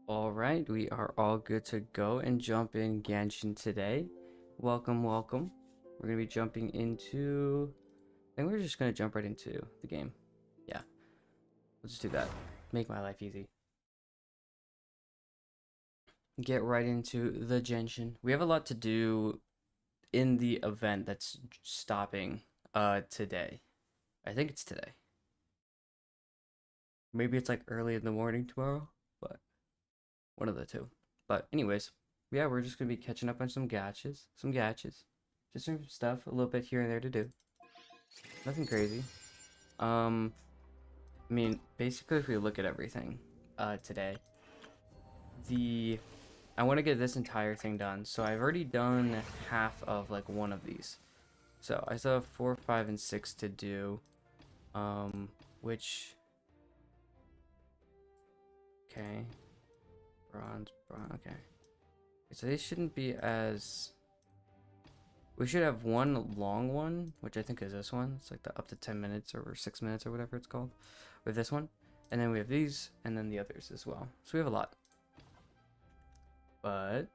All right, we are all good to go and jump in Genshin today. Welcome, welcome. We're gonna be jumping into. I think we're just gonna jump right into the game. Yeah, let's just do that. Make my life easy. Get right into the Genshin. We have a lot to do in the event that's stopping today. I think it's today. Maybe it's like early in the morning tomorrow, but one of the two. But anyways, yeah, we're just gonna be catching up on some gachas, just some stuff, a little bit here and there to do. Nothing crazy. Um, I mean, basically, if we look at everything, today, the I want to get this entire thing done. So I've already done half of like one of these. So I still have 4, 5, and 6 to do. Which okay, bronze, okay. So they shouldn't be as. We should have one long one, which I think is this one. It's like the up to 10 minutes or 6 minutes or whatever it's called. With this one. And then we have these, and then the others as well. So we have a lot. But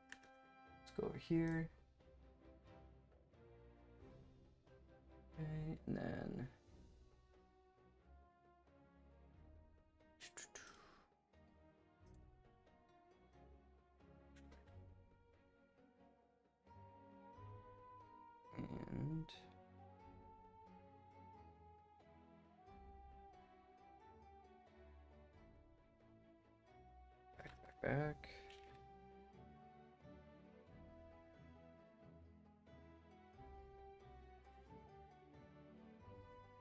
let's go over here. Okay, and then and back.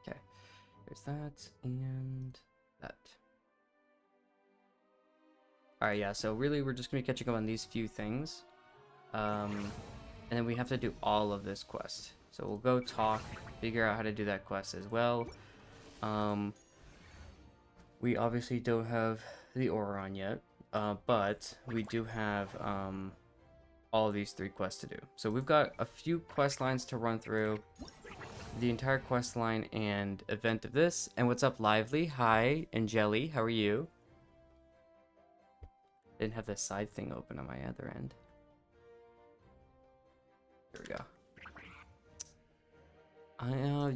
Okay, there's that and that. Alright, yeah, so really we're just gonna be catching up on these few things. And then we have to do all of this quest. So we'll go talk, figure out how to do that quest as well. We obviously don't have the Auron yet, but we do have all these 3 quests to do. So we've got a few quest lines to run through. The entire quest line and event of this. And what's up, Lively? Hi, and Jelly, how are you? Didn't have the side thing open on my other end. There we go.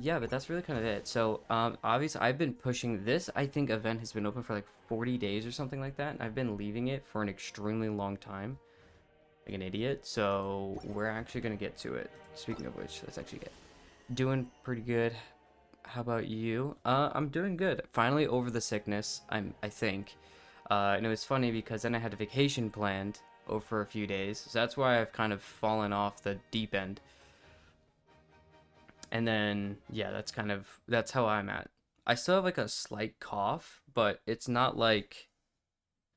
Yeah, but that's really kind of it. So, obviously, I've been pushing this. I think event has been open for like 40 days or something like that. And I've been leaving it for an extremely long time. Like an idiot. So, we're actually going to get to it. Speaking of which, let's actually get doing pretty good. How about you? I'm doing good. Finally over the sickness, I think. And it was funny because then I had a vacation planned over for a few days. So that's why I've kind of fallen off the deep end. And then, yeah, that's how I'm at. I still have like a slight cough, but it's not like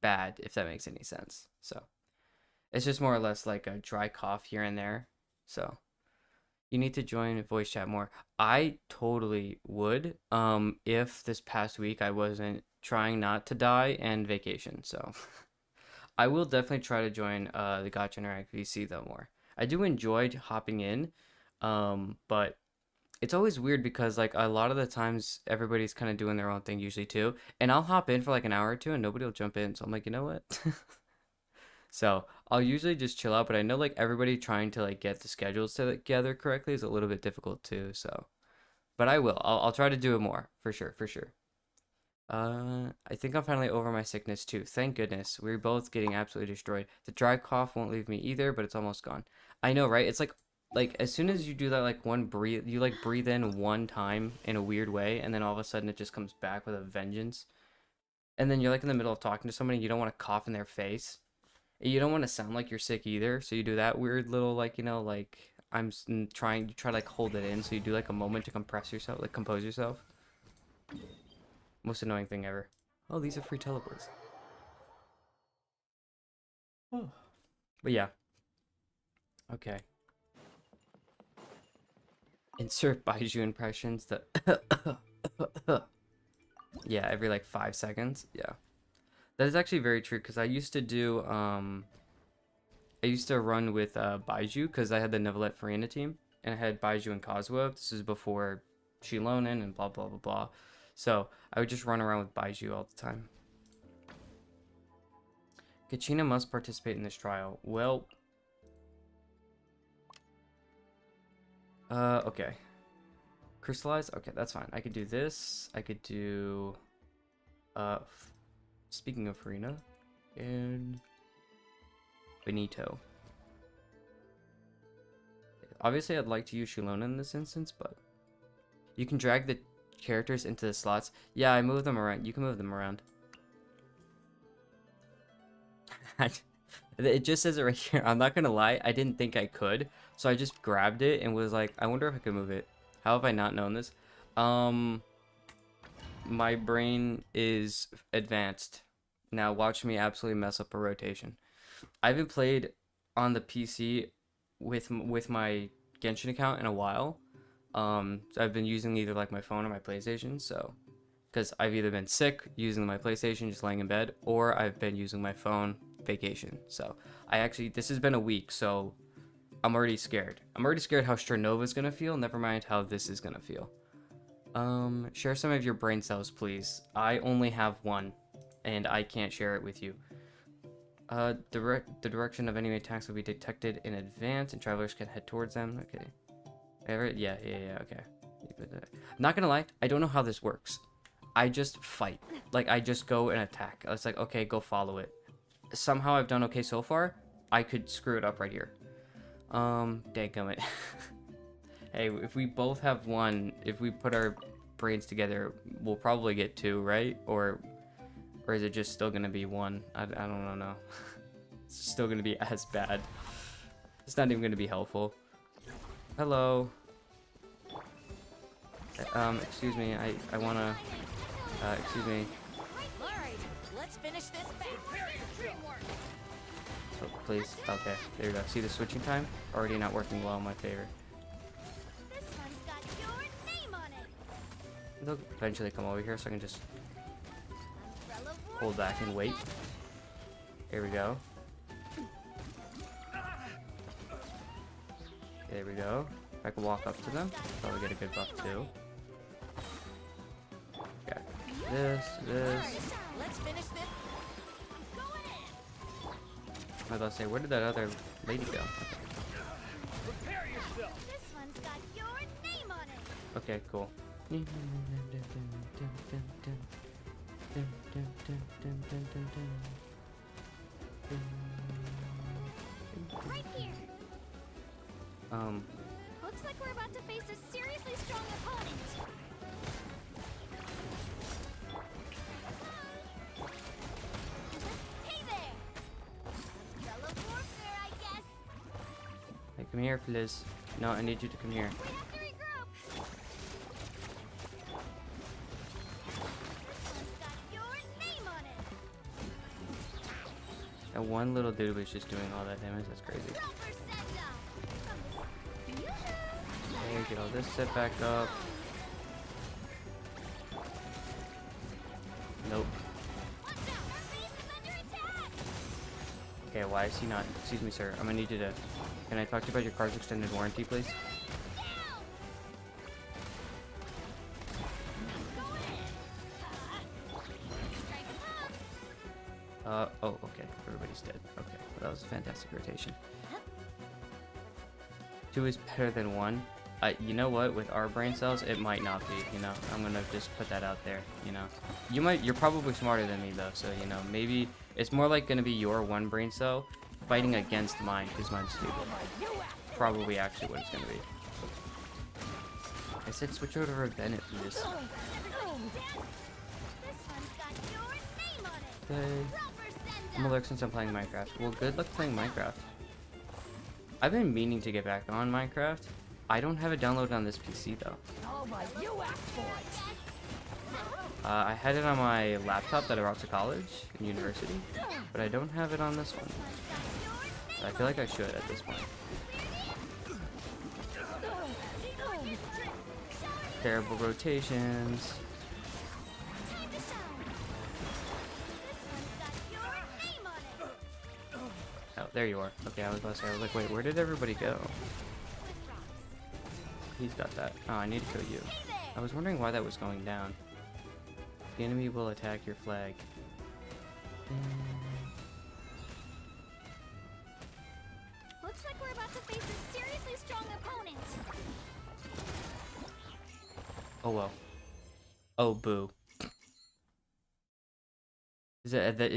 bad, if that makes any sense. So it's just more or less like a dry cough here and there. So you need to join voice chat more. I totally would, if this past week I wasn't trying not to die and vacation. So I will definitely try to join the Gacha Interact VC though more. I do enjoy hopping in, but it's always weird because like a lot of the times everybody's kind of doing their own thing usually too, and I'll hop in for like an hour or two and nobody will jump in. So I'm like, you know what? So I'll usually just chill out, but I know like everybody trying to like get the schedules together correctly is a little bit difficult too. So, but I will. I'll try to do it more for sure, for sure. I think I'm finally over my sickness too. Thank goodness. We're both getting absolutely destroyed. The dry cough won't leave me either, but it's almost gone. I know, right? It's like as soon as you do that like one breathe, you like breathe in one time in a weird way, and then all of a sudden it just comes back with a vengeance. And then you're like in the middle of talking to somebody, and you don't want to cough in their face. You don't want to sound like you're sick either, so you do that weird little like like trying you try to like hold it in, so you do like a moment to compress yourself, like compose yourself. Most annoying thing ever. Oh, these are free teleports. Oh. But yeah. Okay. Insert Baiju impressions. The yeah, every like 5 seconds. Yeah, that is actually very true because I used to do I used to run with Baiju because I had the Neuvillette Farina team and I had Baiju and Kazuha. This is before Shilonen and blah blah blah blah. So I would just run around with Baiju all the time. Kachina must participate in this trial. Well, okay. Crystallize? Okay, that's fine. I could do this. I could do, speaking of Farina, and Benito. Obviously, I'd like to use Shilona in this instance, but you can drag the characters into the slots. Yeah, I move them around. You can move them around. It just says it right here. I'm not gonna lie, I didn't think I could, so I just grabbed it and was like, I wonder if I could move it. How have I not known this? My brain is advanced. Now watch me absolutely mess up a rotation. I haven't played on the PC with my Genshin account in a while. So I've been using either like my phone or my PlayStation, so because I've either been sick using my PlayStation just laying in bed, or I've been using my phone vacation. So this has been a week, so I'm already scared. I'm already scared how Stranova's gonna feel, never mind how this is gonna feel. Share some of your brain cells, please. I only have one, and I can't share it with you. The direction of enemy attacks will be detected in advance, and travelers can head towards them. Okay. Yeah, okay. I'm not gonna lie, I don't know how this works. I just fight. Like, I just go and attack. It's like, okay, go follow it. Somehow I've done okay so far. I could screw it up right here. Dadgummit. Hey, if we both have one, if we put our brains together, we'll probably get two, right? Or is it just still gonna be one? I don't know. It's still gonna be as bad. It's not even gonna be helpful. Hello. Excuse me, I wanna, excuse me. Alright, let's finish this Oh, please. Okay, there you go. See the switching time? Already not working well in my favor. This one's got your name on it. They'll eventually come over here so I can just hold back and wait. Here we go. There we go. If I can walk up to them, probably get a good buff too. Okay. This. Let's finish this. I was about to say, where did that other lady go? Prepare yourself. This one's got your name on it. Okay, cool. Right here. Looks like we're about to face a seriously strong opponent. Hey there. Fellow warfare, I guess. Hey, come here, please. No, I need you to come here. We have to regroup. This one's got your name on it. That one little dude was just doing all that damage. That's crazy. There you go. This set back up. Nope. Okay, why is he not? Excuse me, sir. I'm gonna need you to. Can I talk to you about your car's extended warranty, please? Oh, okay. Everybody's dead. Okay, well, that was a fantastic rotation. 2 is better than 1. You know what? With our brain cells, it might not be. You know, I'm gonna just put that out there. You know, you're probably smarter than me though, so you know, maybe it's more like gonna be your one brain cell fighting against mine because mine's stupid. Probably actually what it's gonna be. I said switch over to Bennett, please. Okay. I'm allergic since I'm playing Minecraft. Well, good luck playing Minecraft. I've been meaning to get back on Minecraft. I don't have it downloaded on this PC though. I had it on my laptop that I brought to college and university, but I don't have it on this one. I feel like I should at this point. Terrible rotations. Oh, there you are. Okay, I was about to say, I was like, wait, where did everybody go? He's got that. Oh, I need to kill you. I was wondering why that was going down. The enemy will attack your flag. Looks like we're about to face a seriously strong opponent. Oh well. Oh boo. Is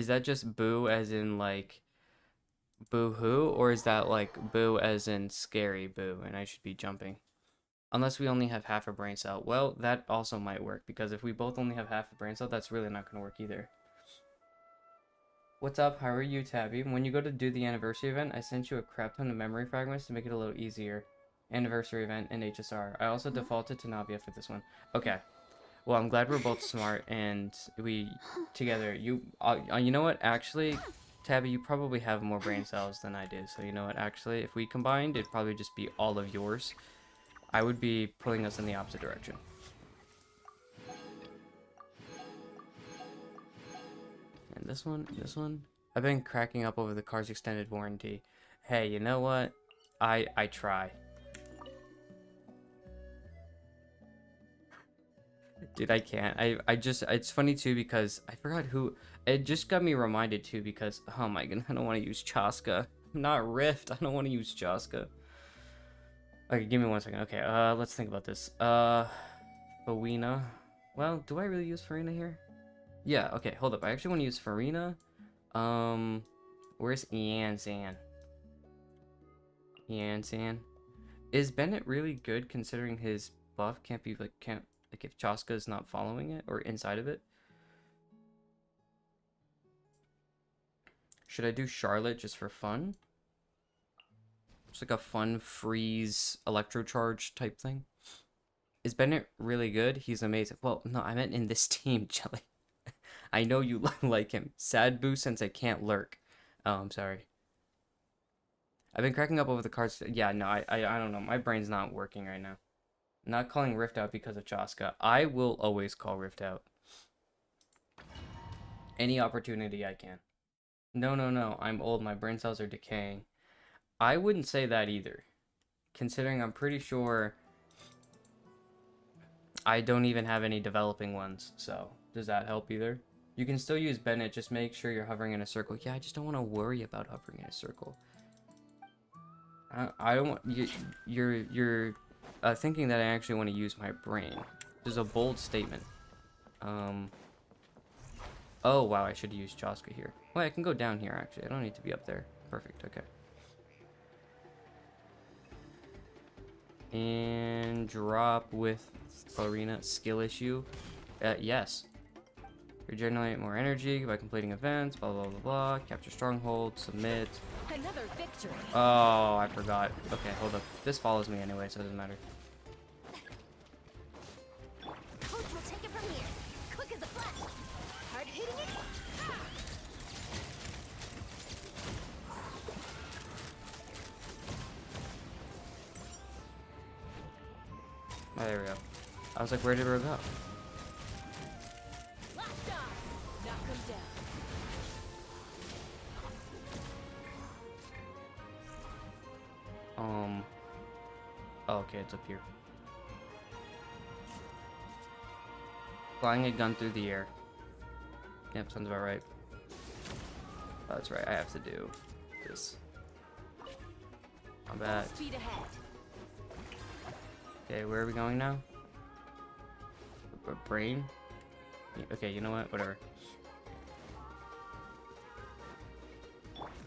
that just boo as in like boo hoo, or is that like boo as in scary boo and I should be jumping? Unless we only have half a brain cell. Well, that also might work because if we both only have half a brain cell, that's really not gonna work either. What's up? How are you, Tabby? When you go to do the anniversary event, I sent you a crap ton of memory fragments to make it a little easier. Anniversary event in HSR. I also defaulted to Navia for this one. Okay. Well, I'm glad we're both smart and we together. You know what? Actually, Tabby, you probably have more brain cells than I do. So you know what? Actually, if we combined, it'd probably just be all of yours. I would be pulling us in the opposite direction. And this one. I've been cracking up over the car's extended warranty. Hey, you know what? I try. Dude, I can't. I just, it's funny too because I forgot who, it just got me reminded too because, oh my god, I don't want to use Chaska. Not Rift, I don't want to use Chaska. Okay, give me 1 second. Okay, let's think about this. Farina. Well, do I really use Farina here? Yeah, okay, hold up. I actually want to use Farina. Where's Yanzan? Yanzan. Is Bennett really good considering his buff can't be like, like if Chaska is not following it or inside of it? Should I do Charlotte just for fun? Just like a fun freeze electrocharge type thing. Is Bennett really good? He's amazing. Well, no, I meant in this team, Jelly. I know you like him. Sad boo since I can't lurk. Oh, I'm sorry. I've been cracking up over the cards. Yeah, no, I don't know. My brain's not working right now. I'm not calling Rift out because of Chaska. I will always call Rift out. Any opportunity I can. No, no, no. I'm old. My brain cells are decaying. I wouldn't say that either. Considering I'm pretty sure I don't even have any developing ones. So, does that help either? You can still use Bennett. Just make sure you're hovering in a circle. Yeah, I just don't want to worry about hovering in a circle. I don't want... You're thinking that I actually want to use my brain. This is a bold statement. Oh, wow, I should use Chaska here. Well, I can go down here, actually. I don't need to be up there. Perfect, okay. And drop with Farina. Skill issue. Yes. Regenerate more energy by completing events, blah, blah, blah, blah. Capture stronghold, submit. Another victory. Oh, I forgot. Okay, hold up. This follows me anyway, so it doesn't matter. Coach will take it from here. Quick as a flash. Hard hitting it. Oh, there we go. I was like, where did it go? Last dive. Knock him down. Oh, okay, it's up here. Flying a gun through the air. Yep, sounds about right. Oh, that's right, I have to do this. Combat. Speed ahead. Okay, where are we going now? Brain? Okay, you know what? Whatever.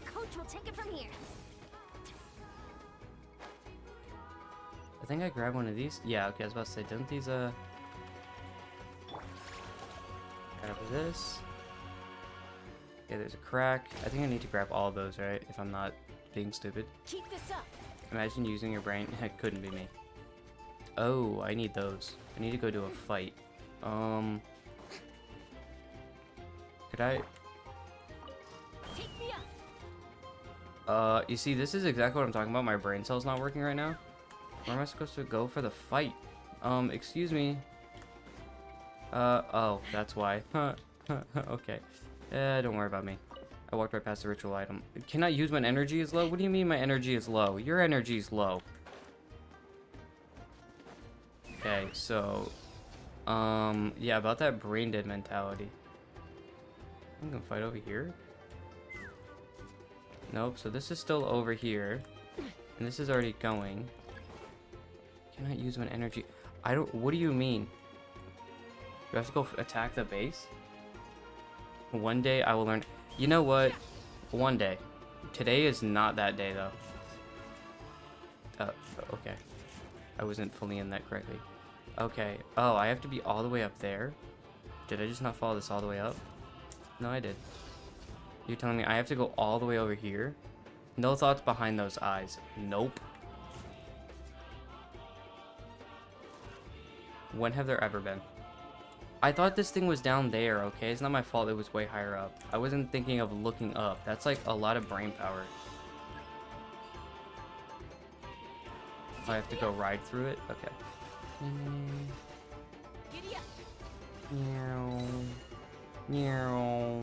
Coach will take it from here. I think I grabbed one of these. Yeah, okay, I was about to say, didn't these, grab this. Okay, there's a crack. I think I need to grab all of those, right? If I'm not being stupid. Keep this up. Imagine using your brain. It couldn't be me. Oh, I need those. I need to go to a fight. Could I? Take me up. You see, this is exactly what I'm talking about. My brain cell's not working right now. Where am I supposed to go for the fight? Excuse me. Oh, that's why. Okay. Don't worry about me. I walked right past the ritual item. Can I use when energy is low? What do you mean my energy is low? Your energy is low. Okay, so... yeah, about that brain dead mentality. I'm gonna fight over here. Nope, so this is still over here. And this is already going. Cannot use one energy. I don't. What do you mean? Do I have to go attack the base? One day I will learn. You know what? One day. Today is not that day though. Okay. I wasn't fully in that correctly. Okay. Oh, I have to be all the way up there? Did I just not follow this all the way up? No, I did. You're telling me I have to go all the way over here? No thoughts behind those eyes. Nope. When have there ever been? I thought this thing was down there, okay? It's not my fault it was way higher up. I wasn't thinking of looking up. That's like a lot of brain power. I have to go ride through it? Okay. Meow. Meow.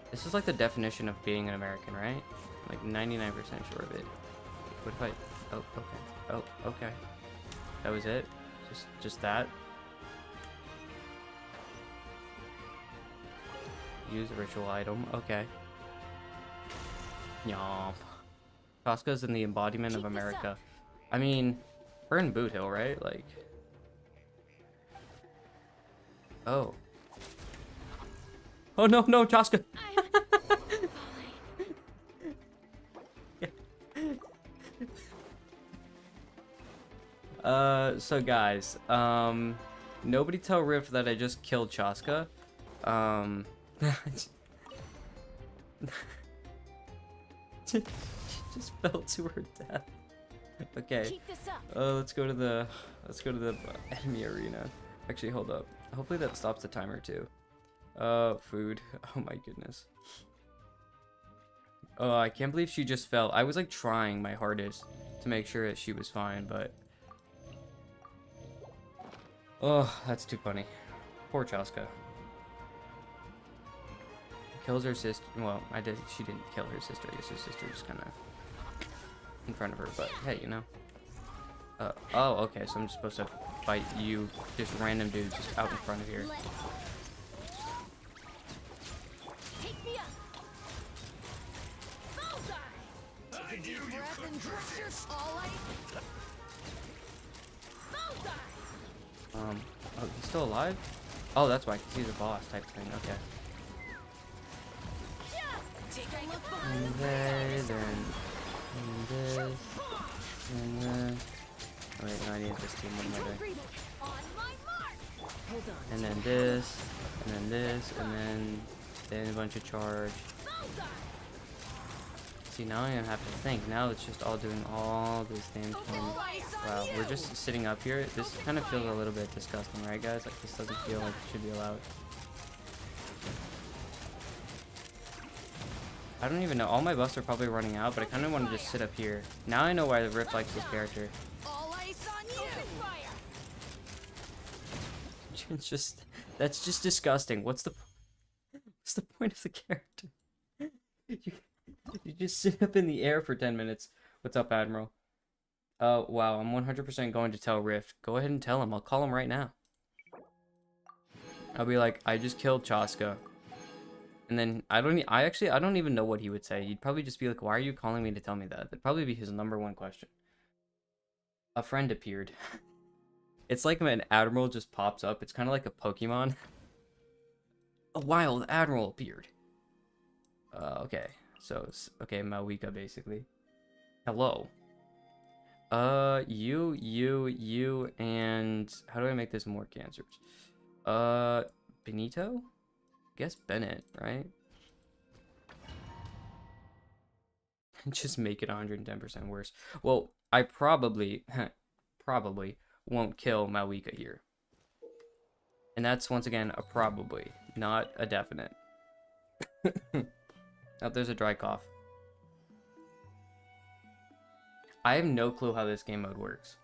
This is like the definition of being an American, right? Like 99% sure of it. What if I... Oh, okay. Oh, okay. That was it? Just that? Use a ritual item. Okay. Yomp. Casca's in the embodiment of America. I mean, we're in Boot Hill, right? Like... Oh. Oh no, no, Chaska! So guys, nobody tell Rift that I just killed Chaska. Just fell to her death. Okay. Let's go to the enemy arena. Actually, hold up. Hopefully that stops the timer too. Food. Oh my goodness. Oh, I can't believe she just fell. I was like trying my hardest to make sure that she was fine, but oh, that's too funny. Poor Chaska. Kills her sister. Well, she didn't kill her sister. I guess her sister just kind of in front of her. But hey, you know. Oh, okay. So I'm just supposed to fight you, just random dudes, just out in front of here. Oh, he's still alive? Oh, that's why, because he's a boss type thing. Okay. Okay, then this, and then. Oh, wait, no, I need this team. What am I doing? And then this, and then this, and then a bunch of charge. See, now I'm gonna have to think. Now it's just all doing all these things for me. Wow, we're just sitting up here. This kind of feels a little bit disgusting, right, guys? Like, this doesn't feel like it should be allowed. I don't even know. All my buffs are probably running out, but I kind of want to just sit up here. Now I know why the Rift likes this character. It's just, that's just disgusting. What's the point of the character? You just sit up in the air for 10 minutes. What's up, Admiral? Oh, wow, I'm 100% going to tell Rift. Go ahead and tell him. I'll call him right now. I'll be like, I just killed Chaska. And then I don't even know what he would say. He'd probably just be like, why are you calling me to tell me that? That'd probably be his #1 question. A friend appeared. It's like when an admiral just pops up. It's kind of like a Pokemon. A wild admiral appeared. Okay. So, okay, Mawika, basically. Hello. You, and... How do I make this more cancers? Benito? I guess Bennett, right? Just make it 110% worse. Well, I probably won't kill Mawika here. And that's, once again, a probably, not a definite. Oh, there's a dry cough. I have no clue how this game mode works.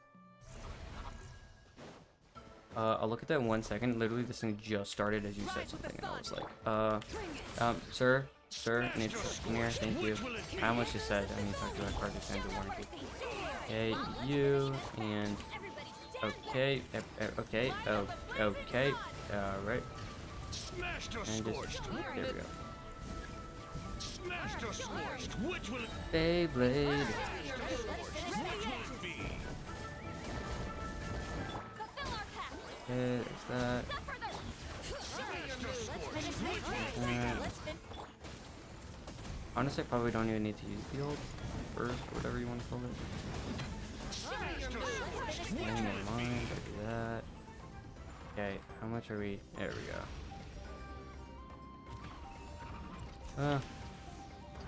I'll look at that in 1 second. Literally, this thing just started as you said something, and I was like, sir, I need to come here, thank you. I almost just said I need to talk to that Carter Sandra warranty. Okay, you, and... Okay, okay, okay, alright. And just, there we go. Beyblade. Okay, there's that. Honestly, I probably don't even need to use the ult first, whatever you want to call it. Never mind, I do that. Okay, how much are we? There we go.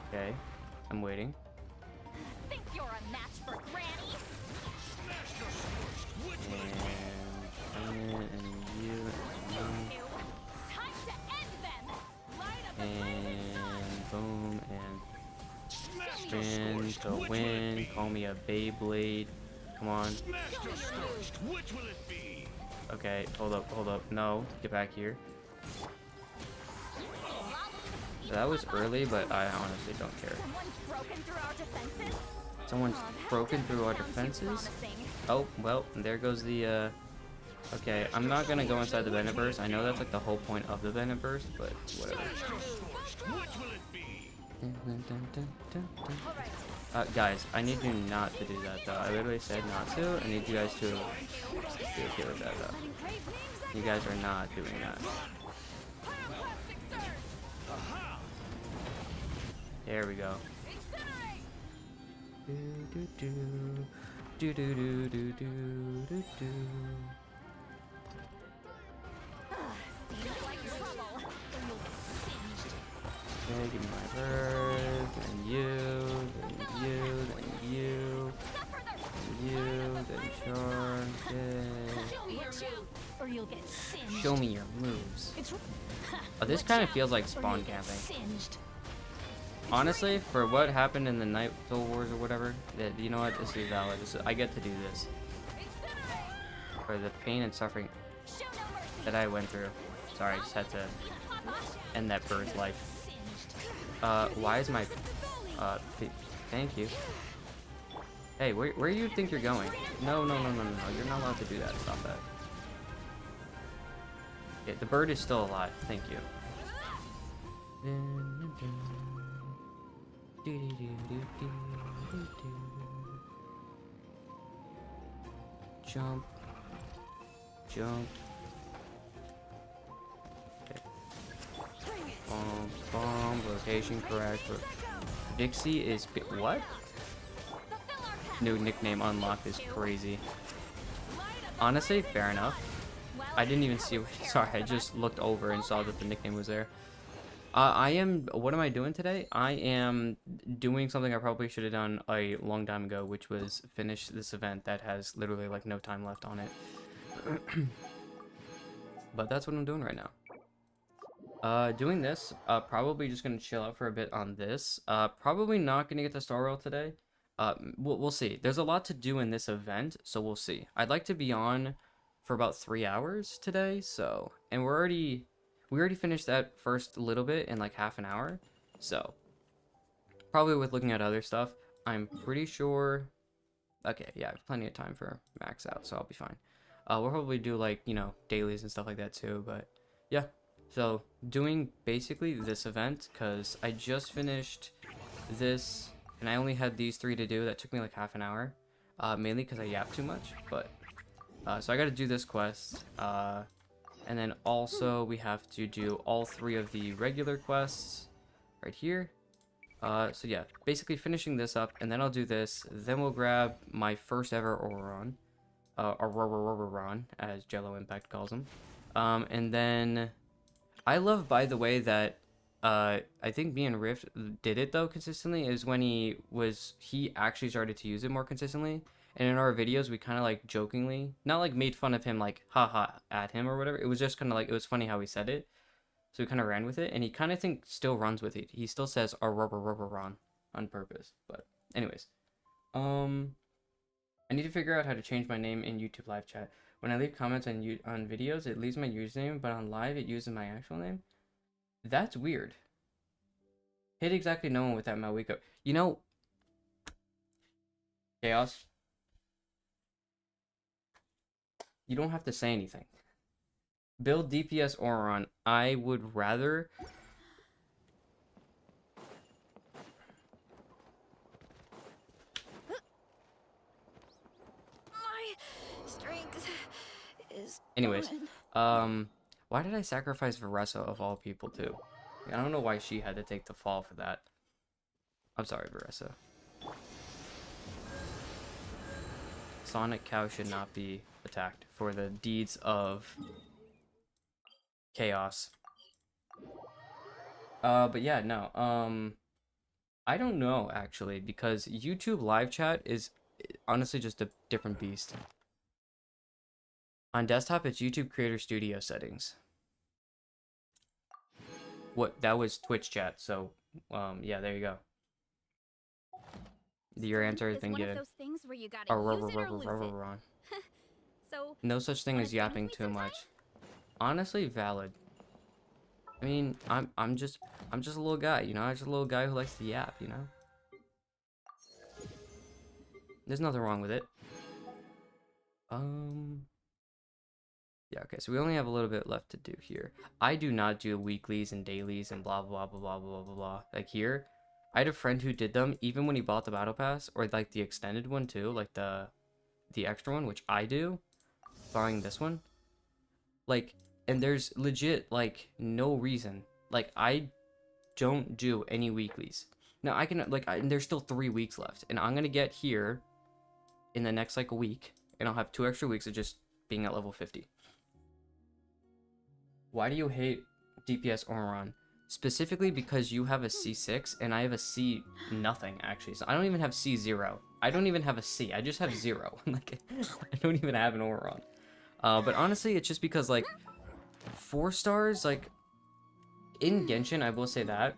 Okay, I'm waiting. Think you're a match for Granny? And you, Time to end them. Light up and boom, and spin to win. Call me a Beyblade. Come on. Okay, hold up. No, get back here. So that was early, but I honestly don't care. Someone's broken through our defenses? Oh, well, there goes the, Okay, I'm not gonna go inside the Bennett Burst. I know that's like the whole point of the Bennett Burst, but whatever. Guys, I need you not to do that, though. I literally said not to. I need you guys to be okay with that, though. You guys are not doing that. There we go. Okay, give me my bird, then you, then you, then you, then you, then charge it. Show me your moves. Oh, this kind of feels like spawn camping. Honestly, for what happened in the Night Soul Wars or whatever, you know what, this is valid. I get to do this. For the pain and suffering that I went through. Sorry, I just had to end that bird's life. Why is my, thank you. Hey, where do you think you're going? No, you're not allowed to do that, stop that. Yeah, the bird is still alive, thank you. Jump. Okay. Bomb, rotation correct. Dixie is what? New nickname unlocked is crazy. Honestly, fair enough. I didn't even see. Sorry, I just looked over and saw that the nickname was there. What am I doing today? I am doing something I probably should have done a long time ago, which was finish this event that has literally like no time left on it. But that's what I'm doing right now. Doing this, probably just gonna chill out for a bit on this. Probably not gonna get to Star Rail today. We'll see. There's a lot to do in this event, so we'll see. I'd like to be on for about 3 hours today, so, and we already finished that first little bit in like half an hour, so probably with looking at other stuff, I'm pretty sure. Okay, yeah, I have plenty of time for max out, so I'll be fine. We'll probably do like, you know, dailies and stuff like that too, but yeah. So doing basically this event because I just finished this and I only had these 3 to do. That took me like half an hour, mainly because I yapped too much, but so I got to do this quest, and then also we have to do all 3 of the regular quests right here. So yeah, basically finishing this up, and then I'll do this. Then we'll grab my first ever Auroron, Auroron, as Jello Impact calls him. And then I love, by the way, that I think me and Rift did it though consistently. Is when he actually started to use it more consistently. And in our videos, we kind of like jokingly, not like made fun of him, like haha at him or whatever. It was just kind of like, it was funny how he said it. So we kind of ran with it, and he kind of still runs with it. He still says a rubber run on purpose. But anyways, I need to figure out how to change my name in YouTube live chat. When I leave comments on videos, it leaves my username, but on live, it uses my actual name. That's weird. Hit exactly no one with that Malwiko. You know, Chaos. You don't have to say anything. Build DPS Auron. I would rather Anyways, why did I sacrifice Veressa of all people too? I don't know why she had to take the fall for that. I'm sorry, Veressa. Sonic Cow should not be attacked for the deeds of chaos. But yeah, no. I don't know actually because YouTube live chat is honestly just a different beast. On desktop, it's YouTube Creator Studio settings. What that was Twitch chat. So, yeah, there you go. Your answer has been given. So, No such thing as yapping too much. Honestly, valid. I mean, I'm just a little guy, you know. I'm just a little guy who likes to yap, you know. There's nothing wrong with it. Yeah, okay, so we only have a little bit left to do here. I do not do weeklies and dailies and blah blah blah blah blah blah blah. Like here, I had a friend who did them even when he bought the battle pass or like the extended one too, like the extra one, which I do, buying this one. Like, and there's legit like no reason. Like I don't do any weeklies. Now I can like and there's still 3 weeks left, and I'm gonna get here in the next like a week, and I'll have 2 extra weeks of just being at level 50. Why do you hate DPS Oron? Specifically because you have a C6 and I have a C nothing actually. So I don't even have C0. I don't even have a C. I just have 0. Like I don't even have an Oron. But honestly, it's just because like 4 stars, like in Genshin, I will say that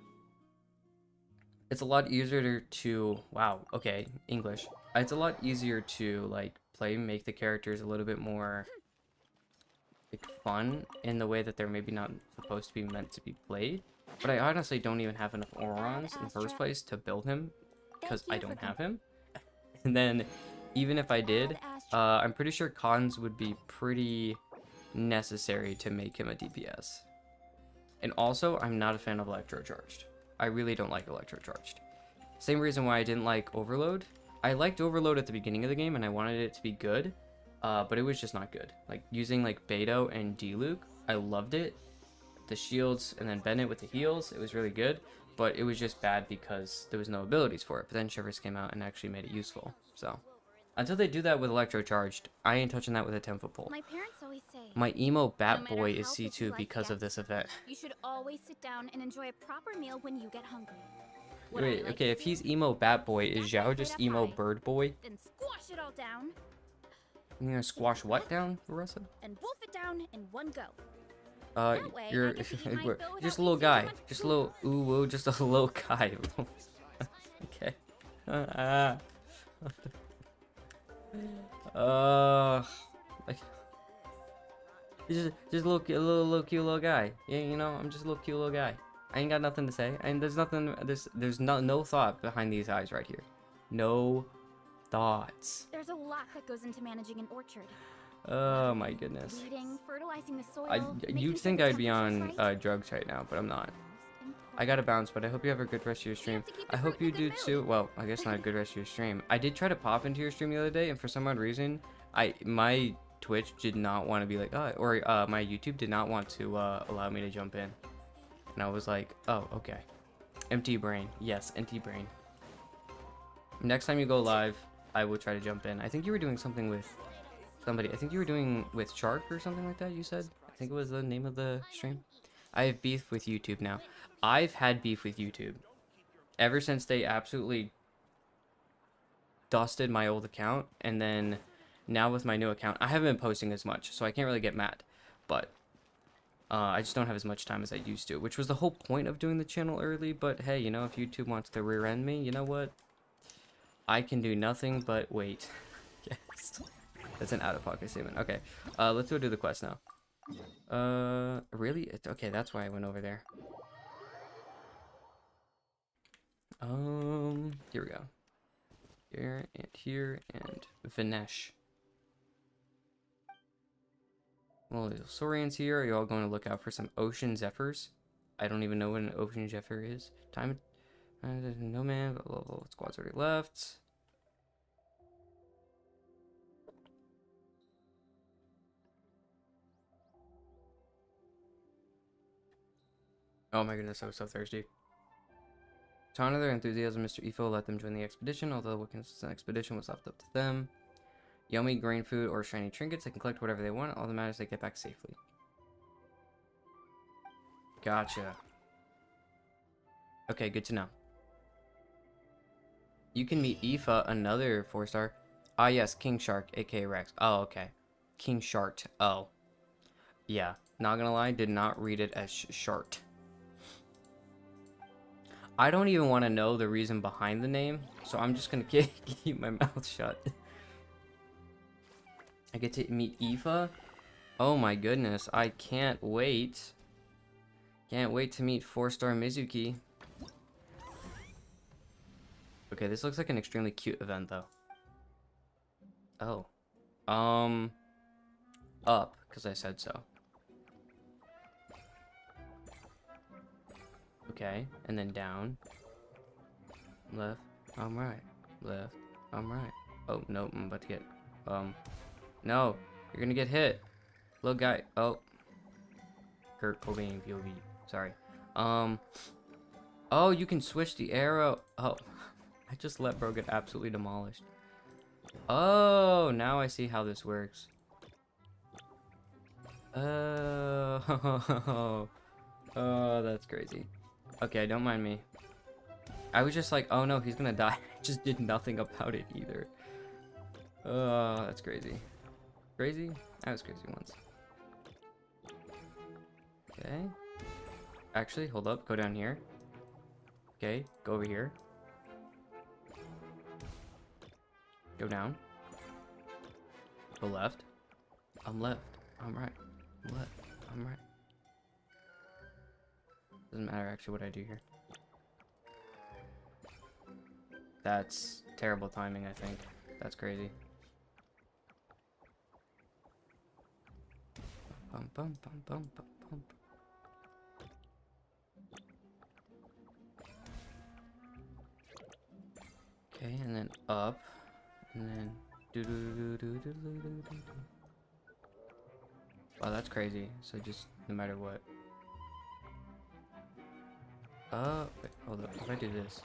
it's a lot easier to wow, okay, English. It's a lot easier to like make the characters a little bit more like fun in the way that they're maybe not supposed to be meant to be played. But I honestly don't even have enough Orons in the first place to build him because I don't have him. And then even if I did, I'm pretty sure cons would be pretty necessary to make him a DPS. And also, I'm not a fan of Electrocharged. I really don't like Electrocharged. Same reason why I didn't like Overload. I liked Overload at the beginning of the game and I wanted it to be good. But it was just not good. Like using like Beto and D-Luke, I loved it. The shields and then Bennett with the heals, it was really good. But it was just bad because there was no abilities for it. But then Shivers came out and actually made it useful. So until they do that with Electrocharged, I ain't touching that with a 10-foot pole. My parents always say, My emo Bat no Boy is C2 because of this event. You should always sit down and enjoy a proper meal when you get hungry. Wait, okay, if he's emo Bat Boy, is Xiao just emo Bird Boy? Then squash it all down. You're gonna squash what down, Marissa? And wolf it down in one go. You're just a little guy. Just a little just a little guy. Okay. Like just a little cute little guy. Yeah, you know, I'm just a little cute little guy. I ain't got nothing to say. And there's nothing there's no thought behind these eyes right here. No thoughts. There's a lot that goes into managing an orchard. Oh my goodness. Weeding, fertilizing the soil, you'd think I'd be on drugs right now, but I'm not. I gotta bounce, but I hope you have a good rest of your stream. I hope you do too. Well, I guess not a good rest of your stream. I did try to pop into your stream the other day, and for some odd reason, my Twitch did not want to be like, or my YouTube did not want to allow me to jump in. And I was like, oh, okay. Empty brain. Yes, empty brain. Next time you go live, I will try to jump in. I think you were doing something with somebody. I think you were doing with Shark or something like that, you said? I think it was the name of the stream. I have beef with YouTube now. I've had beef with YouTube ever since they absolutely dusted my old account, and then now with my new account, I haven't been posting as much, so I can't really get mad. But I just don't have as much time as I used to, which was the whole point of doing the channel early. But hey, you know, if YouTube wants to rear end me, you know what? I can do nothing but wait. Yes. That's an out-of-pocket statement. Okay, let's go do the quest now. Really? Okay, that's why I went over there. Here we go. Here, and Vinesh. Well, the Saurians here. Are you all going to look out for some ocean zephyrs? I don't even know what an ocean zephyr is. Time. No man. Squad's already left. Oh my goodness, I was so thirsty. To honor their enthusiasm, Mr. Ifo let them join the expedition, although what consists of an expedition was left up to them. Yummy grain food or shiny trinkets, they can collect whatever they want. All that matters, they get back safely. Gotcha. Okay, good to know. You can meet Aoife, another 4-star. Ah, yes, King Shark, aka Rex. Oh, okay. King Shart. Oh. Yeah, not gonna lie, did not read it as Shart. I don't even want to know the reason behind the name, so I'm just gonna keep my mouth shut. I get to meet Aoife. Oh my goodness, I can't wait. Can't wait to meet 4-star Mizuki. Okay, this looks like an extremely cute event, though. Oh. Up, because I said so. Okay, and then down. Left, right. Left, right. Oh, no, I'm about to get... No, you're gonna get hit. Little guy. Oh. Kurt Cobain, POV. Sorry. Oh, you can switch the arrow. Oh. I just let bro get absolutely demolished. Oh, now I see how this works. Oh. Oh, that's crazy. Okay, don't mind me. I was just like, oh no, he's gonna die. I just did nothing about it either. Oh, that's crazy. Crazy? I was crazy once. Okay. Actually, hold up. Go down here. Okay, go over here. Go down. Go left. I'm left. I'm right. I'm left. I'm right. Doesn't matter actually what I do here. That's terrible timing, I think. That's crazy. Bum, bum, bum, bum, bum, bum. Okay, and then up. And then do do do do do do do do. Wow, that's crazy. So just no matter what. Wait, hold up. If I do this.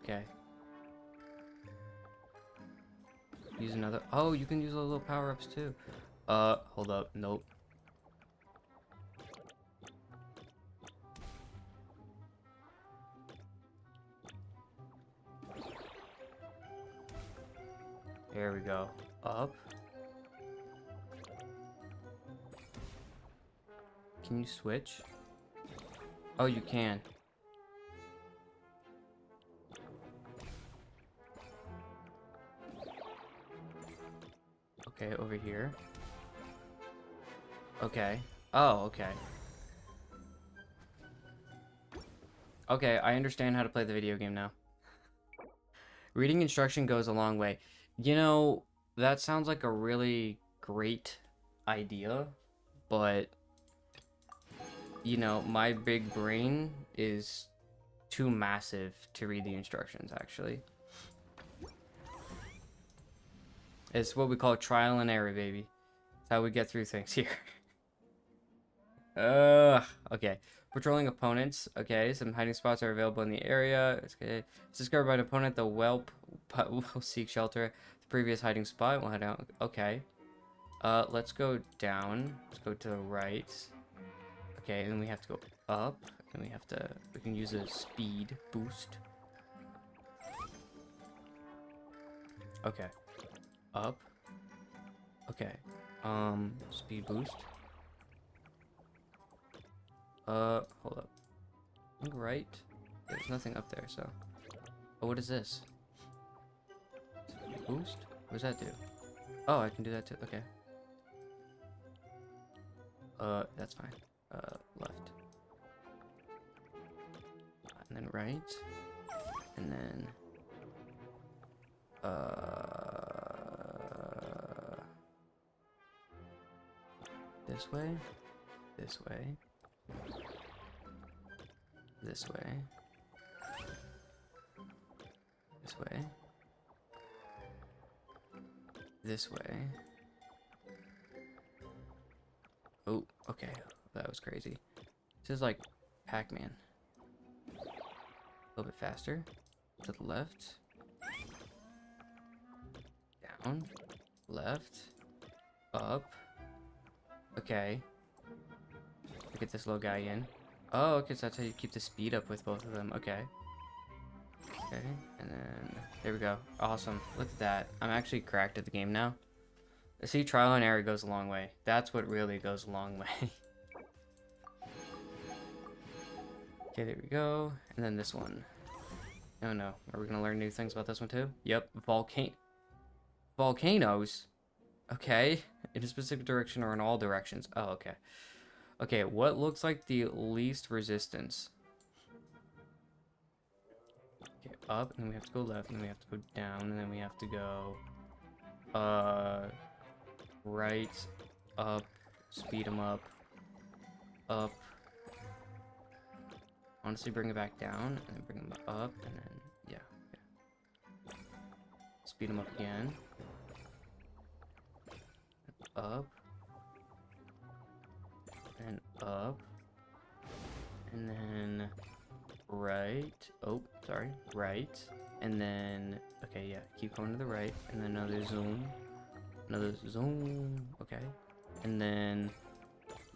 Okay. Use another. Oh, you can use a little power-ups too. Hold up. Nope. There we go. Up. Can you switch? Oh, you can. Okay, over here. Okay. Oh, okay. Okay, I understand how to play the video game now. Reading instruction goes a long way. You know, that sounds like a really great idea, but you know, my big brain is too massive to read the instructions, actually. It's what we call trial and error, baby. It's how we get through things here. Okay. Patrolling opponents. Okay, some hiding spots are available in the area. Okay. It's discovered by an opponent. The whelp will seek shelter at the previous hiding spot. We'll head out. Okay. Let's go down. Let's go to the right. Okay, and then we have to go up. And we can use a speed boost. Okay. Up. Okay. Speed boost. Hold up. I think right. There's nothing up there, so. Oh, what is this? Speed boost? What does that do? Oh, I can do that too. Okay. That's fine. Left. And then right. And then this way, this way, this way, this way, this way, Oh, okay. That was crazy. This is like Pac-Man. A little bit faster. To the left. Down. Left. Up. Okay. Get this little guy in. Oh, okay, so that's how you keep the speed up with both of them. Okay. Okay, and then there we go. Awesome. Look at that. I'm actually cracked at the game now. See, trial and error goes a long way. That's what really goes a long way. Okay, there we go. And then this one. Oh no. Are we gonna learn new things about this one too? Yep. Volcanoes. Okay. In a specific direction or in all directions. Oh, okay. Okay, what looks like the least resistance? Okay, up, and then we have to go left, and then we have to go down, and then we have to go right, up, speed them up, honestly bring it back down, and then bring them up, and then, yeah. Speed them up again, up, and up, and then right, oh, sorry, right, and then, okay, yeah, keep going to the right, and then another zoom, okay, and then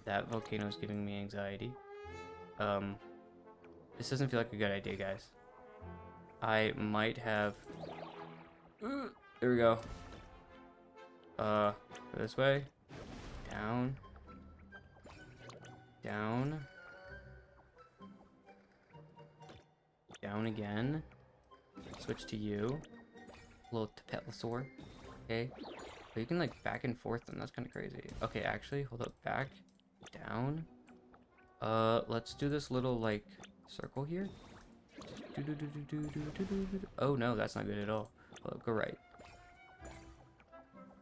that volcano is giving me anxiety. This doesn't feel like a good idea, guys. I might have, there we go, this way, down, down, down again, switch to you, little Tapetlosaur, okay, but you can like back and forth and that's kind of crazy. Okay, actually, hold up, back, down, let's do this little like circle here. Oh no, that's not good at all. Hold up, go right,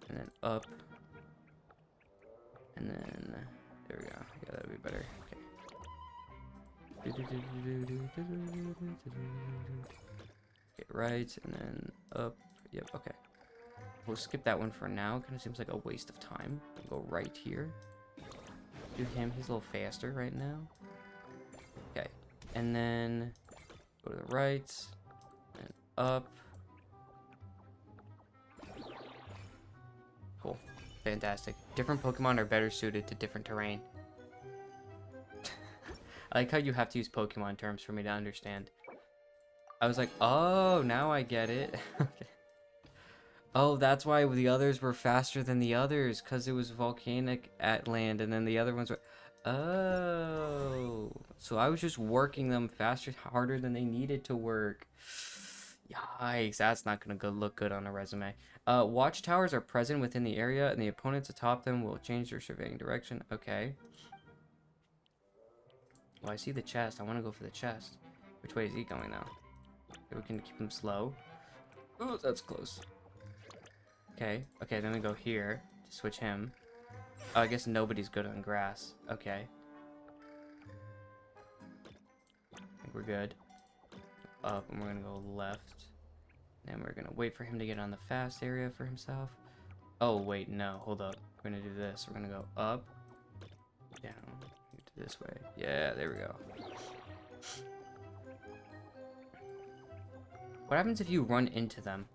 and then up, and then there we go. Yeah, that'd be better. Okay. Okay, right, and then up. Yep, okay. We'll skip that one for now. Kind of seems like a waste of time. We'll go right here. Do him. He's a little faster right now. Okay. And then go to the right. And up. Cool. Fantastic. Different Pokemon are better suited to different terrain. I like how you have to use Pokemon terms for me to understand. I was like, oh, now I get it. Okay. Oh, that's why the others were faster than the others, because it was volcanic at land, and then the other ones were... Oh. So I was just working them faster, harder than they needed to work. Yikes, that's not going to look good on a resume. Watchtowers are present within the area, and the opponents atop them will change their surveying direction. Okay. Well, I see the chest. I want to go for the chest. Which way is he going now? Okay, we can keep him slow. Oh, that's close. Okay, okay, then we go here to switch him. Oh, I guess nobody's good on grass. Okay. I think we're good. Up, and we're gonna go left. Then we're gonna wait for him to get on the fast area for himself. Oh, wait, no, hold up. We're gonna do this. We're gonna go up, down, this way. Yeah, there we go. What happens if you run into them?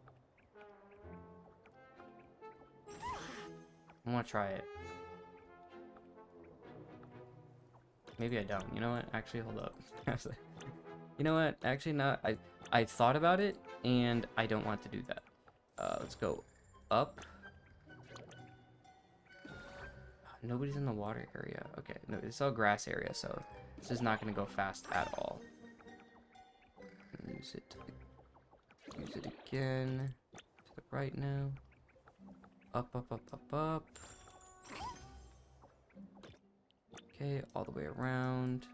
I want to try it. Maybe I don't. You know what? Actually, hold up. You know what? Actually, not. I thought about it, and I don't want to do that. Let's go up. Nobody's in the water area. Okay, no, it's all grass area, so this is not going to go fast at all. Use it. Use it again. To the right now. Up, up, up, up, up. Okay, all the way around.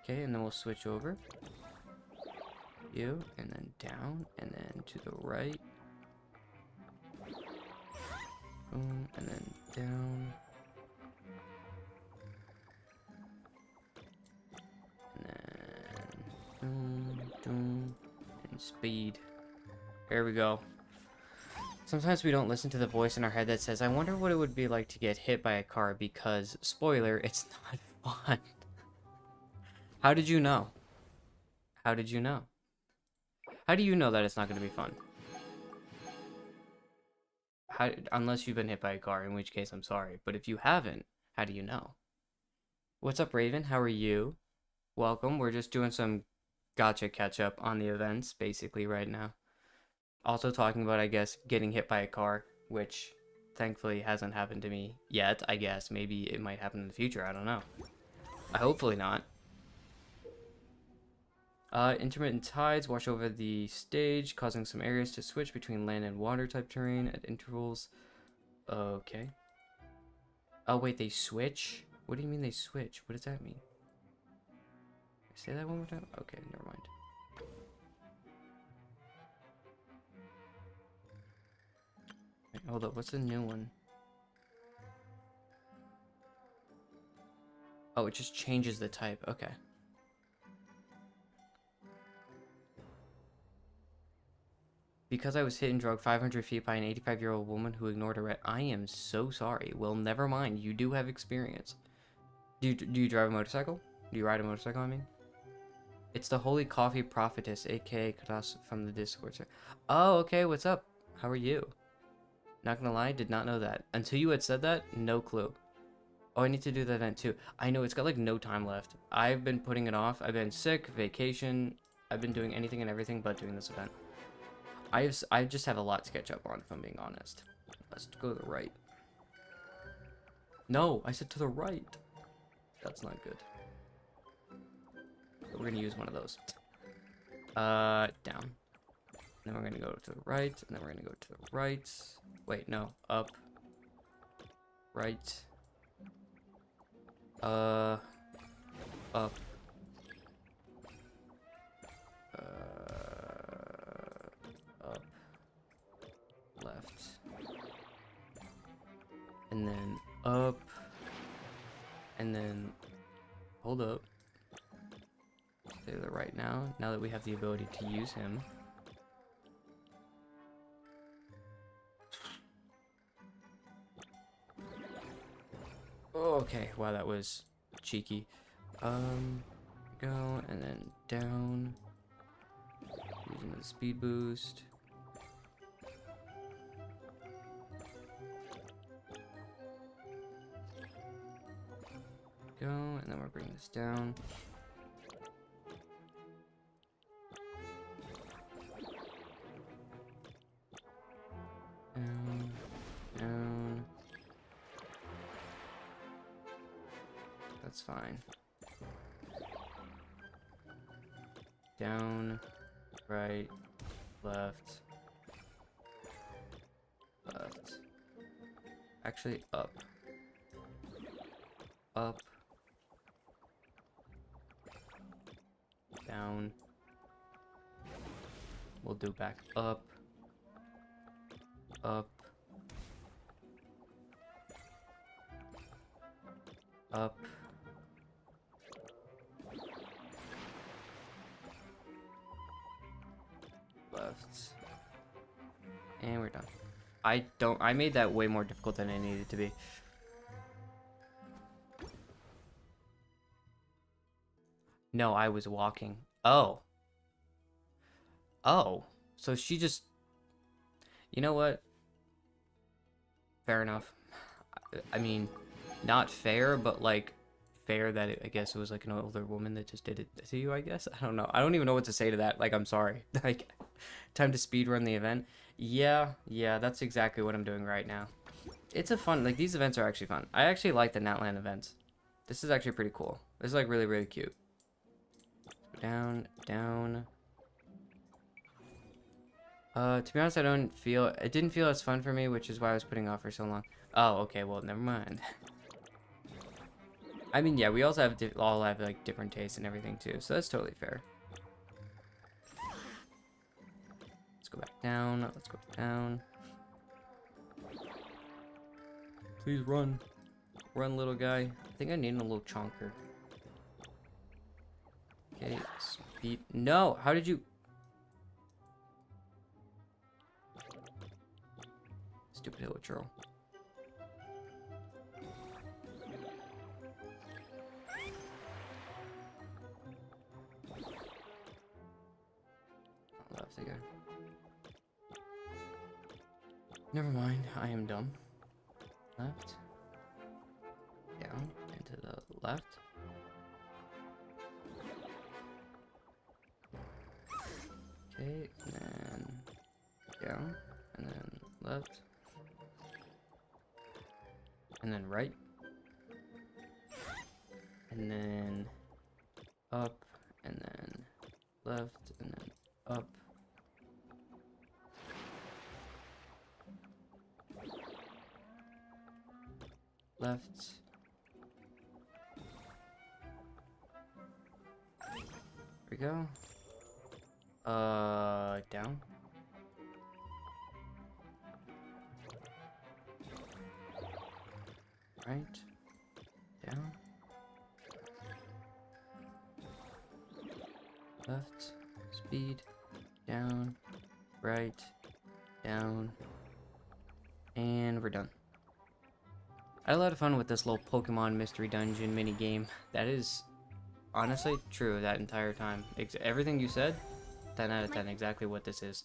Okay, and then we'll switch over. You, and then down, and then to the right. Boom, and then down. And then boom, boom, and speed. There we go. Sometimes we don't listen to the voice in our head that says, I wonder what it would be like to get hit by a car because, spoiler, it's not fun. How did you know? How did you know? How do you know that it's not going to be fun? Unless you've been hit by a car, in which case I'm sorry. But if you haven't, how do you know? What's up, Raven? How are you? Welcome. We're just doing some gacha catch up on the events, basically, right now. Also talking about, I guess, getting hit by a car, which thankfully hasn't happened to me yet, I guess. Maybe it might happen in the future, I don't know. Hopefully not. Intermittent tides wash over the stage, causing some areas to switch between land and water type terrain at intervals. Okay. Oh, wait, they switch? What do you mean they switch? What does that mean? Say that one more time? Okay, never mind. Wait, hold up, what's the new one? Oh, it just changes the type. Okay. Because I was hit and drugged 500 feet by an 85-year-old woman who ignored a red. I am so sorry. Well, never mind. You do have experience. Do you drive a motorcycle? Do you ride a motorcycle, I mean? It's the Holy Coffee Prophetess, aka Katas from the Discord server. Oh, okay. What's up? How are you? Not gonna lie, did not know that. Until you had said that, no clue. Oh, I need to do the event too. I know, it's got like no time left. I've been putting it off. I've been sick, vacation. I've been doing anything and everything but doing this event. I just have a lot to catch up on, if I'm being honest. Let's go to the right. No, I said to the right. That's not good. But we're gonna use one of those. Down. Then we're gonna go to the right, and then we're gonna go to the right. Wait, no, up. Right. Up. Up. Left. And then up. And then hold up. Stay to the right now that we have the ability to use him. Oh, okay, wow, that was cheeky. Go and then down. Using the speed boost. Go, and then we're bringing this down. Down, down. That's fine. Down, right, left, left. Actually, up. Up. Down. We'll do back up. Up. Up. Left. And we're done. I made that way more difficult than it needed to be. No, I was walking. Oh. Oh. So she just... You know what? Fair enough. I mean, not fair, but like fair that I guess it was like an older woman that just did it to you, I guess. I don't know. I don't even know what to say to that. Like, I'm sorry. Like, time to speedrun the event. Yeah, that's exactly what I'm doing right now. It's a fun, like, these events are actually fun. I actually like the Natland events. This is actually pretty cool. This is like really, really cute. Down, down. To be honest, it didn't feel as fun for me, which is why I was putting off for so long. Oh, okay, well, never mind. I mean, yeah, we also all have like different tastes and everything too, so that's totally fair. Let's go back down. Let's go down. Please run. Run, little guy. I think I need a little chonker. Okay, speed. No, how did you... to go. Never mind, I am dumb. Left. Down, and to the left. Okay, and then down, and then left. And then right. And then up, and then left, and then up. Left. There we go. Down. Right. Down. Left. Speed. Down. Right. Down. And we're done. I had a lot of fun with this little Pokemon Mystery Dungeon mini game. That is honestly true that entire time. Everything you said, 10 out of 10, exactly what this is.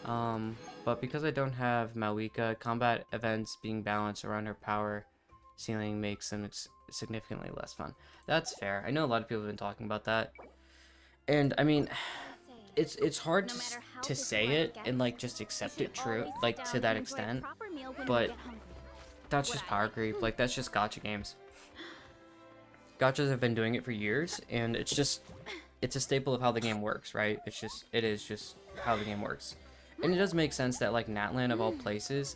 But because I don't have Mawika, combat events being balanced around her power ceiling makes them significantly less fun. That's fair. I know a lot of people have been talking about that. And I mean, it's hard to say it and like just accept it true, like to that extent, but that's just power creep. Like that's just gacha games. Gachas have been doing it for years, and it's a staple of how the game works, right? It is just how the game works. And it does make sense that like Natlan of all places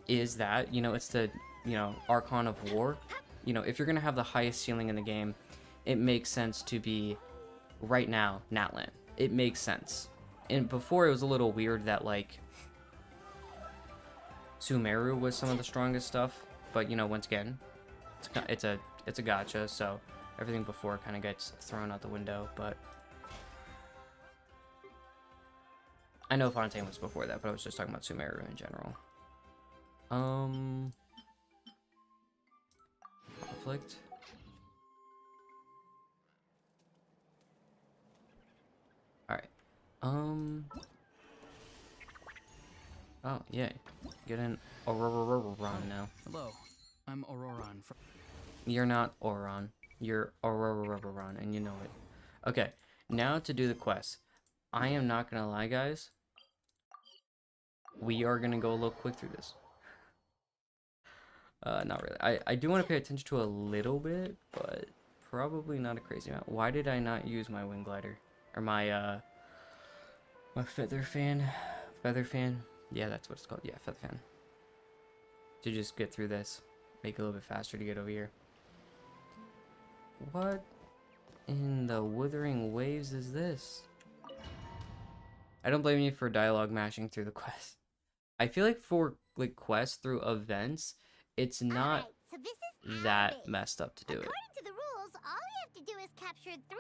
is that, you know, it's the, you know, Archon of War. You know, if you're gonna have the highest ceiling in the game, it makes sense to be right now Natlan. It makes sense. And before it was a little weird that like Sumeru was some of the strongest stuff, but you know, once again, it's a gacha, so everything before kind of gets thrown out the window. But I know Fontaine was before that, but I was just talking about Sumeru in general. Conflict. Alright. Oh, yay. Get an Auroron now. Hello, I'm Auroron. You're not Auron. You're Auroron, and you know it. Okay, now to do the quest. I am not gonna lie, guys. We are gonna go a little quick through this. Not really. I do want to pay attention to a little bit, but probably not a crazy amount. Why did I not use my wing glider? Or my feather fan? Feather fan? Yeah, that's what it's called. Yeah, feather fan. To just get through this. Make it a little bit faster to get over here. What in the withering waves is this? I don't blame you for dialogue mashing through the quest. I feel like for like quests through events, it's not So this is that messed up to do it. According to the rules, all we have to do is capture 3.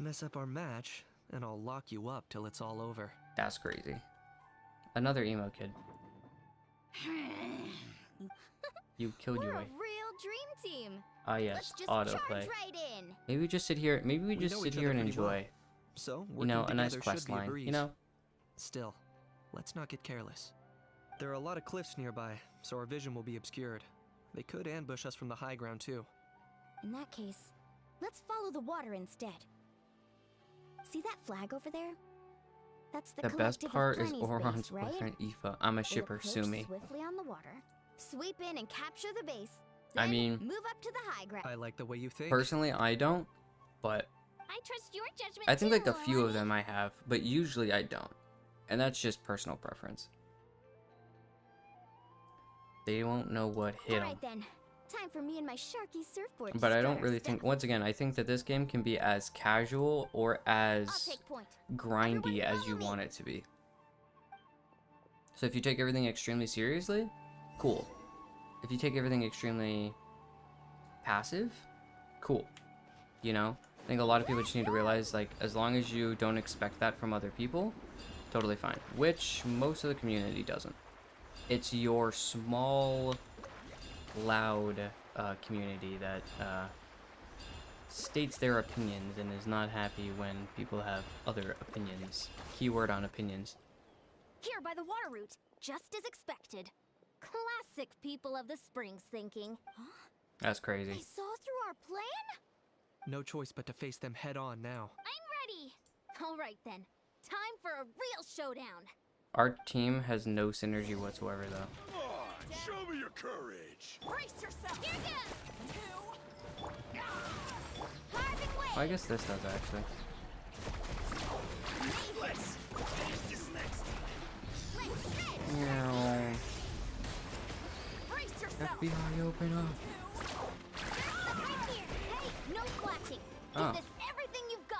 Mess up our match, and I'll lock you up till it's all over. That's crazy. Another emo kid. You killed We're your a way. real dream team. Ah yes, Let's just autoplay. charge right in. Maybe we just sit here. Maybe we just know sit each here other and pretty well. enjoy. So, You know, a nice together quest should be a line. You breeze. know. Still, let's not get careless. There are a lot of cliffs nearby, so our vision will be obscured. They could ambush us from the high ground too. In that case, let's follow the water instead. See that flag over there? That's the The best collective of part is Plenty's Oron's base, right? boyfriend Aoife. I'm a We'll shipper. approach Sue me. swiftly on the water, sweep in and capture the base. I Then mean, move up to the high ground. I like the way you think. personally, I don't. But I trust your judgment. I think too, like a few of Lorelai. them I have, but usually I don't. And that's just personal preference. They won't know what hit them. Alright then. Time for me and my Sharky surfboard. But to I don't start our really step. think, once again, I think that this game can be as casual or I'll as take point. grindy Everyone as follow you me. want it to be. So if you take everything extremely seriously, cool. If you take everything extremely passive, cool. You know? I think a lot of people just need to realize, like, as long as you don't expect that from other people, totally fine. Which most of the community doesn't. It's your small, loud community that states their opinions and is not happy when people have other opinions. Keyword on opinions. Here by the water route, just as expected. Classic people of the springs thinking. Huh? That's They crazy. saw through our plan? No choice but to face them head on now. I'm ready! Alright then, time for a real showdown. Our team has no synergy whatsoever, though. Come on, show me your courage. Brace yourself! Here goes! 2. Carving way! Well, I guess this does, actually. Let's finish this next. Let's shred! Meow. Brace yourself! FBI, open up. Right here! Hey, no flashing! Give Oh. this everything you've got!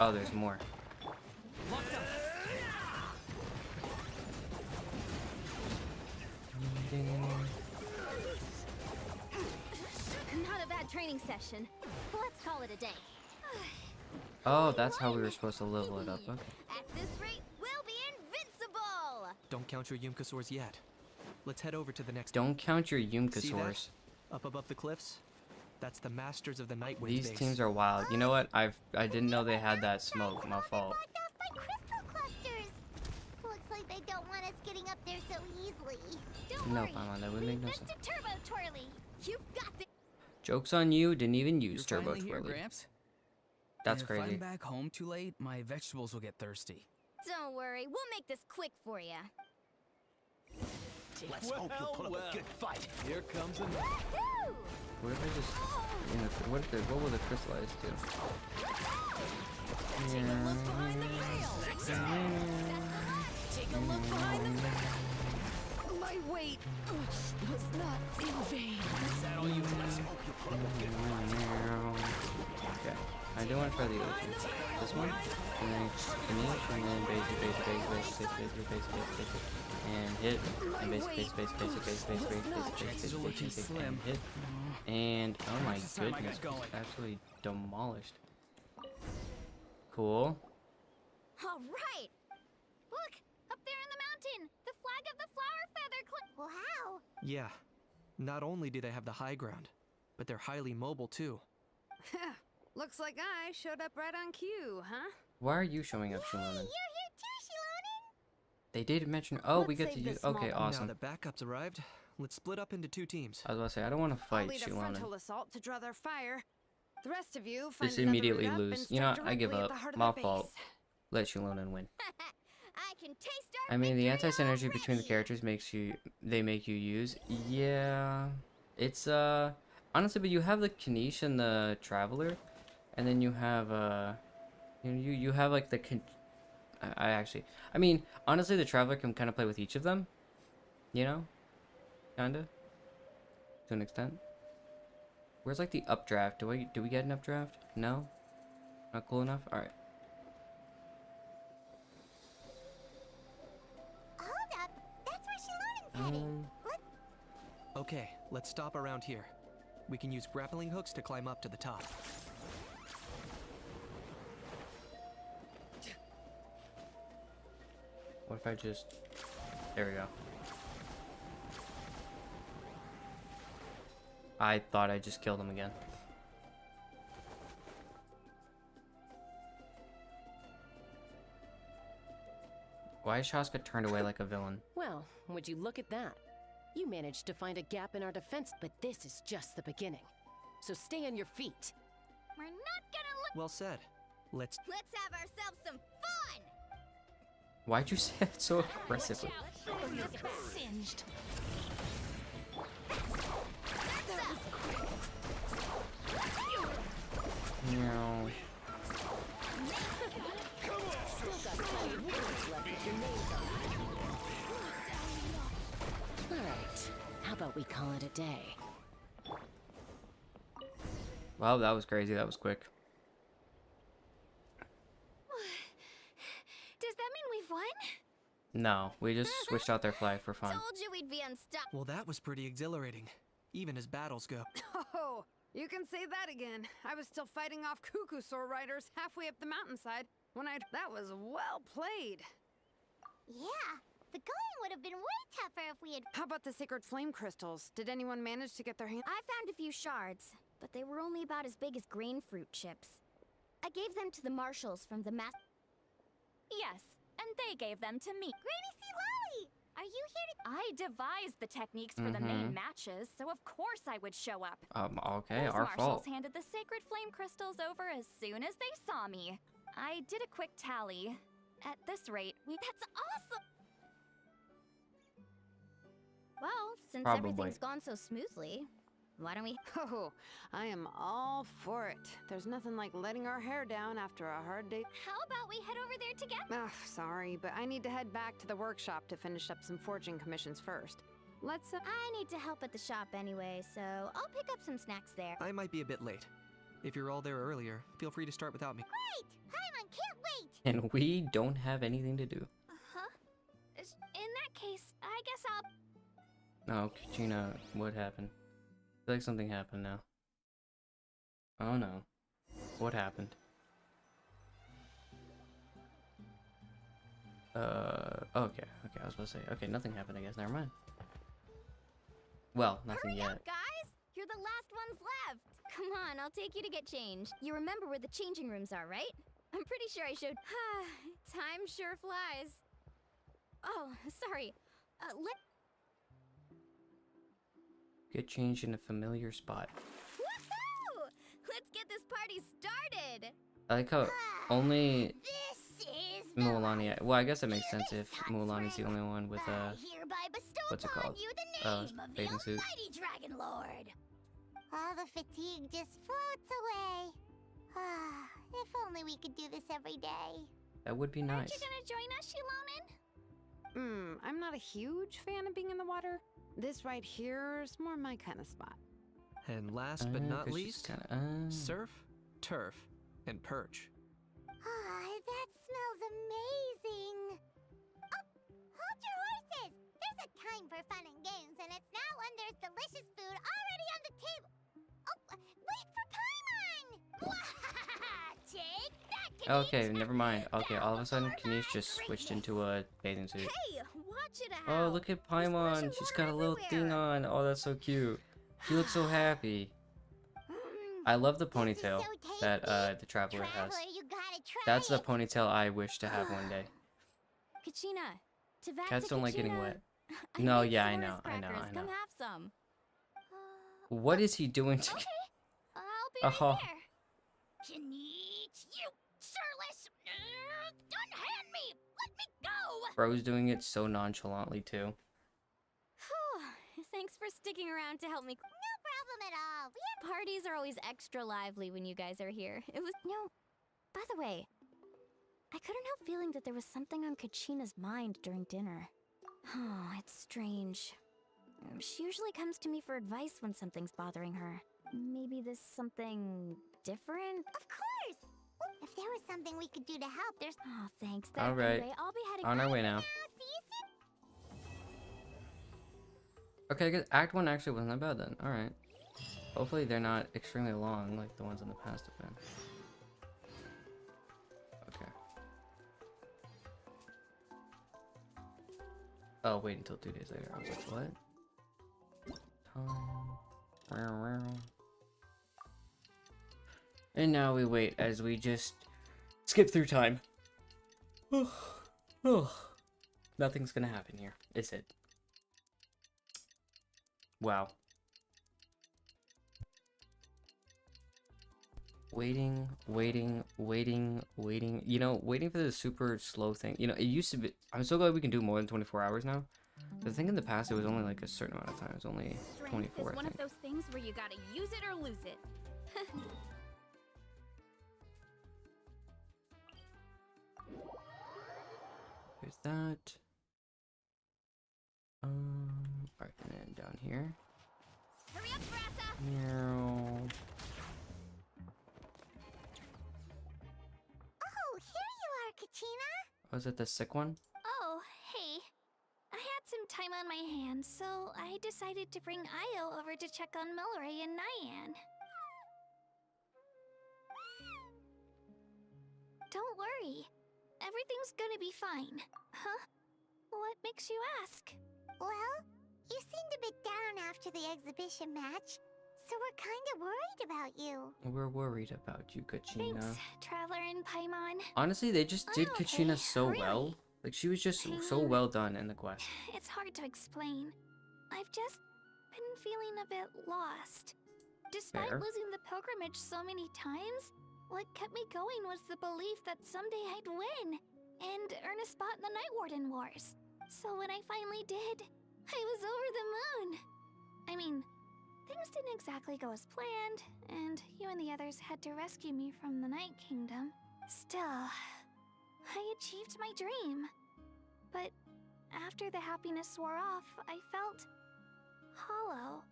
Oh, there's more. Not a bad training session. Let's call it a day. Oh, that's how we were supposed to level it up. Okay. At this rate, we'll be invincible! Don't count your Yumkasaurs yet. Let's head over to the next. Don't count your See Yumkasaurs. that? Up above the cliffs? That's the Masters of the Night Wind These base. teams are wild. You know what? I didn't know they had that smoke. My fault. Blocked off by crystal clusters. Looks like they don't want us getting up there so easily. Don't No, worry. Paimon, that would make no sense. Mr. Turbo Twirly, you've got this. Joke's on you. Didn't even use You're Turbo finally here, Twirly. Gramps. That's If crazy. I'm back home too late, my vegetables will get thirsty. Don't worry, we'll make this quick for you. Let's hope you'll put up a good fight. Here comes a Woohoo! What if I just, you know, what will the crystallize do? Take a look behind the veil. Take a look behind the veil. My weight was not in vain. Okay, I do want to try the ocean. This one, and then finish, and then base, and hit, and base, and hit, and oh my This time I goodness, got going. just absolutely demolished. Cool. All right. Look, up there in the mountain, the flag of the flower feather clan. Well, how? Yeah. Not only do they have the high ground, but they're highly mobile too. Looks like I showed up right on cue, huh? Why are you showing up, Hey, Shilonen? you're here too, Shilonen. They did mention. Oh, we Let's get to save use. this Okay, small- awesome. Now the backups arrived. Let's split up into 2 teams. I was about to say I don't want to I'll fight lead a Shilonen. frontal assault to draw their fire. The rest of you find Just another immediately route up lose. and You know start what? I give directly at up. the heart of My their fault. base. Let Shilonen win. I can taste our I mean, the victory anti-synergy between the already. characters make you use. Yeah, it's honestly, but you have the Kanish and the Traveler, and then you have you have like the I mean, honestly, the Traveler can kind of play with each of them, you know, kinda, to an extent. Where's like the updraft? Do we get an updraft? No, not cool enough. All right. Hold up, that's where Shilonen's heading. Okay, let's stop around here. We can use grappling hooks to climb up to the top. What if I just... There we go. I thought I just killed him again. Why is Shaska turned away like a villain? Well, would you look at that? You managed to find a gap in our defense, but this is just the beginning. So stay on your feet. We're not gonna look. Well said. Let's Let's have ourselves some fun. Why'd you say it so aggressively? Singed. No. Alright, how about we call it a day? Wow, that was crazy. That was quick. Does that mean we've won? No, we just switched out their flag for fun. Told you we'd be unstoppable. Well, that was pretty exhilarating, even as battles go. Oh, you can say that again. I was still fighting off Cuckoosaur riders halfway up the mountainside when that was well played. Yeah, The going would have been way tougher if we had. How about the sacred flame crystals? Did anyone manage to get their hands? I found a few shards, but they were only about as big as grain fruit chips. I gave them to the marshals from the mass. Yes, and they gave them to me. Granny C. Lolly! Are you here to. I devised the techniques for the main matches, so of course I would show up. Okay, Those our marshals fault. handed the sacred flame crystals over as soon as they saw me. I did a quick tally. At this rate, we— That's awesome! Well, since Probably. everything's gone so smoothly, why don't we. Oh, I am all for it. There's nothing like letting our hair down after a hard day. How about we head over there together? Ugh, sorry, but I need to head back to the workshop to finish up some forging commissions first. Let's, I need to help at the shop anyway, so I'll pick up some snacks there. I might be a bit late. If you're all there earlier, feel free to start without me. Great! Paimon, can't wait! And we don't have anything to do. Huh? In that case, I guess I'll. Oh, Kachina, what happened? I feel like something happened now. Oh no. What happened? Okay, I was about to say, okay, nothing happened, I guess, never mind. Well, nothing Hurry yet. up, guys! You're the last ones left! Come on, I'll take you to get changed. You remember where the changing rooms are, right? I'm pretty sure I showed. Time sure flies. Oh, sorry. Get changed in a familiar spot. Woohoo! Let's get this party started! I like how only This is Mualani. Well, I guess it makes sense if Mualani's the only one with hereby bestow what's it upon called? you the name of the bathing suit. Almighty Dragon Lord. All the fatigue just floats away. If only we could do this every day. That would be nice. Aren't you gonna join us, Shilonen? I'm not a huge fan of being in the water. This right here is more my kind of spot. And last but not 'cause she's least, kinda, surf, turf, and perch. That smells amazing. Oh, hold your horses. There's a time for fun and games, and it's now when there's delicious food already on the table. Oh, wait for Paimon! Take that, Kanice! Okay, never mind. Okay, all of a sudden, Kanice just switched into a bathing suit. Hey, watch it out. Oh, look at Paimon. She's got a little thing on. Oh, that's so cute. She looks so happy. I love the ponytail that the traveler has. You gotta try That's the it. ponytail I wish to have one day. Kachina, Tavata, Cats don't like getting Kachina, wet. I No, made yeah, I Sora's know, I know, crackers. I know. Come have some. What is he doing to? Okay, I'll be right Oh. there. Kanice, you surless! Unhand me! Let me go! Bro's doing it so nonchalantly too. Thanks for sticking around to help me. No problem at all. Parties are always extra lively when you guys are here. It was no. By the way, I couldn't help feeling that there was something on Kachina's mind during dinner. Oh, it's strange. She usually comes to me for advice when something's bothering her. Maybe this something different? Of course! If there was something we could do to help, there's. Oh, thanks. All right. I'll be heading On our way now. See you soon. Okay, I guess Act 1 actually wasn't that bad then. Alright. Hopefully they're not extremely long like the ones in the past have been. Okay. Oh, wait until 2 days later. I was like, what? Time. And now we wait as we just skip through time. Nothing's gonna happen here, is it? Wow. Waiting. You know, waiting for the super slow thing. You know, it used to be. I'm so glad we can do more than 24 hours now. The thing in the past, it was only like a certain amount of time. It was only 24, Is I one of think. those things where you gotta use it or lose it. There's that. Alright, and then down here. Hurry up, Brassa! Meow. Oh, here you are, Kachina! Was it the sick one? Oh, hey. I had some time on my hands, so I decided to bring Io over to check on Melray and Nyan. Don't worry. Everything's gonna be fine. Huh? What makes you ask? Well, you seemed a bit down after the exhibition match, so we're kind of worried about you. We're worried about you, Kachina. Thanks, Traveler and Paimon. Honestly, they just did I'm Kachina okay, so really. well. Like, she was just I so mean, well done in the quest. It's hard to explain. I've just been feeling a bit lost. Despite Fair. losing the pilgrimage so many times, what kept me going was the belief that someday I'd win and earn a spot in the Night Warden Wars. So when I finally did, I was over the moon. I mean, things didn't exactly go as planned, and you and the others had to rescue me from the Night Kingdom. Still, I achieved my dream. But after the happiness wore off, I felt hollow.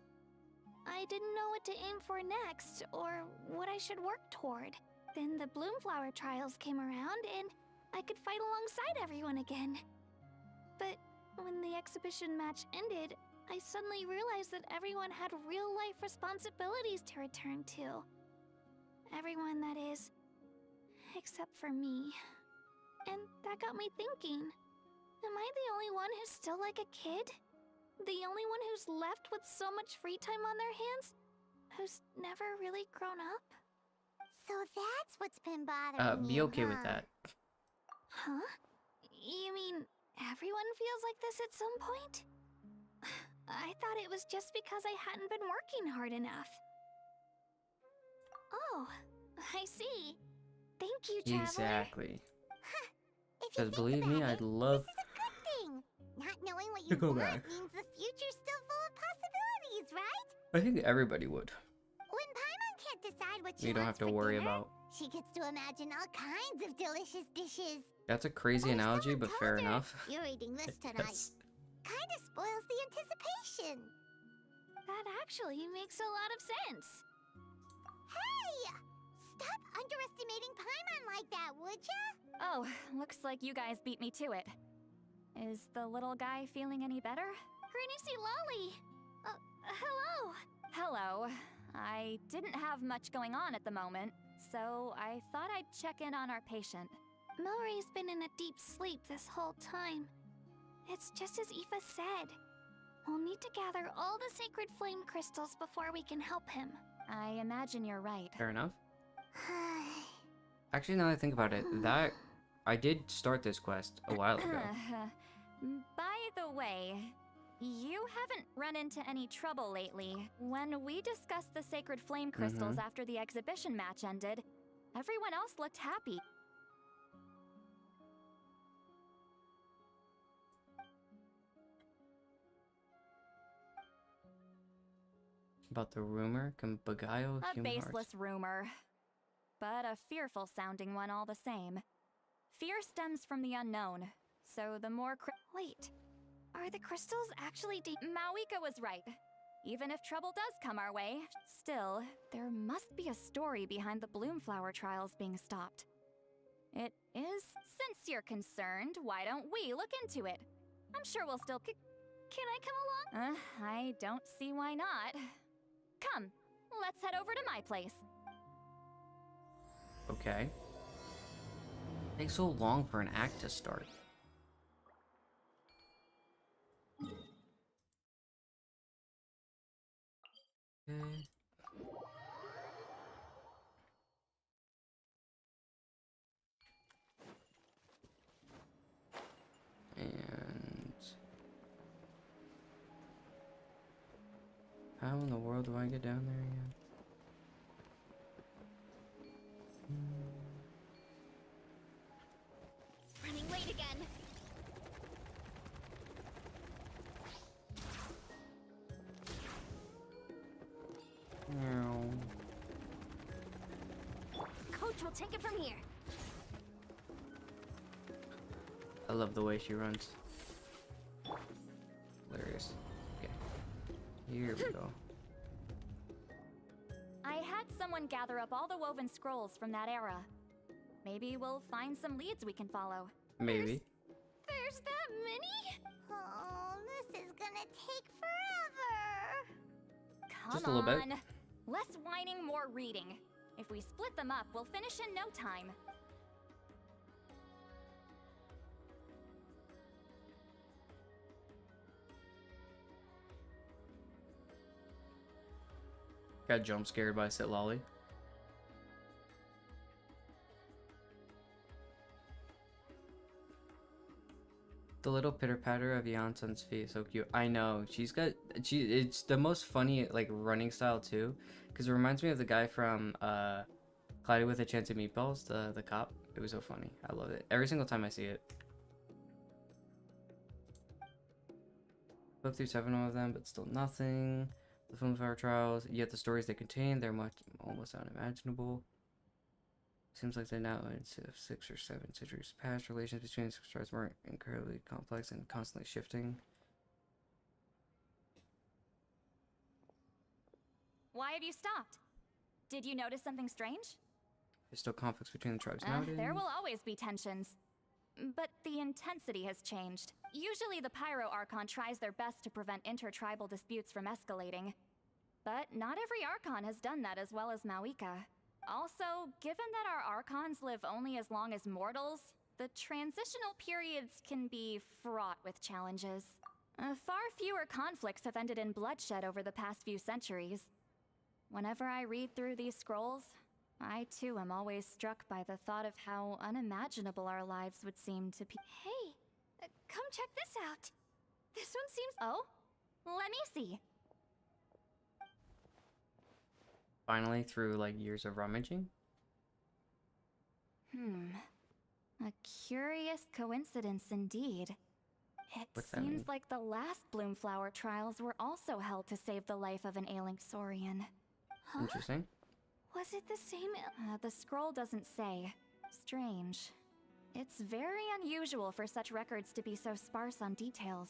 I didn't know what to aim for next, or what I should work toward. Then the Bloomflower trials came around, and I could fight alongside everyone again. But when the exhibition match ended, I suddenly realized that everyone had real-life responsibilities to return to. Everyone, that is. Except for me. And that got me thinking. Am I the only one who's still like a kid? The only one who's left with so much free time on their hands? Who's never really grown up? So that's what's been bothering Be you, okay with huh? that. Huh? You mean everyone feels like this at some point? I thought it was just because I hadn't been working hard enough. Oh, I see. Thank you, Traveler. Exactly. If you Because think believe me, about I'd it, love this is a good thing. Not knowing what to you go want back. means the future's still full of possibilities, right? I think everybody would. When Paimon can't decide what she You don't wants have to for worry dinner, about. she gets to imagine all kinds of delicious dishes. That's a crazy But if analogy, someone but told fair her, enough. You're eating this tonight. Yes. Kind of spoils the anticipation. That actually makes a lot of sense. Hey! Stop underestimating Paimon like that, would ya? Oh, looks like you guys beat me to it. Is the little guy feeling any better? Granny Lolly! Hello! Hello. I didn't have much going on at the moment, so I thought I'd check in on our patient. Mori's been in a deep sleep this whole time. It's just as Aoife said. We'll need to gather all the sacred flame crystals before we can help him. I imagine you're right. Fair enough. Actually, now that I think about it, that I did start this quest a while ago. By the way, you haven't run into any trouble lately. When we discussed the sacred flame crystals after the exhibition match ended, everyone else looked happy. About the rumor can beguile A human baseless hearts. rumor, but a fearful sounding one all the same. Fear stems from the unknown, so the more Wait, are the crystals actually Mawika was right. Even if trouble does come our way, still, there must be a story behind the Bloomflower trials being stopped. It is. Since you're concerned, why don't we look into it? I'm sure we'll still. Can I come along? I don't see why not. Come, let's head over to my place. Okay. Takes so long for an act to start. Okay. And how in the world do I get down there again? Running late again. Meow. Coach will take it from here. I love the way she runs. Hilarious. Okay. Here we go. I had someone gather up all the woven scrolls from that era. Maybe we'll find some leads we can follow. Maybe. There's that many? Oh, this is gonna take forever. Come Just a little bit. on. Less whining, more reading. If we split them up, we'll finish in no time. Got jump scared by Sit Lolly. The little pitter patter of Yanson's feet, so cute. I know, it's the most funny like running style too, because it reminds me of the guy from Cloudy with a Chance of Meatballs, the cop. It was so funny. I love it every single time I see it. Flip through 7 of them, but still nothing. The film of our trials, yet the stories they contain, they're almost unimaginable. Seems like they're now in 6 or 7 centuries past. Relations between the stars were incredibly complex and constantly shifting. Why have you stopped? Did you notice something strange? There's still conflicts between the tribes nowadays. There will always be tensions. But the intensity has changed. Usually the Pyro Archon tries their best to prevent intertribal disputes from escalating. But not every Archon has done that as well as Mawika. Also, given that our Archons live only as long as mortals, the transitional periods can be fraught with challenges. Far fewer conflicts have ended in bloodshed over the past few centuries. Whenever I read through these scrolls, I too am always struck by the thought of how unimaginable our lives would seem to be. Hey, come check this out. This one seems... Oh? Let me see. Finally, through like years of rummaging. A curious coincidence indeed. It What's that seems mean? like the last Bloomflower trials were also held to save the life of an ailing Saurian. Interesting. Was it the same... The scroll doesn't say. Strange. It's very unusual for such records to be so sparse on details.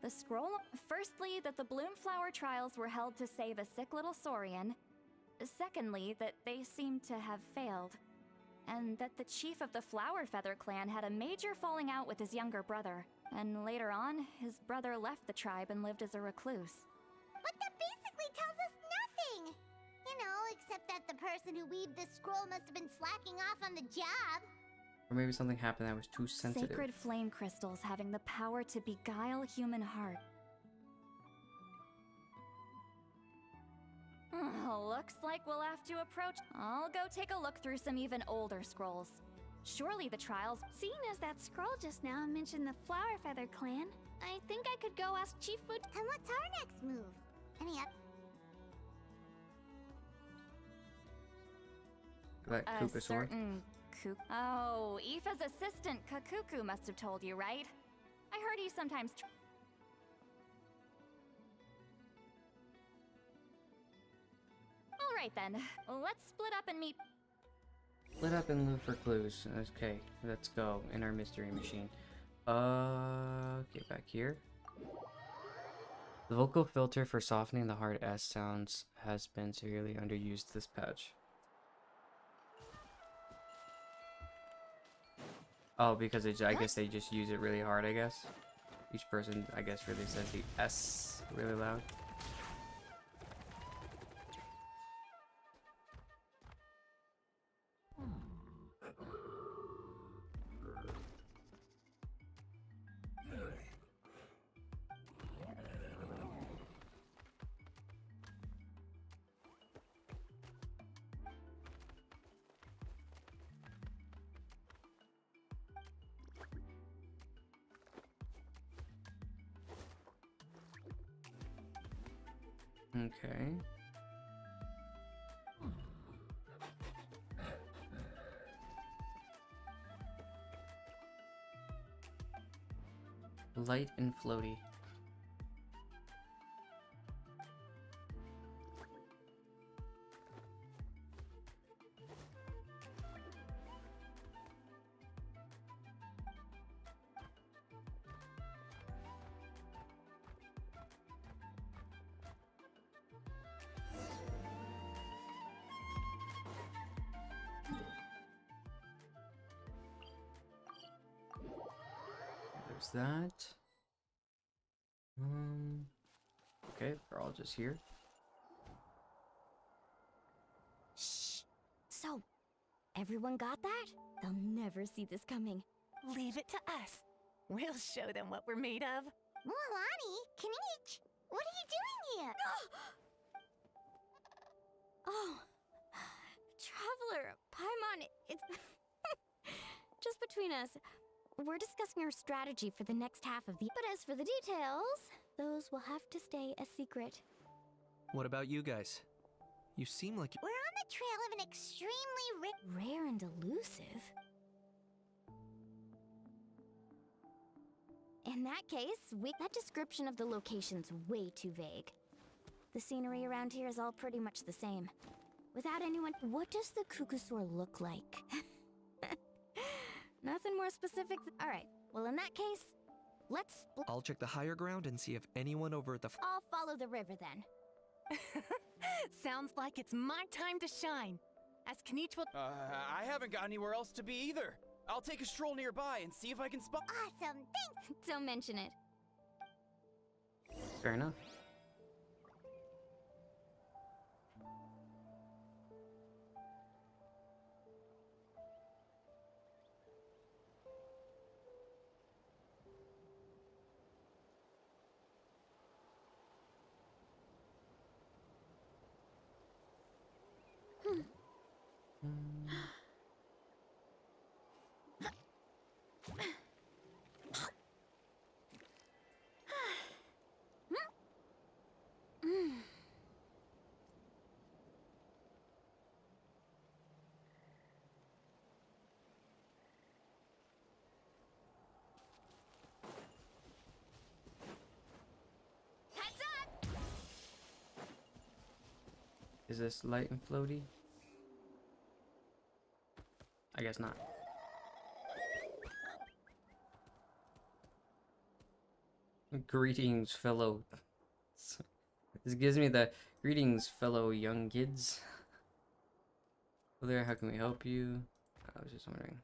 The scroll... Firstly, that the Bloomflower trials were held to save a sick little Saurian. Secondly, that they seem to have failed. And that the chief of the Flower Feather clan had a major falling out with his younger brother. And later on, his brother left the tribe and lived as a recluse. But that basically tells us nothing! You know, except that the person who weaved this scroll must have been slacking off on the job. Or maybe something happened that was too sensitive. Sacred flame crystals having the power to beguile human heart. Looks like we'll have to approach... I'll go take a look through some even older scrolls. Surely the trials... Seeing as that scroll just now mentioned the Flower Feather clan, I think I could go ask Chief Boot... And what's our next move? Any up? That A Kuka sword. certain Oh, Aoife's assistant Kakuku must have told you, right? I heard he sometimes... Alright then, let's split up and meet... Split up and look for clues. Okay, let's go in our mystery machine. Get back here. The vocal filter for softening the hard S sounds has been severely underused this patch. Oh, because I guess they just use it really hard, I guess. Each person, I guess, really says the S really loud. Okay. Light and floaty. There's that. Okay, they're all just here. Shh. So, everyone got that? They'll never see this coming. Leave it to us. We'll show them what we're made of. Mualani, Kanich, what are you doing here? Oh, Traveler, Paimon, it's just between us. We're discussing our strategy for the next half of the. But as for the details, those will have to stay a secret. What about you guys? You seem like We're on the trail of an extremely Rare and elusive. In that case, that description of the location's way too vague. The scenery around here is all pretty much the same. Without anyone, what does the Kukusaur look like? Nothing more specific. All right. Well, in that case, let's. I'll check the higher ground and see if anyone over at the. I'll follow the river then. Sounds like it's my time to shine. As Kanichi will. I haven't got anywhere else to be either. I'll take a stroll nearby and see if I can spot. awesome. Thanks. Don't mention it. Fair enough. Heads up! Is this light and floaty? I guess not. Greetings, fellow. This gives me the greetings, fellow young kids. Hello there, how can we help you? I was just wondering.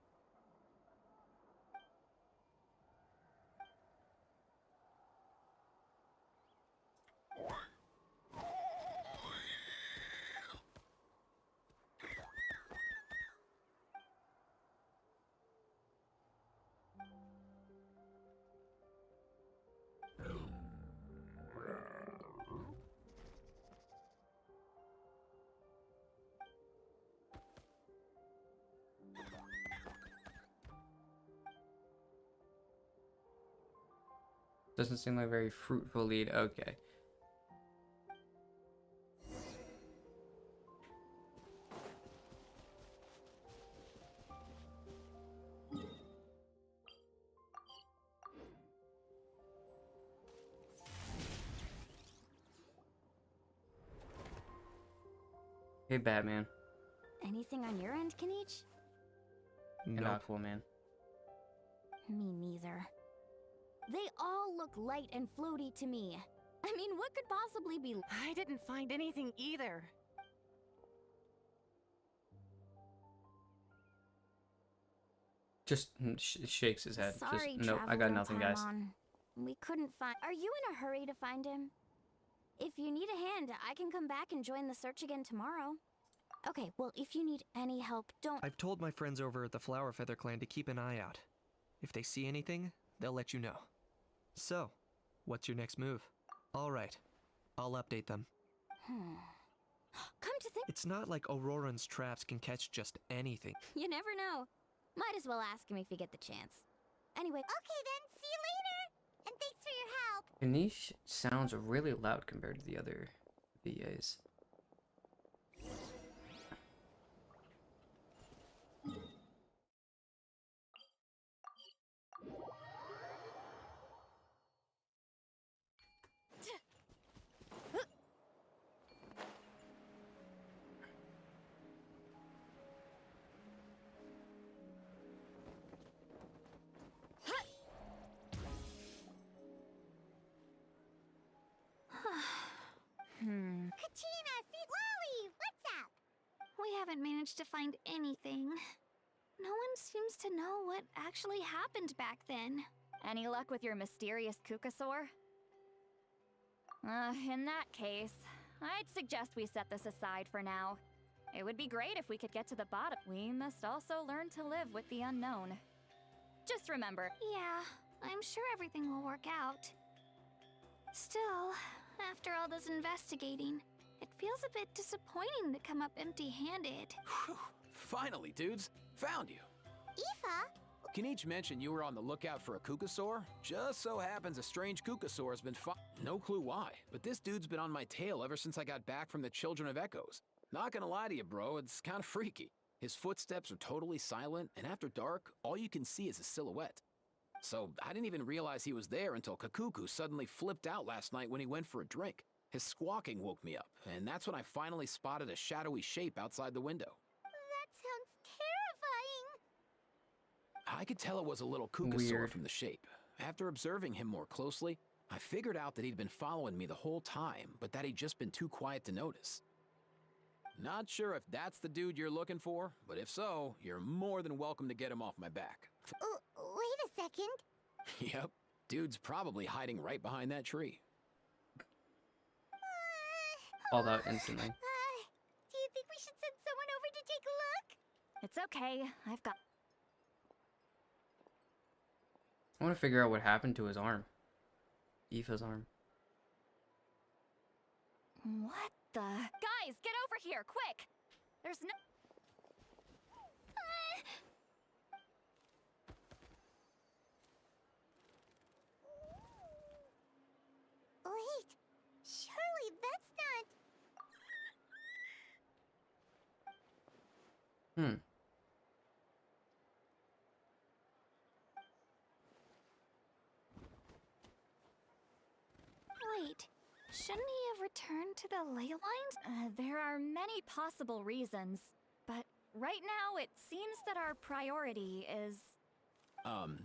Doesn't seem like a very fruitful lead. Okay. Hey, Batman. Anything on your end, Kanichi? And Nope. Aquaman. Me neither. They all look light and floaty to me. I mean, what could possibly be? I didn't find anything either. Just shakes his head. Sorry, Just, nope, I got Traveler nothing, guys. Paimon. We couldn't find. Are you in a hurry to find him? If you need a hand, I can come back and join the search again tomorrow. Okay, well, if you need any help, don't. I've told my friends over at the Flower Feather Clan to keep an eye out. If they see anything, they'll let you know. So, what's your next move? Alright, I'll update them. Come to think, It's not like Auroran's traps can catch just anything. you never know. Might as well ask him if you get the chance. Anyway, Okay then, see you later. And thanks for your help. Ganesh sounds really loud compared to the other VAs. Kachina, see Lolly, what's up? we haven't managed to find anything. No one seems to know what actually happened back then. Any luck with your mysterious Kukusaur? In that case, I'd suggest we set this aside for now. It would be great if we could get to the bottom. We must also learn to live with the unknown. Just remember, Yeah, I'm sure everything will work out. Still, after all this investigating, It feels a bit disappointing to come up empty-handed. Whew. Finally, dudes. Found you. Aoife? Can each mention you were on the lookout for a Kukasaur? Just so happens a strange Kukasaur has been no clue why, but this dude's been on my tail ever since I got back from the Children of Echoes. Not gonna lie to you, bro, it's kind of freaky. His footsteps are totally silent, and after dark, all you can see is a silhouette. So I didn't even realize he was there until Kakuku suddenly flipped out last night when he went for a drink. His squawking woke me up, and that's when I finally spotted a shadowy shape outside the window. That sounds terrifying. I could tell it was a little Kukasaur Weird. from the shape. After observing him more closely, I figured out that he'd been following me the whole time, but that he'd just been too quiet to notice. Not sure if that's the dude you're looking for, but if so, you're more than welcome to get him off my back. Wait a second. Yep, dude's probably hiding right behind that tree. All that instantly. Do you think we should send someone over to take a look? It's okay. I've got. I want to figure out what happened to his arm. Aoife's arm. What the? Guys, get over here, quick! There's no. Wait, surely that's not... Hmm. Wait, shouldn't he have returned to the ley lines? There are many possible reasons, but right now it seems that our priority is.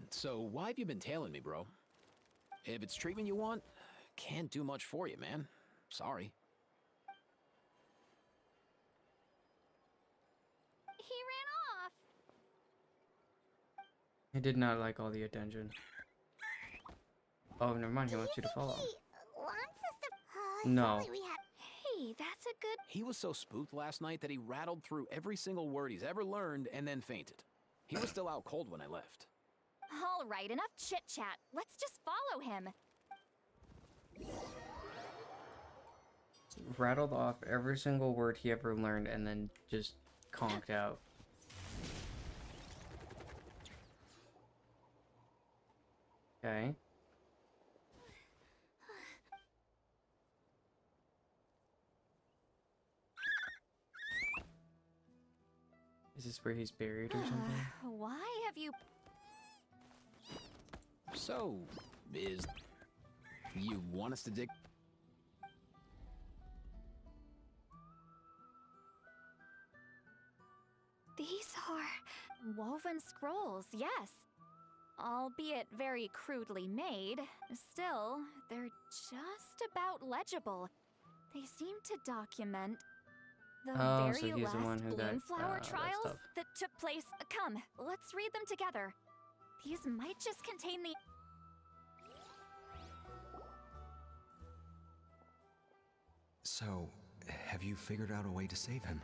So why have you been tailing me, bro? If it's treatment you want, can't do much for you, man. Sorry. He ran off. He did not like all the attention. Oh, never mind. He wants you to follow. He wants us to... No. If only we had... Hey, that's a good... He was so spooked last night that he rattled through every single word he's ever learned and then fainted. He was still out cold when I left. All right, enough chit-chat. Let's just follow him. Rattled off every single word he ever learned and then just conked out. Okay. Is this where he's buried or something? Why have you... So, you want us to dig? These are... Woven scrolls, yes. Albeit very crudely made, still, they're just about legible. They seem to document the Oh, so very he's the one last who got, Bloomflower that trials stuff. that took place. Come, let's read them together. These might just contain the... So, have you figured out a way to save him?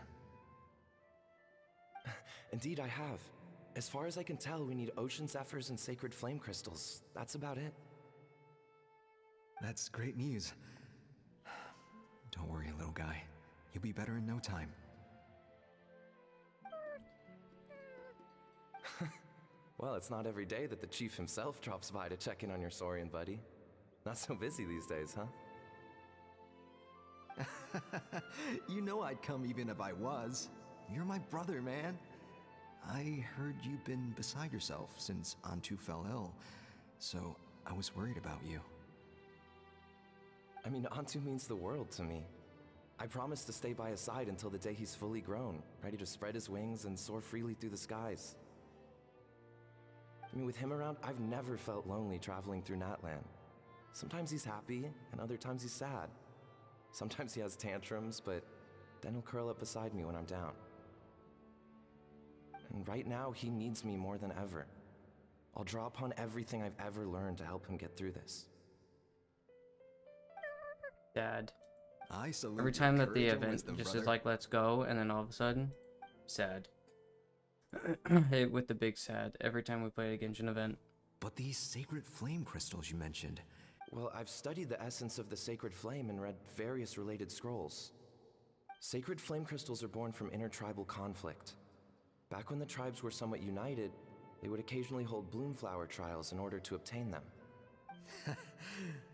Indeed, I have. As far as I can tell, we need ocean zephyrs and sacred flame crystals. That's about it. That's great news. Don't worry, little guy. You'll be better in no time. Well, it's not every day that the chief himself drops by to check in on your Saurian buddy. Not so busy these days, huh? You know I'd come even if I was. You're my brother, man. I heard you've been beside yourself since Antu fell ill, so I was worried about you. I mean, Antu means the world to me. I promised to stay by his side until the day he's fully grown, ready to spread his wings and soar freely through the skies. I mean, with him around, I've never felt lonely traveling through Natlan. Sometimes he's happy, and other times he's sad. Sometimes he has tantrums, but then he'll curl up beside me when I'm down. And right now, he needs me more than ever. I'll draw upon everything I've ever learned to help him get through this. Dad. I salute Every your time that the courage and event wisdom, just brother. is like, let's go, and then all of a sudden, sad. Hit with the big sad every time we play a Genshin event. But these sacred flame crystals you mentioned. Well, I've studied the essence of the sacred flame and read various related scrolls. Sacred flame crystals are born from intertribal conflict. Back when the tribes were somewhat united, they would occasionally hold bloomflower trials in order to obtain them.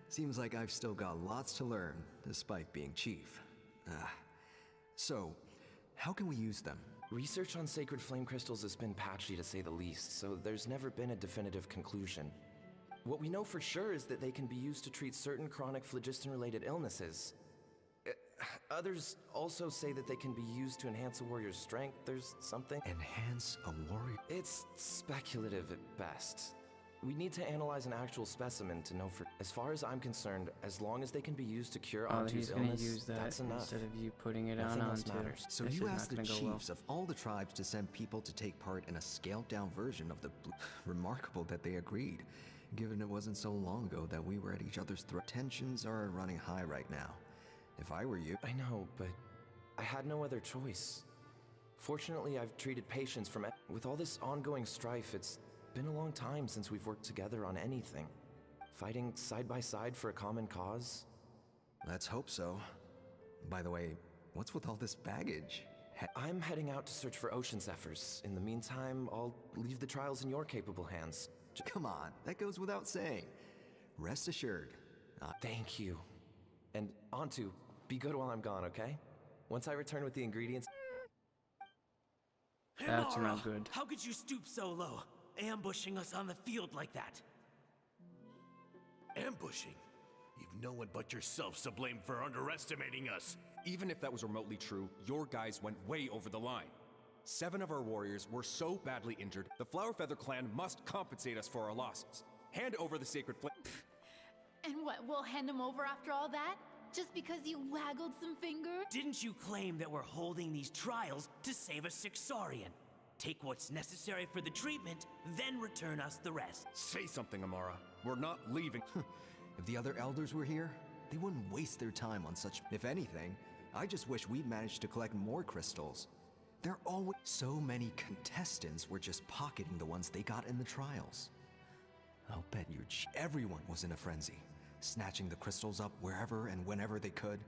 Seems like I've still got lots to learn, despite being chief. So, how can we use them? Research on sacred flame crystals has been patchy to say the least, so there's never been a definitive conclusion. What we know for sure is that they can be used to treat certain chronic phlogiston-related illnesses. Others also say that they can be used to enhance a warrior's strength. There's something... Enhance a warrior? It's speculative at best. We need to analyze an actual specimen to know for... As far as I'm concerned, as long as they can be used to cure Antu's illness, use that that's enough. instead of you putting it Nothing on else Antu. matters. So This you is asked not the gonna go well. chiefs of all the tribes to send people to take part in a scaled-down version of the... Remarkable that they agreed, given it wasn't so long ago that we were at each other's throat. Tensions are running high right now. If I were you... I know, but I had no other choice. Fortunately, I've treated patients from... With all this ongoing strife, it's been a long time since we've worked together on anything. Fighting side by side for a common cause? Let's hope so. By the way, what's with all this baggage? I'm heading out to search for ocean zephyrs. In the meantime, I'll leave the trials in your capable hands. Come on, that goes without saying. Rest assured. Thank you. And Antu, be good while I'm gone, okay? Once I return with the ingredients... That's Amara, not good. How could you stoop so low, ambushing us on the field like that? Ambushing? You've no one but yourself to blame for underestimating us. Even if that was remotely true, your guys went way over the line. 7 of our warriors were so badly injured, the Flower Feather clan must compensate us for our losses. Hand over the sacred flame. And what, we'll hand him over after all that? Just because you waggled some fingers? Didn't you claim that we're holding these trials to save a Sixarian? Take what's necessary for the treatment, then return us the rest. Say something, Amara. We're not leaving. If the other elders were here, they wouldn't waste their time on such... If anything, I just wish we'd managed to collect more crystals. There are always so many contestants were just pocketing the ones they got in the trials. I'll bet everyone was in a frenzy, snatching the crystals up wherever and whenever they could.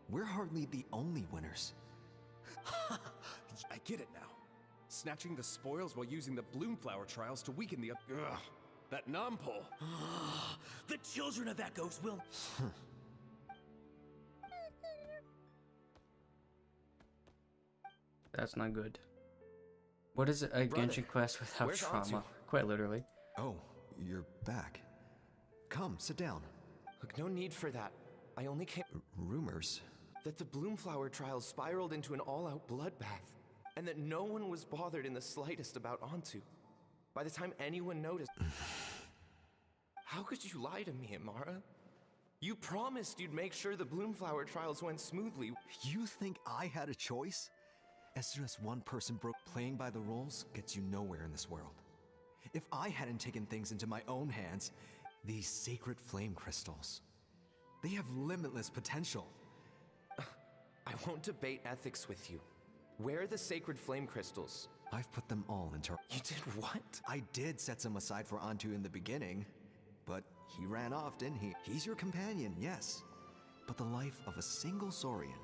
We're hardly the only winners. I get it now. Snatching the spoils while using the Bloomflower trials to weaken the... Ugh, that Nampole. The children of Echoes will... That's not good. What is a Genshin quest without where's trauma? Antu? Quite literally. Oh, you're back. Come, sit down. Look, no need for that. I only came... Rumors? That the Bloomflower trials spiraled into an all-out bloodbath. And that no one was bothered in the slightest about Antu. By the time anyone noticed... How could you lie to me, Amara? You promised you'd make sure the Bloomflower trials went smoothly. You think I had a choice? As soon as one person broke, playing by the rules gets you nowhere in this world. If I hadn't taken things into my own hands, these sacred flame crystals, they have limitless potential. I won't debate ethics with you. Where are the sacred flame crystals? I've put them all into... You did what? I did set some aside for Antu in the beginning, but he ran off, didn't he? He's your companion, yes. But the life of a single Saurian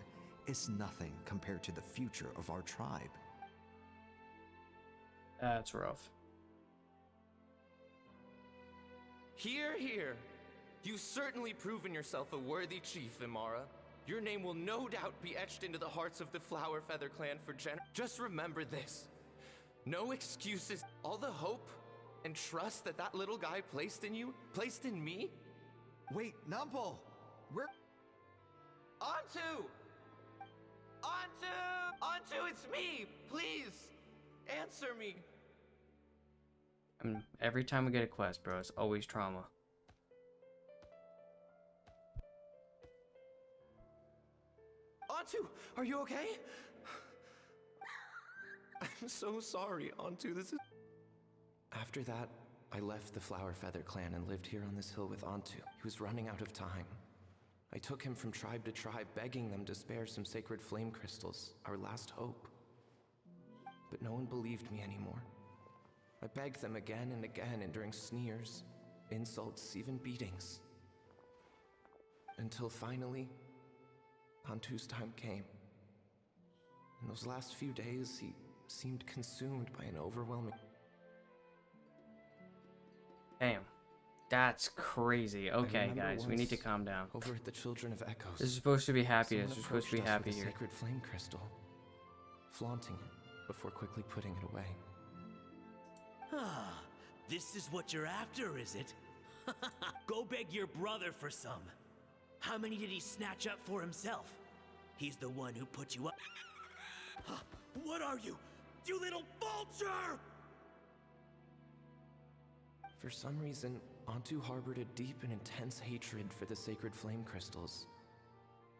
is nothing compared to the future of our tribe. That's rough. Hear, hear. You've certainly proven yourself a worthy chief, Imara. Your name will no doubt be etched into the hearts of the Flower Feather clan for Just remember this. No excuses. All the hope and trust that that little guy placed in you, placed in me. Wait, Nampole! Where... Antu! Antu! Antu, it's me! Please! Answer me! I mean, every time we get a quest, bro, it's always trauma. Antu, are you okay? I'm so sorry, Antu, this is... After that, I left the Flower Feather clan and lived here on this hill with Antu. He was running out of time. I took him from tribe to tribe, begging them to spare some sacred flame crystals, our last hope. But no one believed me anymore. I begged them again and again, enduring sneers, insults, even beatings. Until finally, Antu's time came. In those last few days, he seemed consumed by an overwhelming... Damn. That's crazy. Okay, guys, we need to calm down. Over at the Children of Echoes. This is supposed to be happiness. We're supposed to be happy with a here. sacred flame crystal, flaunting it before quickly putting it away. Ah, this is what you're after, is it? Go beg your brother for some. How many did he snatch up for himself? He's the one who put you up. What are you? You little vulture! For some reason, Antu harbored a deep and intense hatred for the sacred flame crystals.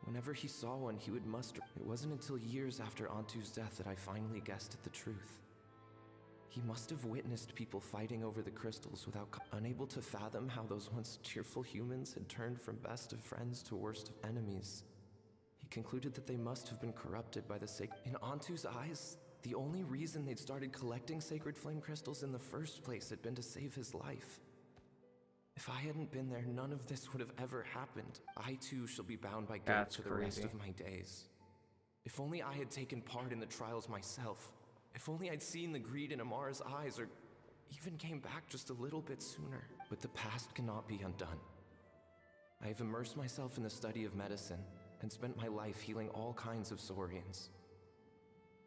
Whenever he saw one, he would muster. It wasn't until years after Antu's death that I finally guessed at the truth. He must have witnessed people fighting over the crystals without unable to fathom how those once cheerful humans had turned from best of friends to worst of enemies. He concluded that they must have been corrupted by the sacred... In Antu's eyes, the only reason they'd started collecting sacred flame crystals in the first place had been to save his life. If I hadn't been there, none of this would have ever happened. I too shall be bound by guilt for the rest of my days. If only I had taken part in the trials myself. If only I'd seen the greed in Amara's eyes, or even came back just a little bit sooner. But the past cannot be undone. I have immersed myself in the study of medicine, and spent my life healing all kinds of Saurians.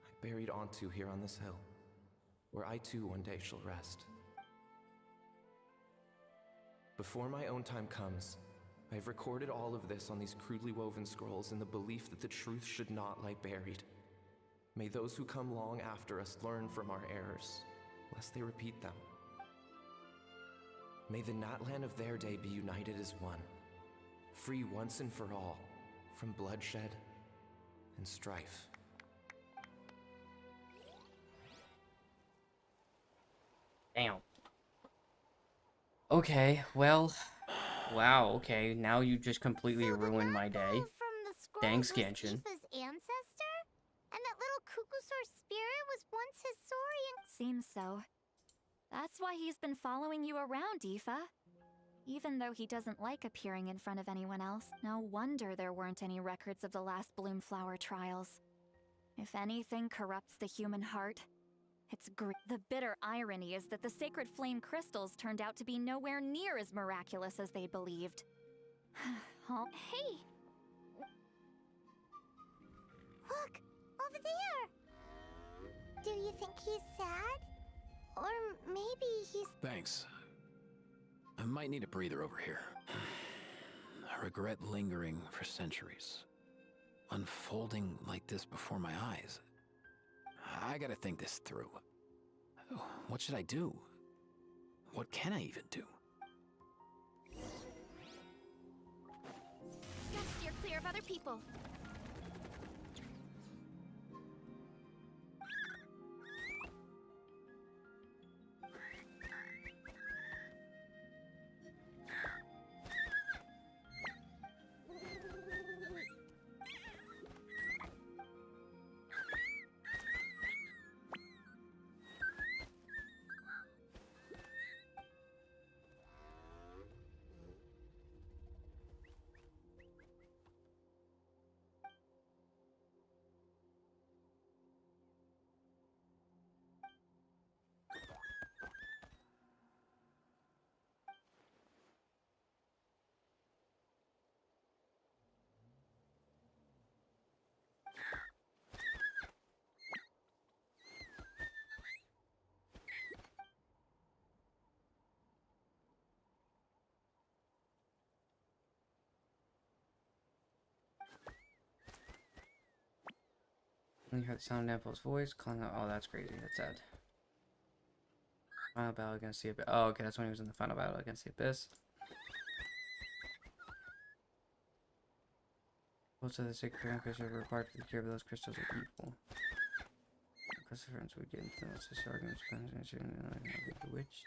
I buried Antu here on this hill, where I too one day shall rest. Before my own time comes, I have recorded all of this on these crudely woven scrolls in the belief that the truth should not lie buried. May those who come long after us learn from our errors, lest they repeat them. May the Natlan of their day be united as one, free once and for all from bloodshed and strife. Damn. Okay, well, wow, okay, now you just completely ruined my day. Thanks, Genshin. Aoife's ancestor? And that little Kukusaur spirit was once his Saurian. Seems so. That's why he's been following you around, Aoife. Even though he doesn't like appearing in front of anyone else, no wonder there weren't any records of the last Bloomflower trials. If anything corrupts the human heart, it's the bitter irony is that the sacred flame crystals turned out to be nowhere near as miraculous as they believed. Hey! Look! Over there! Do you think he's sad? Or maybe he's... Thanks. I might need a breather over here. A regret lingering for centuries. Unfolding like this before my eyes. I gotta think this through. What should I do? What can I even do? Gotta steer clear of other people. You heard the sound of Apple's voice calling out. Oh, that's crazy. That's sad. Final battle against the Abyss. Oh, okay, that's when he was in the final battle against the Abyss. Most of the sacred flame crystals were required for the cure of those crystals are evil. Because the friends would get into the most arguments, and be bewitched.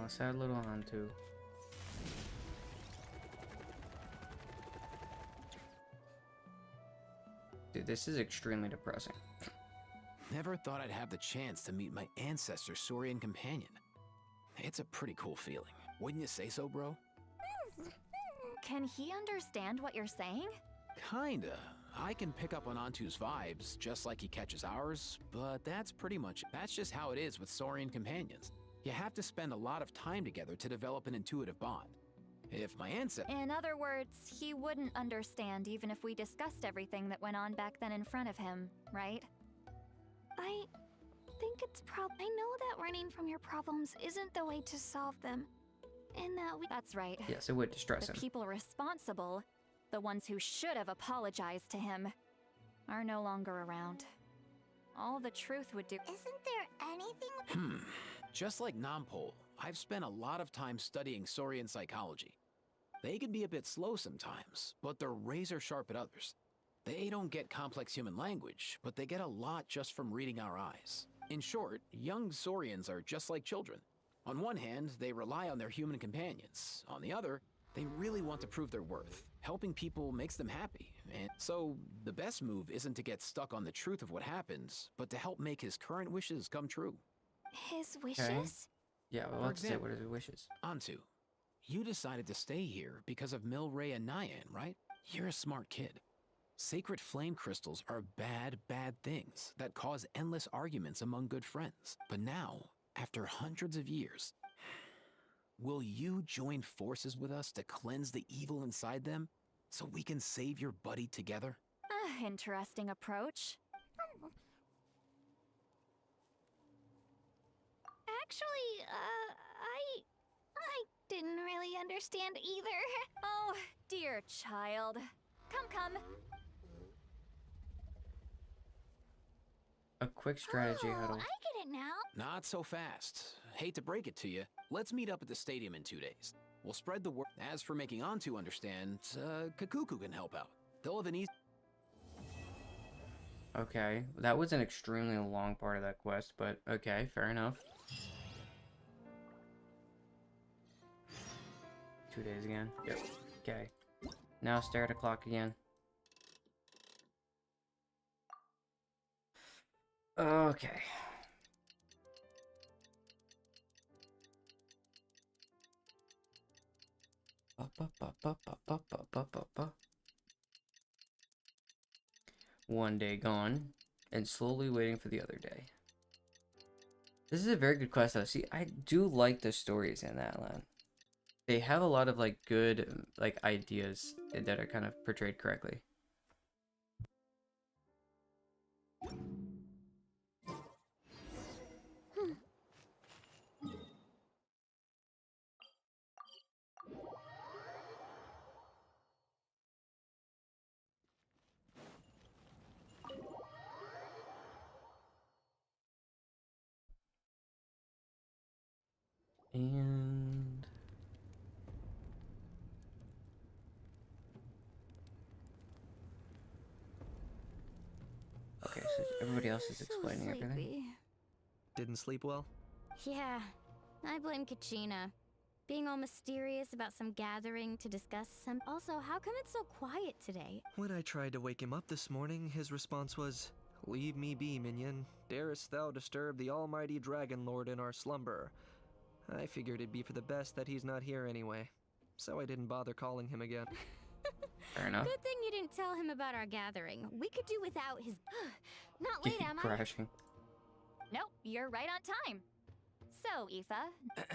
sad little Hantu. Dude, this is extremely depressing. Never thought I'd have the chance to meet my ancestor Saurian companion. It's a pretty cool feeling. Wouldn't you say so, bro? Can he understand what you're saying? Kinda. I can pick up on Antu's vibes, just like he catches ours, but that's just how it is with Saurian companions. You have to spend a lot of time together to develop an intuitive bond. If my ancestor... In other words, he wouldn't understand even if we discussed everything that went on back then in front of him, right? I think it's I know that running from your problems isn't the way to solve them. And that we... That's right. Yes, it would distress The him. people responsible, the ones who should have apologized to him, are no longer around. All the truth would do... Isn't there anything... Just like Nampol, I've spent a lot of time studying Saurian psychology. They can be a bit slow sometimes, but they're razor sharp at others. They don't get complex human language, but they get a lot just from reading our eyes. In short, young Saurians are just like children. On one hand, they rely on their human companions. On the other, they really want to prove their worth. Helping people makes them happy. And so, the best move isn't to get stuck on the truth of what happens, but to help make his current wishes come true. His wishes? Okay. Yeah, well, For let's say example, what are his wishes. Antu, you decided to stay here because of Milray and Nyan, right? You're a smart kid. Sacred flame crystals are bad, bad things that cause endless arguments among good friends. But now, after hundreds of years, will you join forces with us to cleanse the evil inside them so we can save your buddy together? Interesting approach. Actually, I didn't really understand either. Oh, dear child. Come. A quick strategy huddle. I get it now. Not so fast. Hate to break it to you. Let's meet up at the stadium in 2 days. We'll spread the word. As for making Antu understand, Kakuku can help out. They'll have an easy... Okay, that was an extremely long part of that quest, but okay, fair enough. 2 days again. Yep. Okay. Now stare at a clock again. Okay. One day gone, and slowly waiting for the other day. This is a very good quest though. See, I do like the stories in that land. They have a lot of like good like ideas that are kind of portrayed correctly. And okay, so everybody else is explaining everything. Didn't sleep well? Yeah, I blame Kachina. Being all mysterious about some gathering to discuss some... Also, how come it's so quiet today? When I tried to wake him up this morning, his response was, "Leave me be, minion. Darest thou disturb the almighty Dragon Lord in our slumber?" I figured it'd be for the best that he's not here anyway, so I didn't bother calling him again. Fair enough. Good thing you didn't tell him about our gathering. We could do without his... Not late, am I? Crashing. Nope, you're right on time. So, Aoife.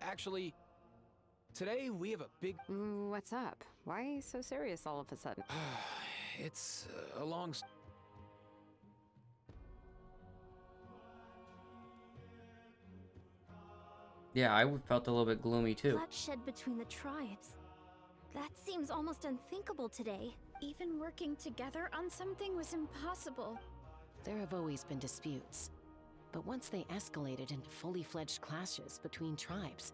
Actually, today we have a big... What's up? Why are you so serious all of a sudden? It's a long... Yeah, I felt a little bit gloomy too. Bloodshed between the tribes. That seems almost unthinkable today. Even working together on something was impossible. There have always been disputes, but once they escalated into fully fledged clashes between tribes,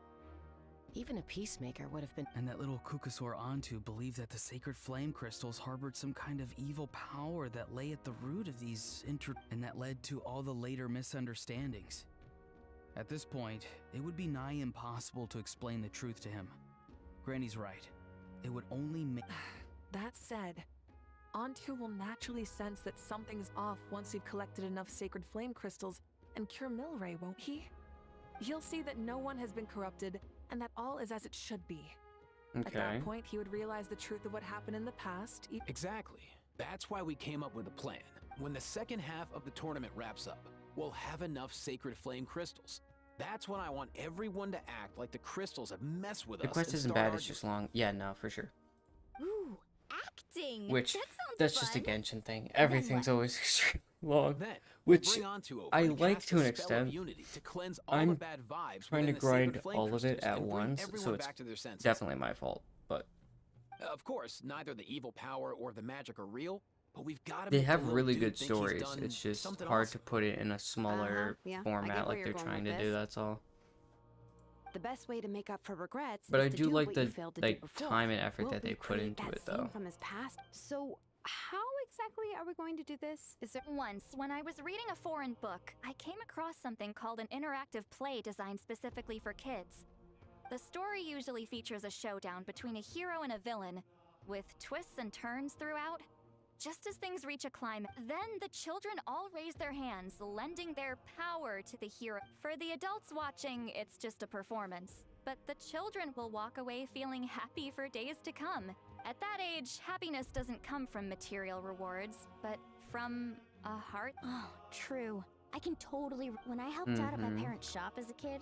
even a peacemaker would have been... And that little Kukasaur Antu believed that the sacred flame crystals harbored some kind of evil power that lay at the root of these and that led to all the later misunderstandings. At this point, it would be nigh impossible to explain the truth to him. Granny's right. It would only make... That said, Antu will naturally sense that something's off once we've collected enough sacred flame crystals and cure Milray, won't he? He'll see that no one has been corrupted and that all is as it should be. Okay. At that point, he would realize the truth of what happened in the past. Exactly. That's why we came up with a plan. When the second half of the tournament wraps up, we'll have enough sacred flame crystals. That's when I want everyone to act like the crystals have messed with The us. quest and isn't start bad, our it's just long. Yeah, no, for sure. Ooh, acting. Which, that sounds that's fun. just a Genshin thing. Everything's always extremely long. Then, Which we'll bring Antu over I and like cast to an a spell of extent. unity to cleanse all I'm the bad vibes trying to within the sacred grind flame all of it crystals at and bring once, everyone so it's back to their senses. definitely my fault. But Of course, neither the evil power or the magic are real, but we've got to. they have really good stories. It's just hard to put it in a smaller Yeah, I get format where like you're they're going trying to with do. this. That's all. The best way to make up for regrets But is I to do do like what the you failed to do before. time and effort We'll that they put recreate into that it, scene though. from his past. So, how exactly are we going to do this? Is there Once, when I was reading a foreign book, I came across something called an interactive play designed specifically for kids. The story usually features a showdown between a hero and a villain, with twists and turns throughout. Just as things reach a climb, then the children all raise their hands, lending their power to the hero. For the adults watching, it's just a performance. But the children will walk away feeling happy for days to come. At that age, happiness doesn't come from material rewards, but from a heart. Oh, true. I can totally. When I helped out at my Mhm. parents' shop as a kid,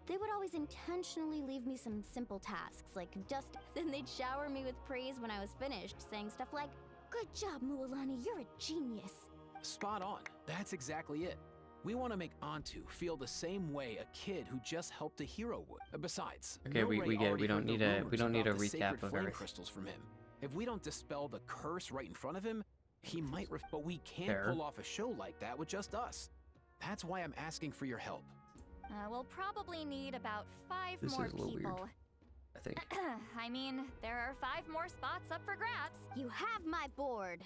they would always intentionally leave me some simple tasks like dust. Then they'd shower me with praise when I was finished, saying stuff like, "Good job, Mualani, you're a genius." Spot on. That's exactly it. We want to make Antu feel the same way a kid who just helped a hero would. Besides, Okay, we Milray get it. already We don't heard the need a rumors recap about the sacred of flame everything. crystals from him. If we don't dispel the curse right in front of him, he might. But we can't Fair. pull off a show like that with just us. That's why I'm asking for your help. We'll probably need about 5 This more is a little weird. people. I think. I mean, there are 5 more spots up for grabs. You have my board.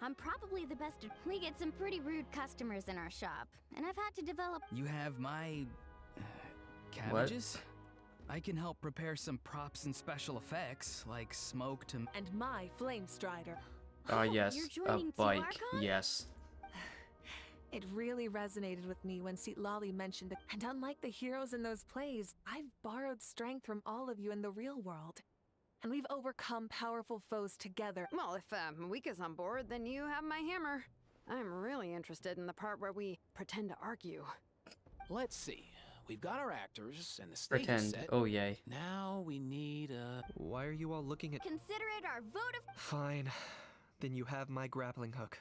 I'm probably the best. We get some pretty rude customers in our shop, and I've had to develop. You have my... cabbages? I can help prepare some props and special effects, like smoke to... And my flame strider. Yes, you're a joining Team bike. Archon? Yes. It really resonated with me when Lali mentioned it. And unlike the heroes in those plays, I've borrowed strength from all of you in the real world. And we've overcome powerful foes together. Well, if Mika's on board, then you have my hammer. I'm really interested in the part where we pretend to argue. Let's see. We've got our actors and the stage Pretend. set. Oh, yay. Now we need a... Why are you all looking at... Consider it our vote of. Fine. Then you have my grappling hook.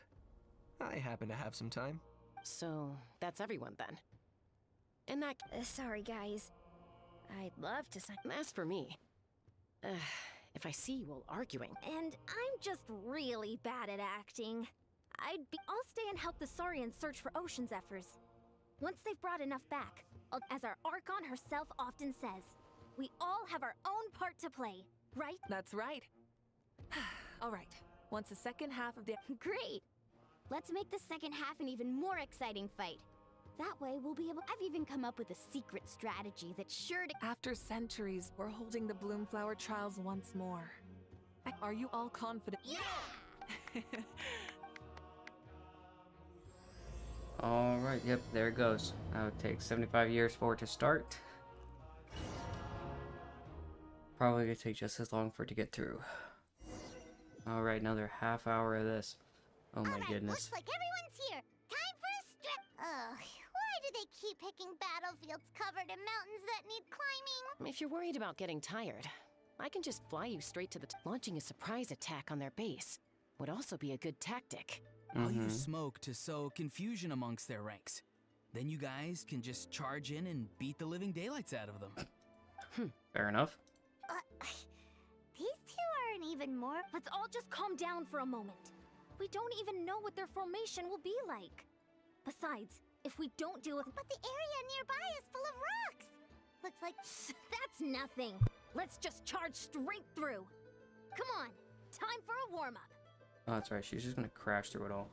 I happen to have some time. So, that's everyone then. In that... Sorry, guys. I'd love to sign. As for me, if I see you all arguing... And I'm just really bad at acting. I'll stay and help the Saurians search for Ocean Zephyrs. Once they've brought enough back, as our Archon herself often says, we all have our own part to play, right? That's right. All right. Once the second half of the... Great! Let's make the second half an even more exciting fight. That way we'll be able. I've even come up with a secret strategy that's sure to. After centuries, we're holding the Bloomflower trials once more. Are you all confident? Yeah! Alright, yep, there it goes. Now it takes 75 years for it to start. Probably gonna take just as long for it to get through. Alright, another half hour of this. Oh my goodness. Looks like everyone's here. Time for a strip. Ugh, why do they keep picking battlefields covered in mountains that need climbing? If you're worried about getting tired, I can just fly you straight to the... Launching a surprise attack on their base would also be a good tactic. I'll use smoke to sow confusion amongst their ranks. Then you guys can just charge in and beat the living daylights out of them. Fair enough. These two aren't even more. Let's all just calm down for a moment. We don't even know what their formation will be like. Besides, if we don't deal with. But the area nearby is full of rocks. Looks like. That's nothing. Let's just charge straight through. Come on, time for a warm-up. Oh, that's right. She's just gonna crash through it all.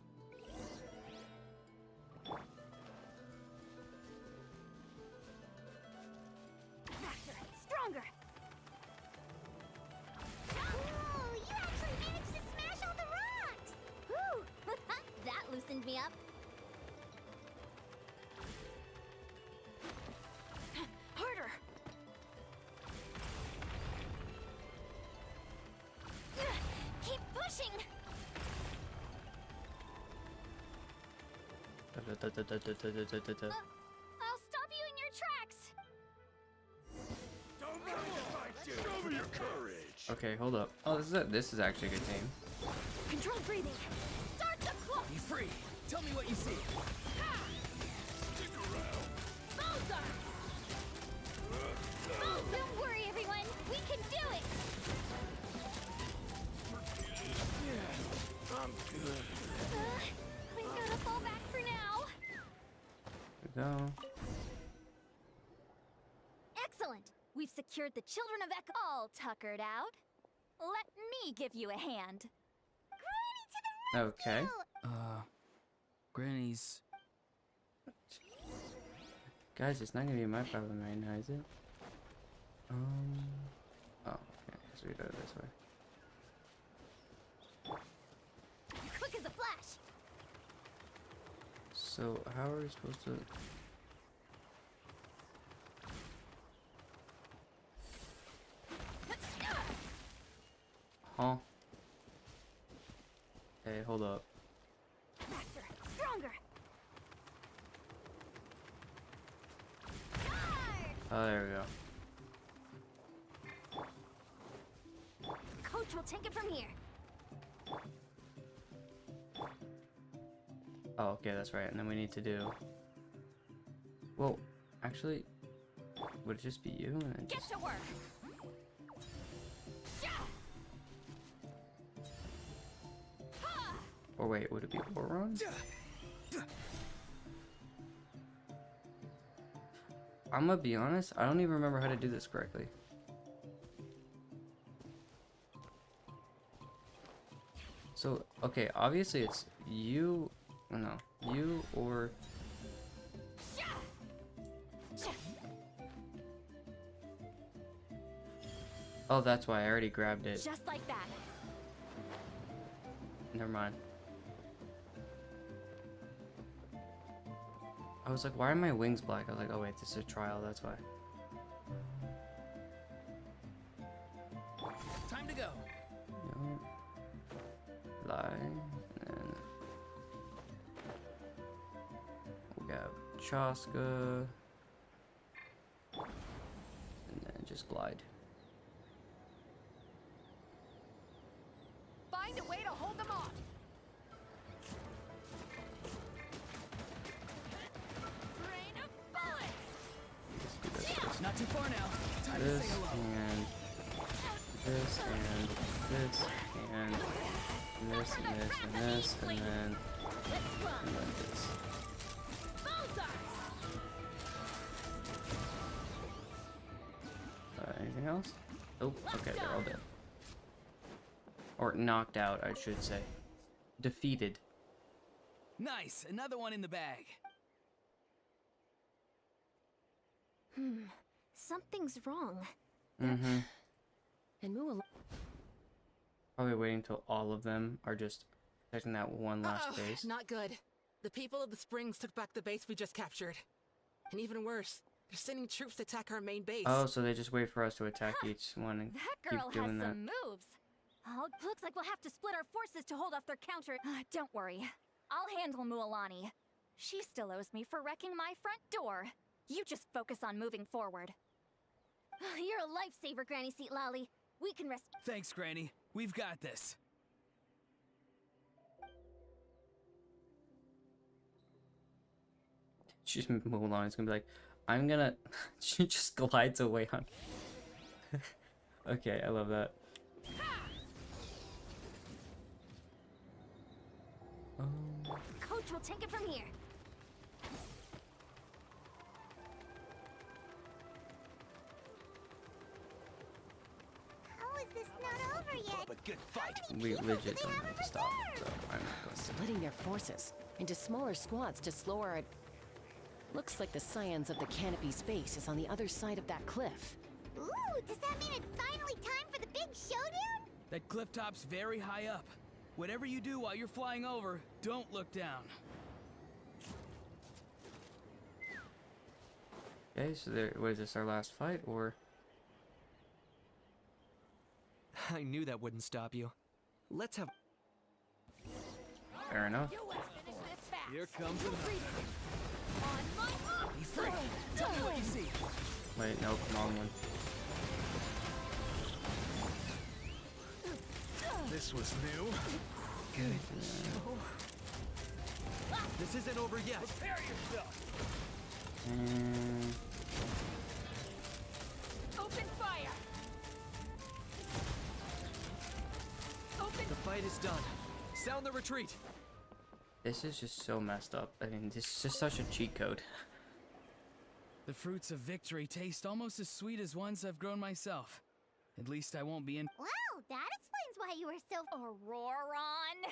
I'll stop you in your tracks. Don't mind if I do. Show me your courage. Okay, hold up. Oh, this is actually a good game. Controlled breathing. Start the clock. Be free. Tell me what you see. Stick around. Bullseye. Don't worry, everyone. We can do it. Yeah, I'm good. We gotta fall back for now. Here we go. Excellent! We've secured the Children of Echo all tuckered out. Let me give you a hand. Okay. Granny's. Guys, it's not gonna be my problem right now, is it? Oh, okay. So we go this way. Quick as a flash. So how are we supposed to? Huh? Hey, hold up. Faster, stronger. Oh, there we go. Coach will take it from here. Oh, okay, that's right. And then we need to do. Well, actually, would it just be you? And then Get just... to work! Or wait, would it be Oron? I'm gonna be honest, I don't even remember how to do this correctly. So, okay, obviously it's you, no, you or... Oh, that's why I already grabbed it. Just like that. Never mind. I was like, why are my wings black? I was like, oh wait, this is a trial, that's why. Time to go. Lie, and then we have Chaska, and then just glide. Find a way to hold them off. Rain of bullets. Not too far now. Time to This say hello. and this and this and this and this and this and then this. Anything else? Oh, okay, they're all dead. Or knocked out, I should say. Defeated. Nice, another one in the bag. Something's wrong. Mm-hmm. And Mual. Probably waiting till all of them are just protecting that one last base. Not good. The people of the Springs took back the base we just captured. And even worse, they're sending troops to attack our main base. Oh, so they just wait for us to attack each one and That keep girl has doing that. some moves. Oh, looks like we'll have to split our forces to hold off their counter. Don't worry. I'll handle Mualani. She still owes me for wrecking my front door. You just focus on moving forward. You're a lifesaver, Granny Seat Lolly. We can rest. Thanks, Granny. We've got this. She's Mulan is gonna be like, I'm gonna. She just glides away on. Okay, I love that. Coach will take it from here. How is this not over yet? But good fight. We legit don't have to stop, so I'm not going to. Splitting their forces into smaller squads to slow our... Looks like the scions of the canopy space is on the other side of that cliff. Ooh, does that mean it's finally time for the big showdown? That cliff top's very high up. Whatever you do while you're flying over, don't look down. Okay, so there. What is this? Our last fight, or? I knew that wouldn't stop you. Let's have... Fair enough. You let's finish this fast. Here comes the On my Be free. Tell me what you see. Wait, nope, wrong one. This was new. Good show. This isn't over yet. Prepare yourself. Open fire. The fight is done. Sound the retreat. This is just so messed up. I mean, this is just such a cheat code. The fruits of victory taste almost as sweet as ones I've grown myself. At least I won't be in. Wow, that explains why you were so. Auroron!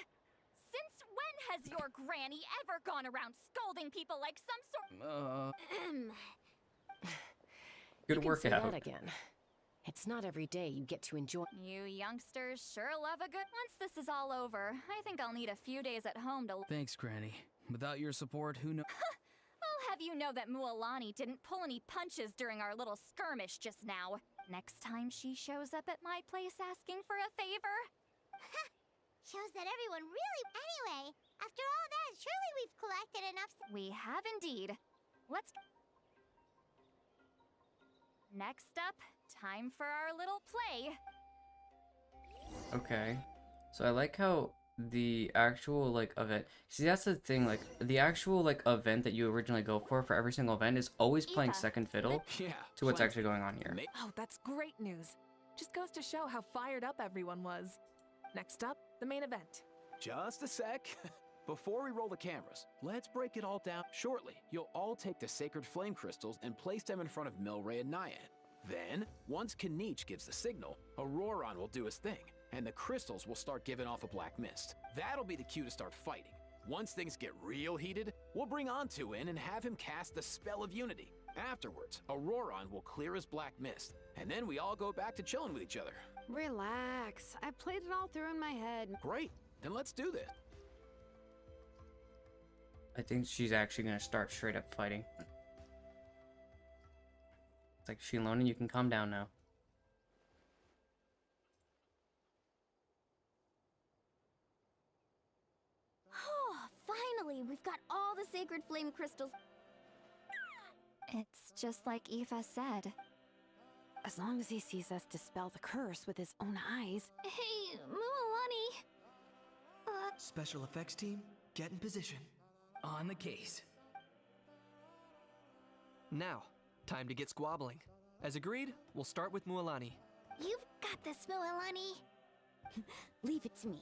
Since when has your granny ever gone around scolding people like some sort? Good You can say workout. that again. It's not every day you get to enjoy. You youngsters sure love a good. Once this is all over, I think I'll need a few days at home to. Thanks, Granny. Without your support, who knows? I'll have you know that Mualani didn't pull any punches during our little skirmish just now. Next time she shows up at my place asking for a favor. Shows that everyone really. Anyway, after all that, surely we've collected enough. We have indeed. Let's. Next up, time for our little play. Okay. So I like how the actual like event. See, that's the thing. Like the actual like event that you originally go for every single event is always playing second fiddle Yeah. to what's actually going on here. Oh, that's great news. Just goes to show how fired up everyone was. Next up, the main event. Just a sec. Before we roll the cameras, let's break it all down. Shortly, you'll all take the sacred flame crystals and place them in front of Milray and Nyan. Then, once Kanich gives the signal, Auroron will do his thing, and the crystals will start giving off a black mist. That'll be the cue to start fighting. Once things get real heated, we'll bring Antu in and have him cast the spell of unity. Afterwards, Auroron will clear his black mist, and then we all go back to chilling with each other. Relax. I played it all through in my head. Great, then let's do this. I think she's actually gonna start straight up fighting. It's like, Shilona, you can calm down now. Oh, finally, we've got all the sacred flame crystals. It's just like Aoife said. As long as he sees us dispel the curse with his own eyes. Hey, Mualani. Special effects team, get in position. On the case. Now, time to get squabbling. As agreed, we'll start with Mualani. You've got this, Mualani. Leave it to me.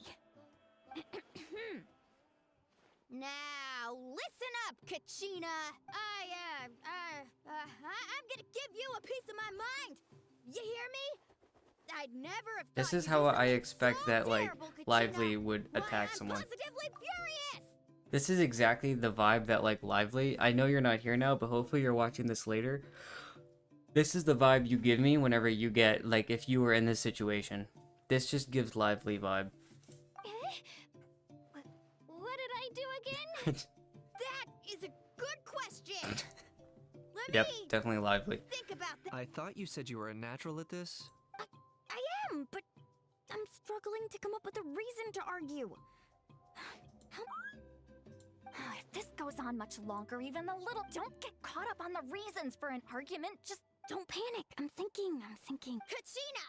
Now, listen up, Kachina. I'm gonna give you a piece of my mind. You hear me? I'd never have. This thought is you'd how do I something expect so that like terrible, Kachina. Lively would Why, attack I'm someone. positively furious. This is exactly the vibe that like Lively. I know you're not here now, but hopefully you're watching this later. This is the vibe you give me whenever you get like if you were in this situation. This just gives Lively vibe. What did I do again? That is a good question. Let Yep, me definitely Lively. think about that. I thought you said you were a natural at this. I am, but I'm struggling to come up with a reason to argue. If this goes on much longer, even the little. Don't get caught up on the reasons for an argument. Just Don't panic. I'm thinking. Kachina!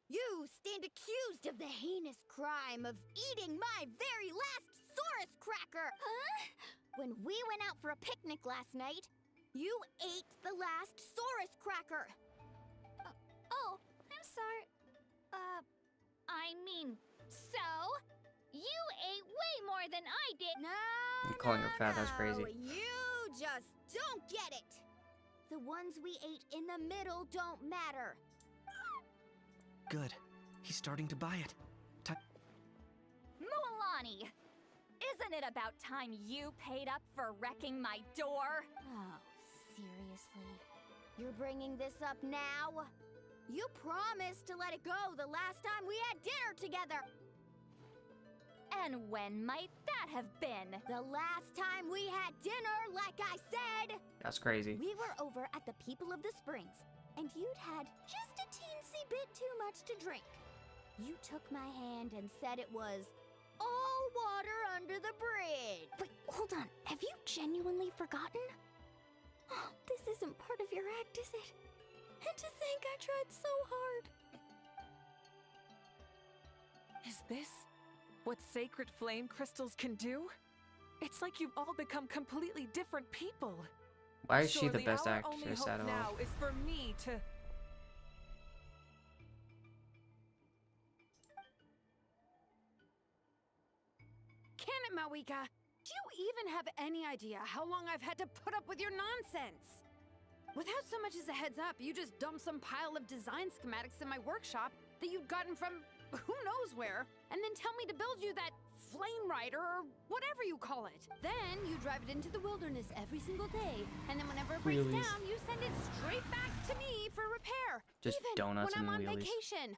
You stand accused of the heinous crime of eating my very last Saurus cracker! Huh? When we went out for a picnic last night, you ate the last Saurus cracker! Oh, I'm sorry. I mean, so? You ate way more than I did. No, I'm calling her fat, that's crazy. You just don't get it! The ones we ate in the middle don't matter. Good. He's starting to buy it. Mualani! Isn't it about time you paid up for wrecking my door? Oh, seriously? You're bringing this up now? You promised to let it go the last time we had dinner together! And when might that have been? The last time we had dinner, like I said! That's crazy. We were over at the People of the Springs, and you'd had just a teensy bit too much to drink. You took my hand and said it was all water under the bridge. Wait, hold on. Have you genuinely forgotten? Oh, this isn't part of your act, is it? And to think I tried so hard. Is this what sacred flame crystals can do? It's like you've all become completely different people. Why is she the Surely best our only actress hope at all? now is for me to... Can it, Mawika? Do you even have any idea how long I've had to put up with your nonsense? Without so much as a heads up, you just dumped some pile of design schematics in my workshop that you'd gotten from who knows where, and then tell me to build you that flame rider or whatever you call it. Then you drive it into the wilderness every single day, and then whenever it breaks Wheelies. down, you send it straight back to me for repair. Just even donuts when I'm and on wheelies. vacation.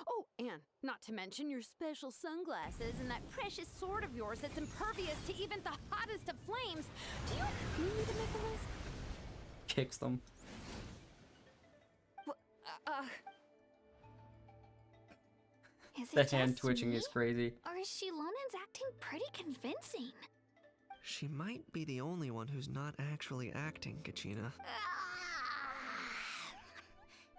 Oh, and not to mention your special sunglasses and that precious sword of yours that's impervious to even the hottest of flames. Do you need me to make a list? Kicks them. Is The it hand just twitching me? is crazy. Or is Shilonen's acting pretty convincing? She might be the only one who's not actually acting, Kachina.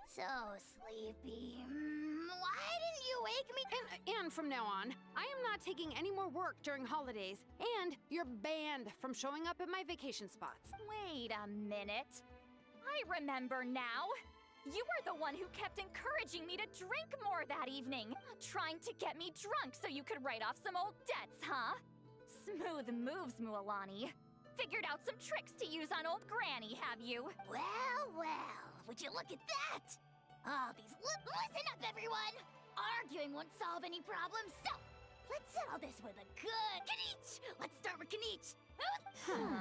So sleepy. Why didn't you wake me? And from now on, I am not taking any more work during holidays, and you're banned from showing up at my vacation spots. Wait a minute. I remember now. You were the one who kept encouraging me to drink more that evening, trying to get me drunk so you could write off some old debts, huh? Smooth moves, Mualani. Figured out some tricks to use on old Granny, have you? Well, would you look at that? All these listen up, everyone! Arguing won't solve any problems, so let's settle this with a good Kanich! Let's start with Kanich.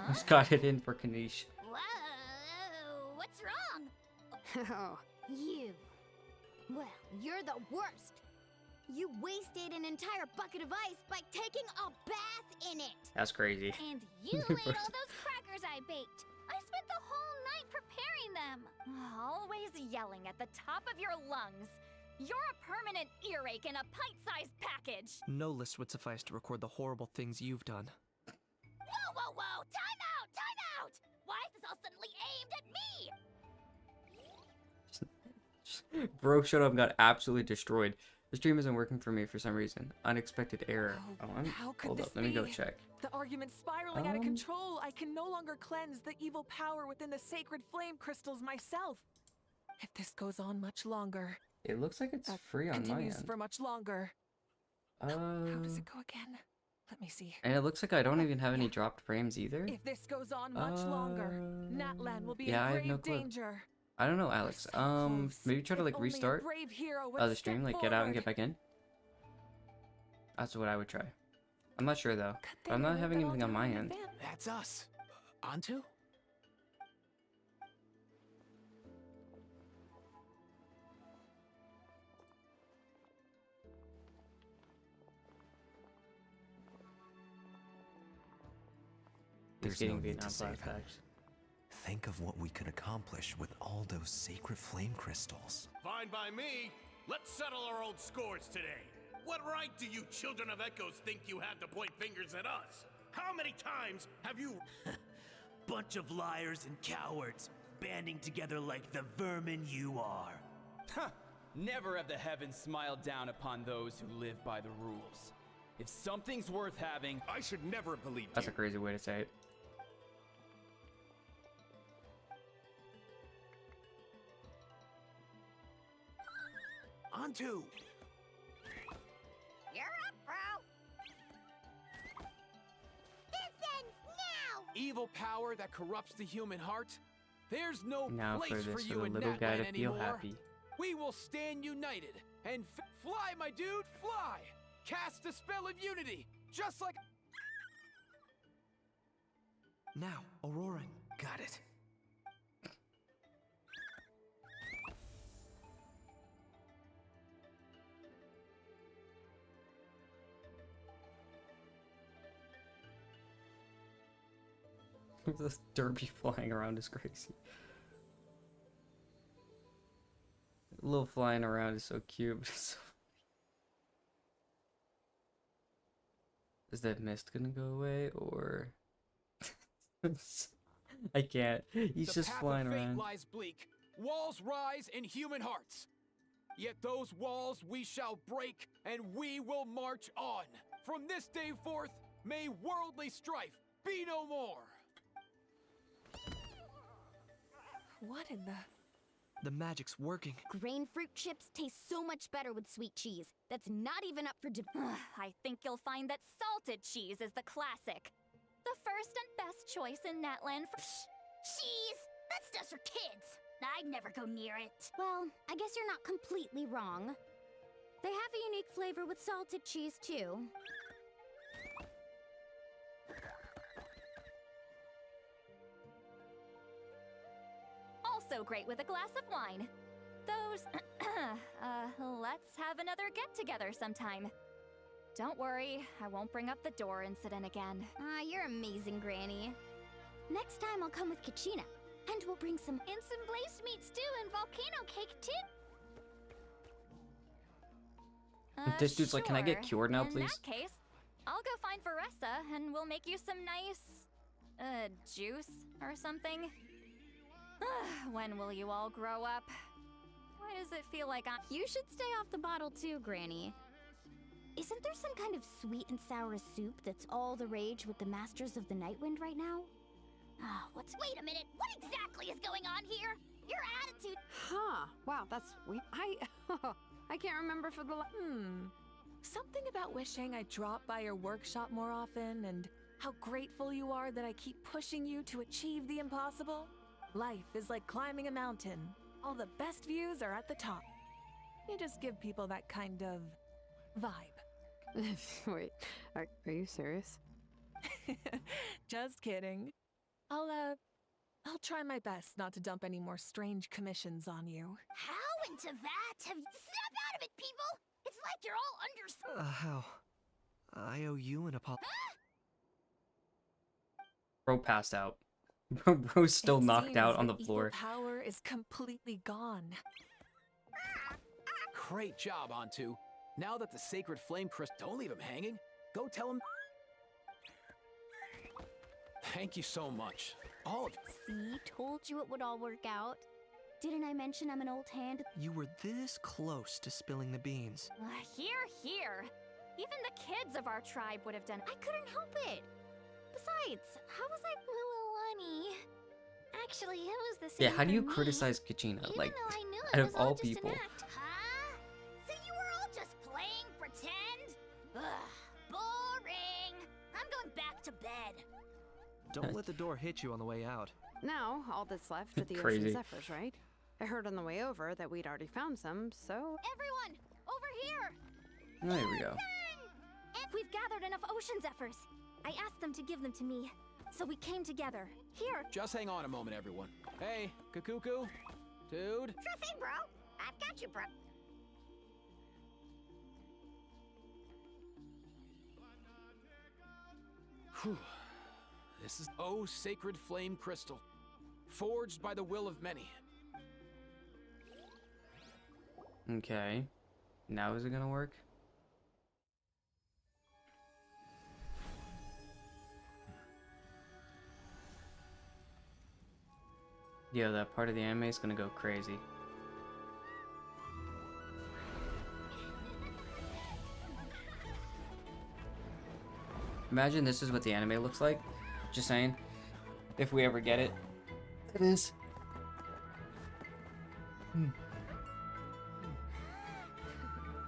Just got it in for Kanish. Whoa, what's wrong? Oh. You. Well, you're the worst. You wasted an entire bucket of ice by taking a bath in it. That's crazy. And you ate all those crackers I baked. I spent the whole night preparing them. Always yelling at the top of your lungs. You're a permanent earache in a pint-sized package. No list would suffice to record the horrible things you've done. Whoa! Time out! Time out! Why is this all suddenly aimed at me? Bro showed up and got absolutely destroyed. The stream isn't working for me for some reason. Unexpected error. How could Hold this up, let me go be? check. The argument's spiraling out of control. I can no longer cleanse the evil power within the sacred flame crystals myself. If this goes on much longer... It looks like it's free on my continues end. for much longer. How does it go again? Let me see. And it looks like I don't even have any dropped frames either. If this goes on much longer, Natlan will be yeah, I in have grave no clue. danger. I don't know, Alex. Maybe try to like Only a restart brave hero would the step stream, like get out and get forward. back in. That's what I would try. I'm not sure though. They I'm not remove having that anything on my end. alternate event. That's us. Antu? He's There's no getting need Vietnam to save him. flashbacks. Think of what we could accomplish with all those sacred flame crystals. Fine by me. Let's settle our old scores today. What right do you children of Echoes think you have to point fingers at us? How many times have you... Bunch of liars and cowards, banding together like the vermin you are. Huh! Never have the heavens smiled down upon those who live by the rules. If something's worth having, I should never have believed That's you. a crazy way to say it. Antu! You're up, bro! This ends now! Evil power that corrupts the human heart? There's no Now place for for this, you for the in little guy Natlan to feel anymore. happy. We will stand united and fly, my dude, fly! Cast a spell of unity, just like... Now, Auroran. Got it. This derby flying around is crazy. Little flying around is so cute. But it's so... Is that mist gonna go away or? I can't. He's The just path flying of fate around. lies bleak. Walls rise in human hearts. Yet those walls we shall break, and we will march on. From this day forth, may worldly strife be no more. What in the... The magic's working. Grain fruit chips taste so much better with sweet cheese. That's not even up for I think you'll find that salted cheese is the classic. The first and best choice in Natland for... Cheese! That's just for kids. I'd never go near it. Well, I guess you're not completely wrong. They have a unique flavor with salted cheese, too. Also great with a glass of wine. Those... let's have another get-together sometime. Don't worry, I won't bring up the door incident again. You're amazing, Granny. Next time I'll come with Kachina, and we'll bring some... And some glazed meat stew and volcano cake, too. This dude's like, can I get Sure. cured now, In please? that case, I'll go find Varessa, and we'll make you some nice... juice or something. When will you all grow up? Why does it feel like I'm... You should stay off the bottle too, Granny. Isn't there some kind of sweet and sour soup that's all the rage with the Masters of the Nightwind right now? Wait a minute, what exactly is going on here? Your attitude... Huh. Wow, that's weird. I can't remember for the... Something about wishing I dropped by your workshop more often and how grateful you are that I keep pushing you to achieve the impossible. Life is like climbing a mountain. All the best views are at the top. You just give people that kind of vibe. Wait, are you serious? Just kidding. I'll try my best not to dump any more strange commissions on you. How into that? Have you... Snap out of it, people! It's like you're all under... How? I owe you an apology. Bro passed out. Bro's still It knocked out seems on the that floor. evil power is completely gone. Great job, Antu. Now that the sacred flame crystal... Don't leave him hanging. Go tell him... Thank you so much. All of you. See, told you it would all work out. Didn't I mention I'm an old hand? You were this close to spilling the beans. Here. Even the kids of our tribe would have done... I couldn't help it. Besides, how was I... Honey. Actually, it was the same Yeah, how do you for me. criticize Kachina? Even Like, though I knew out it of was all just an people. act. Huh? So you were all just playing pretend? Ugh, boring. I'm going back to bed. Don't let the door hit you on the way out. Now, all that's left are the Crazy. ocean zephyrs, right? I heard on the way over that we'd already found some, so... Everyone, over here! There we go. We've gathered enough ocean zephyrs. I asked them to give them to me, so we came together. Here. Just hang on a moment, everyone. Hey, Kakuku? Dude? Sure thing, bro. I've got you, bro. Whew. This is... Oh, sacred flame crystal. Forged by the will of many. Okay. Now is it gonna work? Yo, that part of the anime is gonna go crazy. Imagine this is what the anime looks like. Just saying. If we ever get it. It is.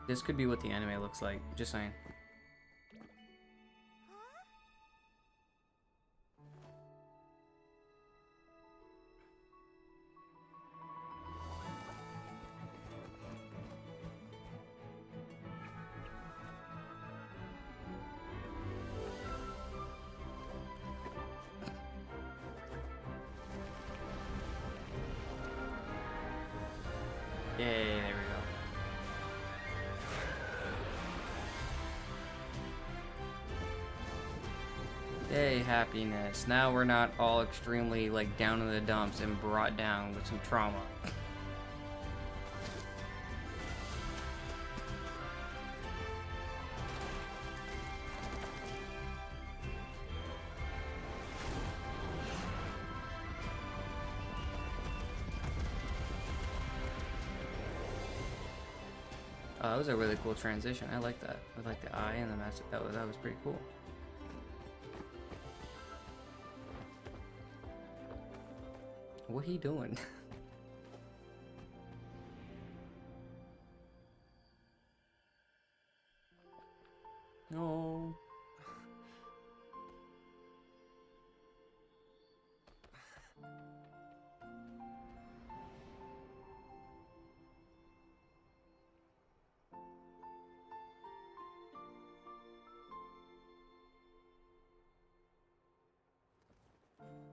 This could be what the anime looks like. Just saying. Yay, there we go. Yay, happiness. Now we're not all extremely, like, down in the dumps and brought down with some trauma. Oh, that was a really cool transition. I like that. With like the eye and the mask. That was pretty cool. What he doing? No.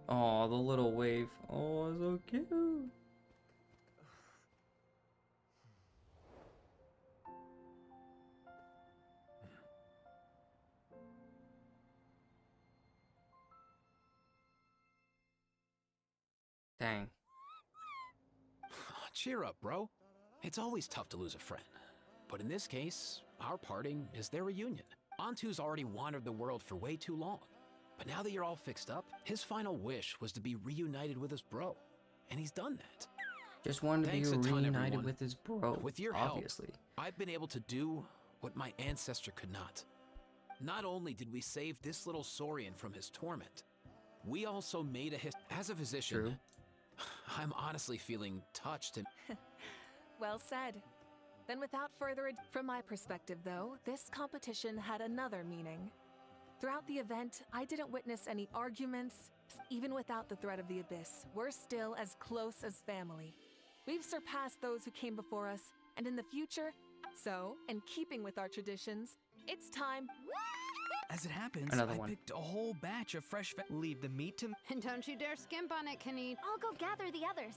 Oh, the little wave. Oh, so cute. Dang. Cheer up, bro. It's always tough to lose a friend. But in this case, our parting is their reunion. Antu's already wandered the world for way too long. But now that you're all fixed up, his final wish was to be reunited with his bro. And he's done that. Just wanted to be Thanks a ton, reunited everyone. with his bro. With your obviously. help, I've been able to do what my ancestor could not. Not only did we save this little Saurian from his torment, we also made as a physician, True. I'm honestly feeling touched and Well said. Then without further ado, from my perspective though, this competition had another meaning. Throughout the event, I didn't witness any arguments. Even without the threat of the abyss, we're still as close as family. We've surpassed those who came before us, and in the future, so, in keeping with our traditions, it's time. As it happens, Another I one. picked a whole batch of fresh Leave the meat to And don't you dare skimp on it, Kenny. I'll go gather the others.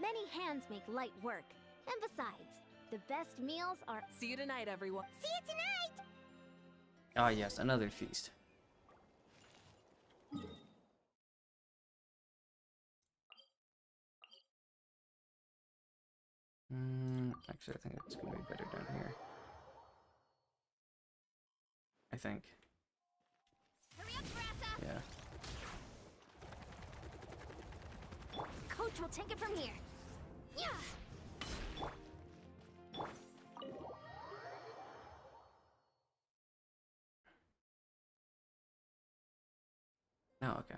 Many hands make light work. And besides, the best meals are. See you tonight, everyone. See you tonight! Ah, yes, another feast. Actually, I think it's gonna be better down here. I think. Hurry up, Grassa! Yeah. Coach will take it from here. Yeah! Oh, okay.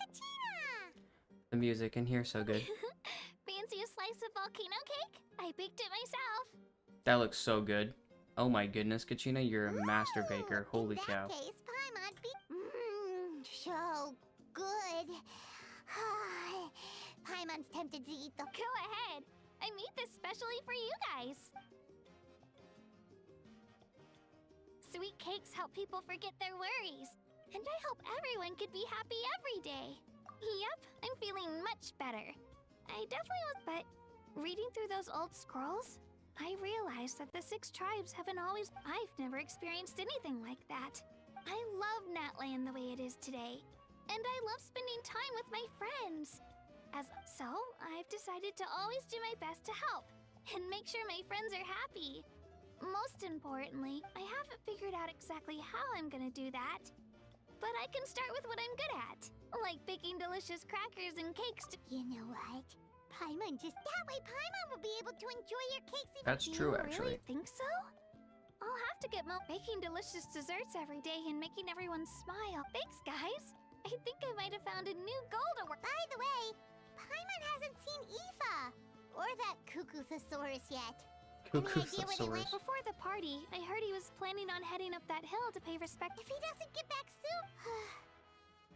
Kachina! The music in here so good. Fancy a slice of volcano cake? I baked it myself. That looks so good. Oh my goodness, Kachina, you're a master baker. Holy In cow. that case, Paimon be so good. Paimon's tempted to eat the. Go ahead. I made this specially for you guys. Sweet cakes help people forget their worries. And I hope everyone could be happy every day. Yep, I'm feeling much better. I definitely was, but reading through those old scrolls, I realized that the 6 tribes haven't always. I've never experienced anything like that. I love Natland the way it is today. And I love spending time with my friends. So, I've decided to always do my best to help and make sure my friends are happy. Most importantly, I haven't figured out exactly how I'm gonna do that. But I can start with what I'm good at, like baking delicious crackers and cakes. You know what? Paimon just. That way Paimon will be able to enjoy your cakes even. That's true, You actually. really think so? I'll have to get more baking delicious desserts every day and making everyone smile. Thanks, guys. I think I might have found a new goal to work. By the way, Paimon hasn't seen Aoife or that Cuckoosaurus yet. Any idea where they went? Before the party, I heard he was planning on heading up that hill to pay respect. If he doesn't get back soon,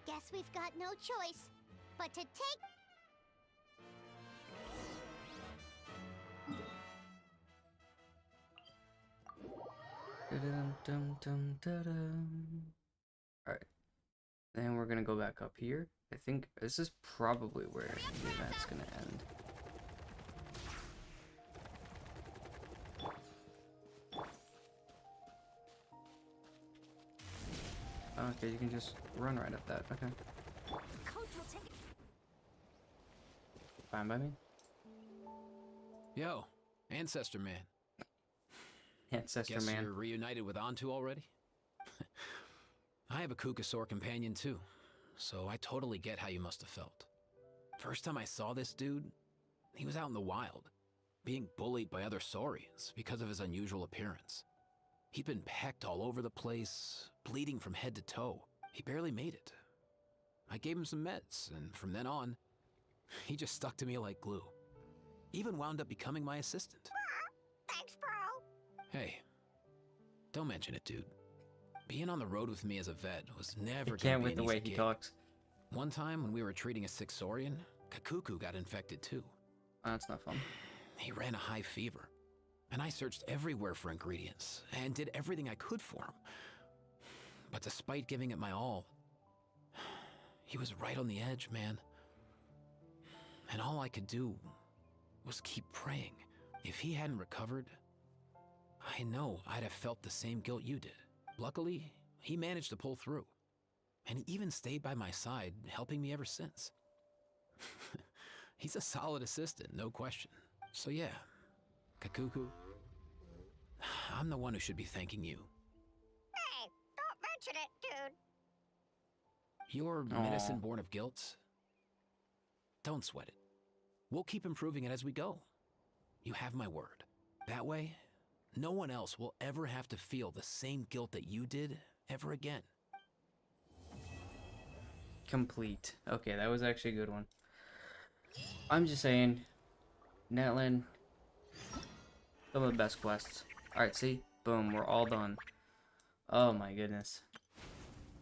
guess we've got no choice but to take. Alright. Then we're gonna go back up here. I think this is probably where the event's gonna end. Okay, you can just run right up that. Okay. Coach will take it. Fine by me. Yo, Ancestor Man. Ancestor Guess Man. you're reunited with Antu already? I have a Kukasaur companion too, so I totally get how you must have felt. First time I saw this dude, he was out in the wild. being bullied by other Saurians because of his unusual appearance. He'd been pecked all over the place, bleeding from head to toe. He barely made it. I gave him some meds, and from then on, he just stuck to me like glue. Even wound up becoming my assistant. Thanks, bro. Hey, don't mention it, dude. Being on the road with me as a vet was never I can't gonna be with an the easy way he gig. talks. One time when we were treating a sick Saurian, Kakuku got infected too. That's not fun. He ran a high fever, and I searched everywhere for ingredients and did everything I could for him. But despite giving it my all, he was right on the edge, man. And all I could do was keep praying. If he hadn't recovered, I know I'd have felt the same guilt you did. Luckily, he managed to pull through. And he even stayed by my side, helping me ever since. He's a solid assistant, no question. So yeah, Kakuku, I'm the one who should be thanking you. Hey, don't mention it, dude. Your medicine born of guilt? Don't sweat it. We'll keep improving it as we go. You have my word. That way, no one else will ever have to feel the same guilt that you did ever again. Complete. Okay, that was actually a good one. I'm just saying, Natlan, some of the best quests. Alright, see? Boom, we're all done. Oh my goodness.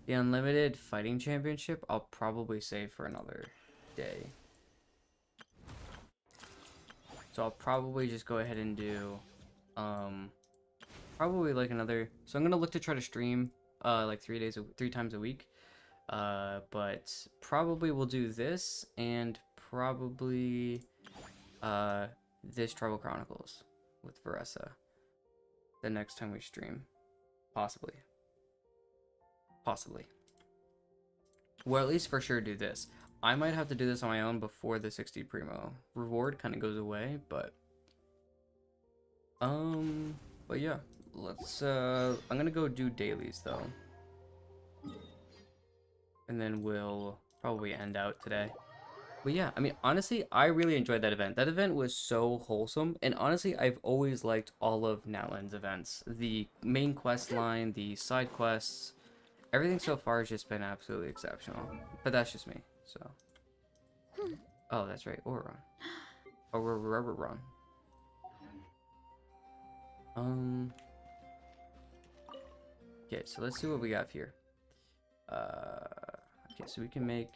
The Unlimited Fighting Championship, I'll probably save for another day. So I'll probably just go ahead and do, probably like another, so I'm gonna look to try to stream, like 3 times a week. But probably we'll do this and probably this Tribal Chronicles with Veressa the next time we stream. Possibly. Well, at least for sure do this. I might have to do this on my own before the 60 Primo reward kind of goes away, but yeah, let's I'm gonna go do dailies though. And then we'll probably end out today. But yeah, I mean, honestly, I really enjoyed that event. That event was so wholesome. And honestly, I've always liked all of Natlan's events. The main quest line, the side quests, everything so far has just been absolutely exceptional. But that's just me, so. Oh, that's right, Auron. Auron. Okay, so let's see what we got here. Okay, so we can make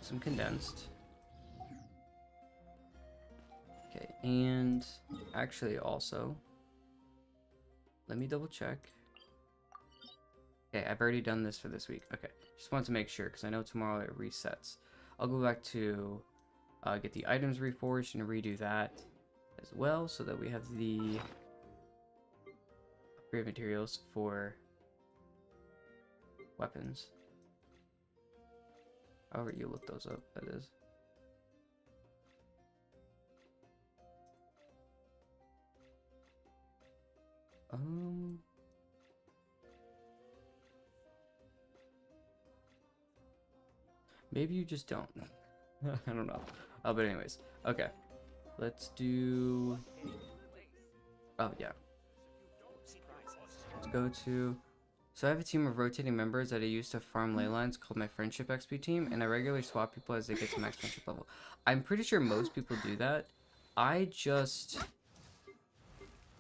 some condensed. Okay, and actually also, let me double check. Okay, I've already done this for this week. Okay, just wanted to make sure because I know tomorrow it resets. I'll go back to get the items reforged and redo that as well so that we have the upgrade materials for weapons. However you look those up, that is. Maybe you just don't. I don't know. But anyways, okay. Let's do. Oh yeah. Let's go to. So I have a team of rotating members that I use to farm ley lines called my Friendship XP team, and I regularly swap people as they get to max friendship level. I'm pretty sure most people do that. I just...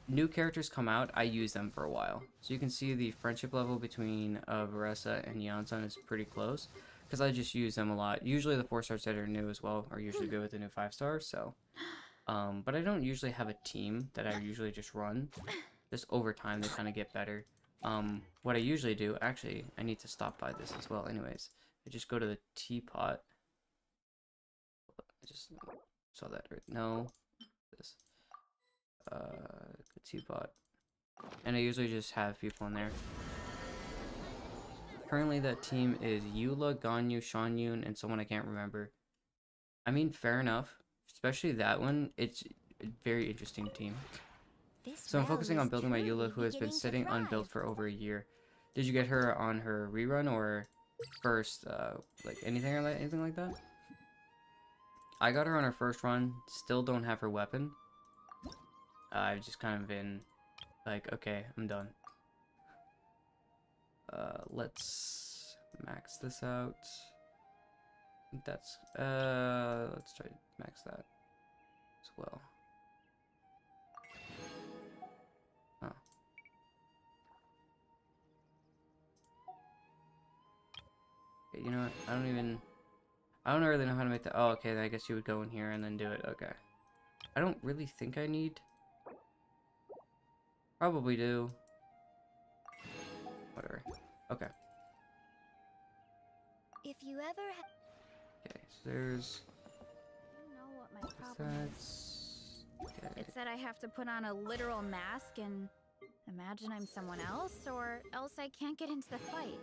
New characters come out, I use them for a while. So you can see the friendship level between Veressa and Yansan is pretty close, because I just use them a lot. Usually the 4-stars that are new as well are usually good with the new 5-stars, so... but I don't usually have a team that I usually just run. Just over time they kind of get better. What I usually do, actually, I need to stop by this as well anyways. I just go to the teapot. I just saw that right. No. This. The teapot. And I usually just have people in there. Currently that team is Eula, Ganyu, Shanyun, and someone I can't remember. I mean, fair enough. Especially that one. It's a very interesting team. So I'm focusing on building my Eula, who has been sitting unbuilt for over a year. Did you get her on her rerun or first, like anything like that? I got her on her first run. Still don't have her weapon. I've just kind of been like, okay, I'm done. Let's max this out. That's let's try to max that as well. Oh. Okay, you know what? I don't really know how to make that. Oh, okay, then I guess you would go in here and then do it. Okay. I don't really think I need. Probably do. Whatever. Okay. If you ever Okay, so there's. You know what my problem is? Okay. It's that I have to put on a literal mask and imagine I'm someone else, or else I can't get into the fight.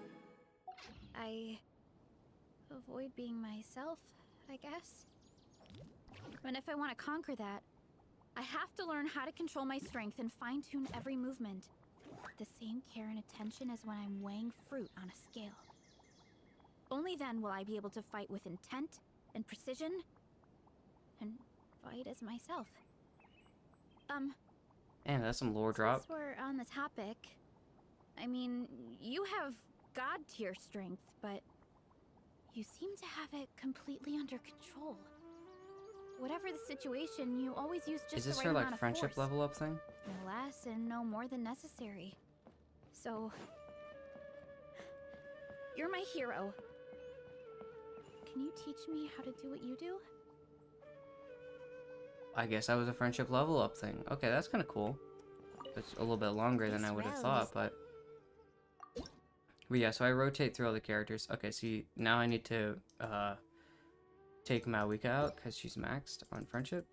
I avoid being myself, I guess. And if I want to conquer that, I have to learn how to control my strength and fine-tune every movement. The same care and attention as when I'm weighing fruit on a scale. Only then will I be able to fight with intent and precision and fight as myself. Man, that's some lore drop. Since we're on the topic, I mean, you have god-tier strength, but you seem to have it completely under control. Whatever the situation, you always use just Is this the her right like amount of friendship force. level up thing? No less and no more than necessary. So, you're my hero. Can you teach me how to do what you do? I guess that was a friendship level up thing. Okay, that's kind of cool. It's a little bit longer than I would have thought, but yeah, so I rotate through all the characters. Okay, see, now I need to take Mawika out because she's maxed on friendship.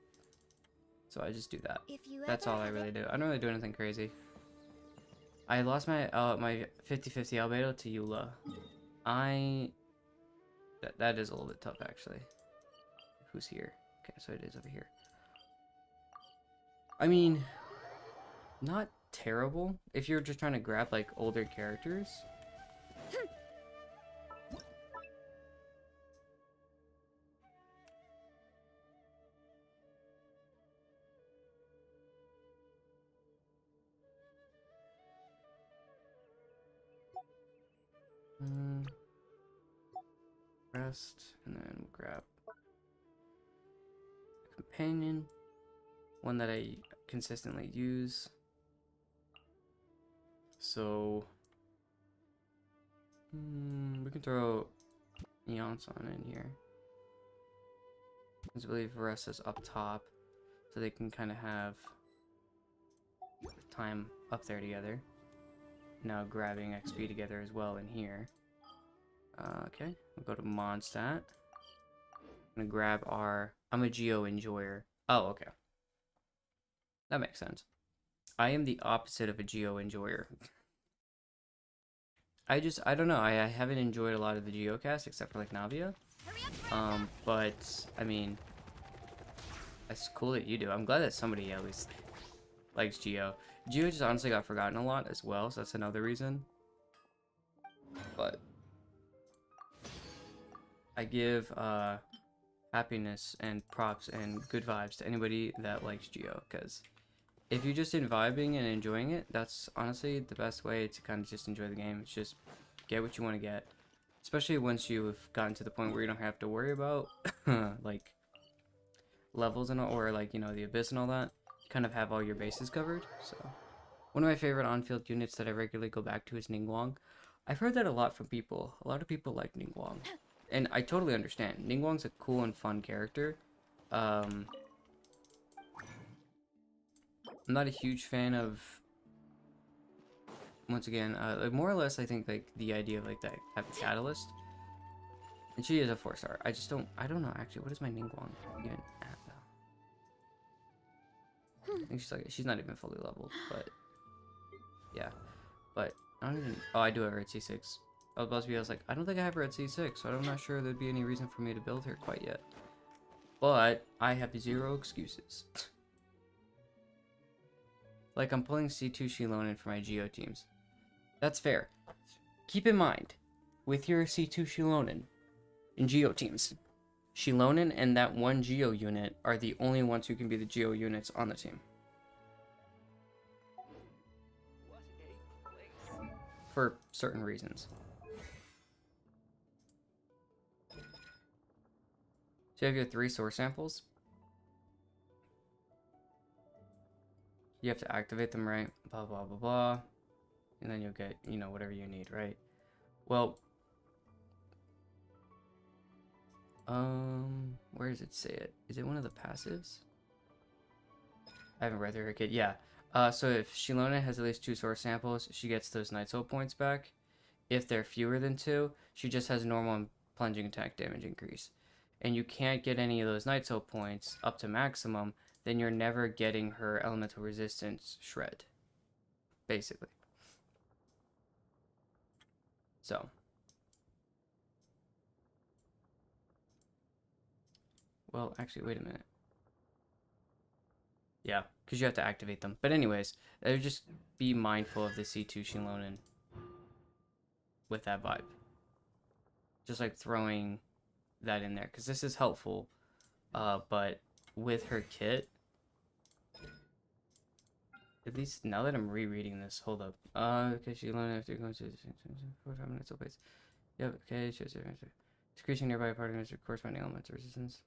So I just do that. That's all I really do. I don't really do anything crazy. I lost my my 50-50 albedo to Eula. That is a little bit tough actually. Who's here? Okay, so it is over here. I mean, not terrible if you're just trying to grab like older characters. Rest, and then we'll grab a companion, one that I consistently use. So we can throw Eonson in here. I believe Rest is up top, so they can kind of have time up there together. Now grabbing XP together as well in here. Okay, we'll go to Mondstadt. I'm gonna grab our. I'm a Geo enjoyer. Oh, okay. That makes sense. I am the opposite of a Geo enjoyer. I don't know. I haven't enjoyed a lot of the Geocast except for like Navia. But I mean, that's cool that you do. I'm glad that somebody at least likes Geo. Geo just honestly got forgotten a lot as well, so that's another reason. But I give happiness and props and good vibes to anybody that likes Geo, because if you're just vibing and enjoying it, that's honestly the best way to kind of just enjoy the game. It's just get what you want to get, especially once you've gotten to the point where you don't have to worry about like levels and all, or like, you know, the abyss and all that. You kind of have all your bases covered. So one of my favorite on-field units that I regularly go back to is Ningguang. I've heard that a lot from people. A lot of people like Ningguang. And I totally understand. Ningguang's a cool and fun character. I'm not a huge fan of, once again, like more or less I think like the idea of like that type of catalyst. And she is a 4-star. I don't know actually, what is my Ningguang even at though? I think she's not even fully leveled, but yeah. But I don't even, oh, I do have her at C6. I was like, I don't think I have her at C6, so I'm not sure there'd be any reason for me to build her quite yet. But I have 0 excuses. Like, I'm pulling C2 Shilonen for my Geo teams. That's fair. Keep in mind, with your C2 Shilonen in Geo teams, Shilonen and that one Geo unit are the only ones who can be the Geo units on the team. for certain reasons. So you have your 3 source samples. You have to activate them, right? Blah, blah, blah, blah. And then you'll get, you know, whatever you need, right? Well, where does it say it? Is it one of the passives? I haven't read through her kit. Yeah. So if Shilona has at least 2 source samples, she gets those Night Soul points back. If they're fewer than 2, she just has normal and plunging attack damage increase. And you can't get any of those Night Soul points up to maximum, then you're never getting her elemental resistance shred. Basically. So. Well, actually, wait a minute. Yeah, because you have to activate them. But anyways, just be mindful of the C2 Shilonen with that vibe. Just like throwing that in there, because this is helpful. But with her kit, at least now that I'm rereading this, hold up. Okay, Shilonen after going to 4 minutes place. Yep, okay, decreasing nearby particles with corresponding elements of resistance.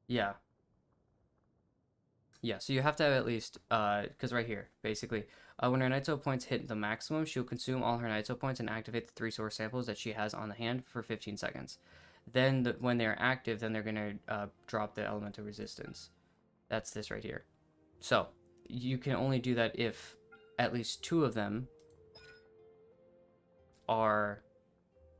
Yeah. Yeah, so you have to have at least, because right here, basically, when her Night Soul points hit the maximum, she'll consume all her Night Soul points and activate the 3 source samples that she has on the hand for 15 seconds. Then, when they're active, then they're going to drop the elemental resistance. That's this right here. So, you can only do that if at least 2 of them are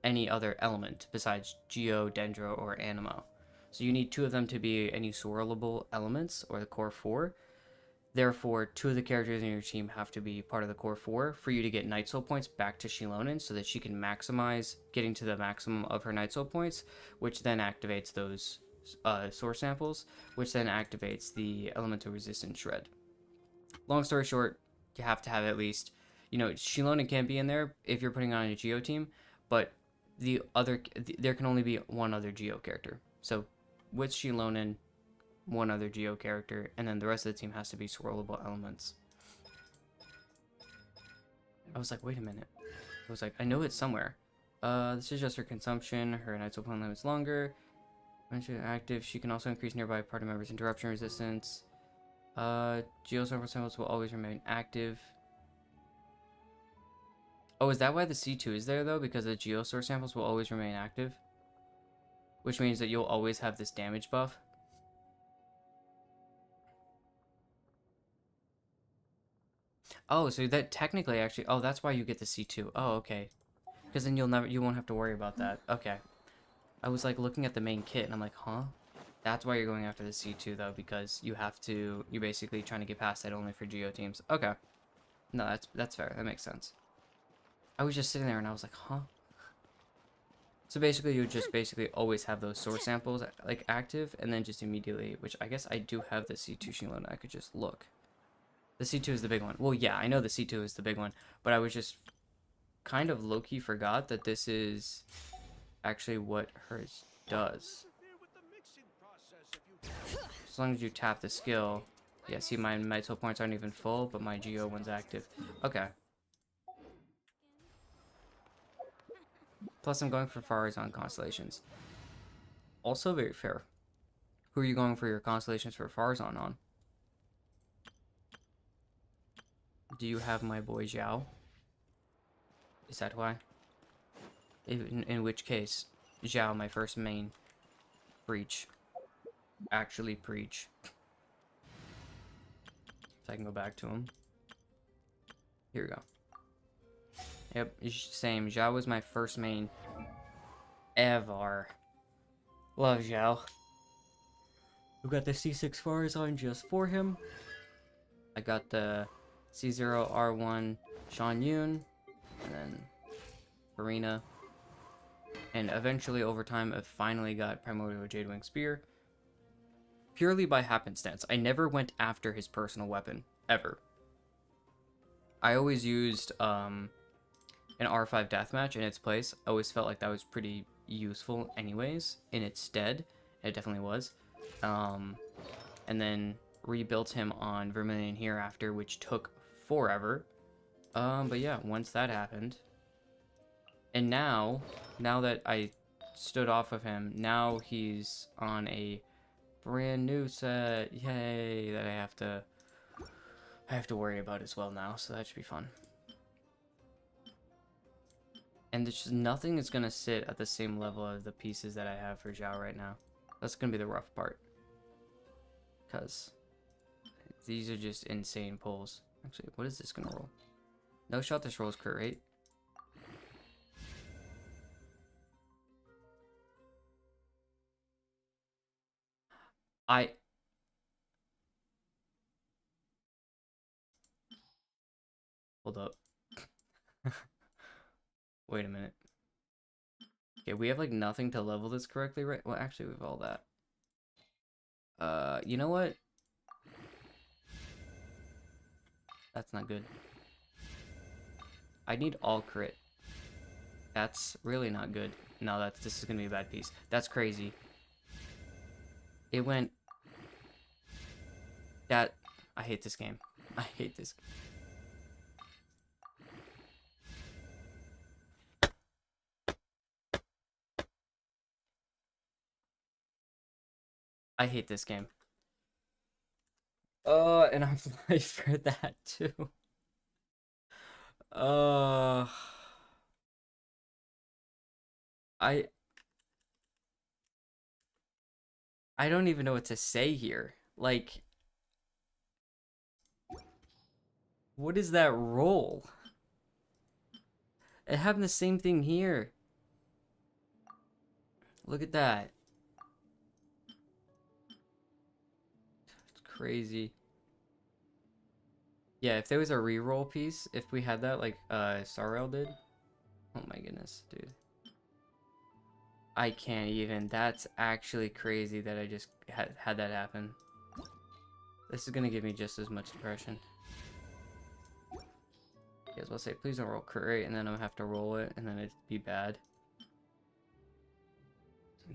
any other element besides Geo, Dendro, or Anemo. So you need 2 of them to be any swirlable elements, or the core 4. Therefore, 2 of the characters in your team have to be part of the core 4 for you to get Night Soul points back to Shilonen so that she can maximize getting to the maximum of her Night Soul points, which then activates those source samples, which then activates the elemental resistance shred. Long story short, you have to have at least, you know, Shilonen can be in there if you're putting on a Geo team, but there can only be 1 other Geo character. So with Shilonen, 1 other Geo character, and then the rest of the team has to be swirlable elements. I was like, wait a minute. I was like, I know it's somewhere. This is just her consumption. Her Night Soul point limit is longer. When she's active, she can also increase nearby party members' interruption resistance. Geo samples will always remain active. Oh, is that why the C2 is there, though? Because the Geo source samples will always remain active? Which means that you'll always have this damage buff. Oh, so that technically actually... Oh, that's why you get the C2. Oh, okay. Because then you won't have to worry about that. Okay. I was like looking at the main kit and I'm like, huh? That's why you're going after the C2 though, because you have to... You're basically trying to get past that only for Geo teams. Okay. No, that's fair. That makes sense. I was just sitting there and I was like, huh? So basically, you would just basically always have those source samples like active, and then just immediately, which I guess I do have the C2 Shilona. I could just look. The C2 is the big one. Well, yeah, I know the C2 is the big one, but I was just kind of low-key forgot that this is actually what hers does. As long as you tap the skill. Yeah, see, my Night Soul points aren't even full, but my Geo one's active. Okay. Plus, I'm going for Farazan constellations. Also very fair. Who are you going for your constellations for Farazan on? Do you have my boy Zhao? Is that why? In which case, Zhao, my first main. Preach. Actually preach. If I can go back to him. Here we go. Yep, same. Zhao was my first main ever. Love Zhao. We got the C6 Farazan just for him. I got the C0 R1 Shan Yun, and then Farina. And eventually, over time, I finally got Primordial Jadewing Spear. Purely by happenstance. I never went after his personal weapon, ever. I always used, an R5 deathmatch in its place. I always felt like that was pretty useful anyways in its stead. It definitely was. And then rebuilt him on Vermilion Hereafter, which took forever. But yeah, once that happened. And now that I stood off of him, now he's on a brand new set. Yay, that I have to worry about as well now, so that should be fun. And there's just nothing is gonna sit at the same level as the pieces that I have for Zhao right now. That's gonna be the rough part. Because these are just insane pulls. Actually, what is this gonna roll? No shot this rolls crit rate. Hold up. Wait a minute. Okay, we have like nothing to level this correctly, right? Well, actually, we have all that. You know what? That's not good. I need all crit. That's really not good. No, this is gonna be a bad piece. That's crazy. It went... I hate this game. I hate this game. I hate this game. And I'm live for that too. I don't even know what to say here. Like, what is that roll? It happened the same thing here. Look at that. It's crazy. Yeah, if there was a reroll piece, if we had that like Sarel did. Oh my goodness, dude. I can't even. That's actually crazy that I just had that happen. This is gonna give me just as much depression. Yeah, as well say, please don't roll crit rate, and then I'm gonna have to roll it, and then it'd be bad.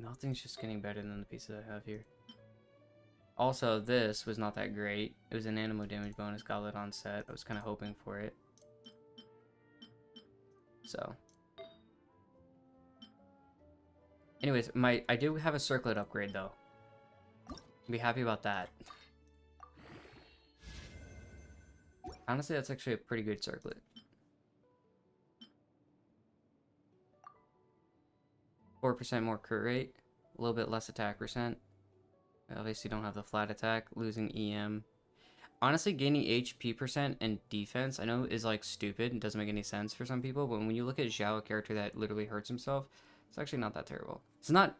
Nothing's just getting better than the pieces I have here. Also, this was not that great. It was an animal damage bonus goblet on set. I was kind of hoping for it. So. Anyways, I do have a circlet upgrade though. Be happy about that. Honestly, that's actually a pretty good circlet. 4% more crit rate, a little bit less attack percent. I obviously don't have the flat attack, losing EM. Honestly, gaining HP percent and defense, I know is like stupid and doesn't make any sense for some people, but when you look at Zhao, a character that literally hurts himself, it's actually not that terrible. It's not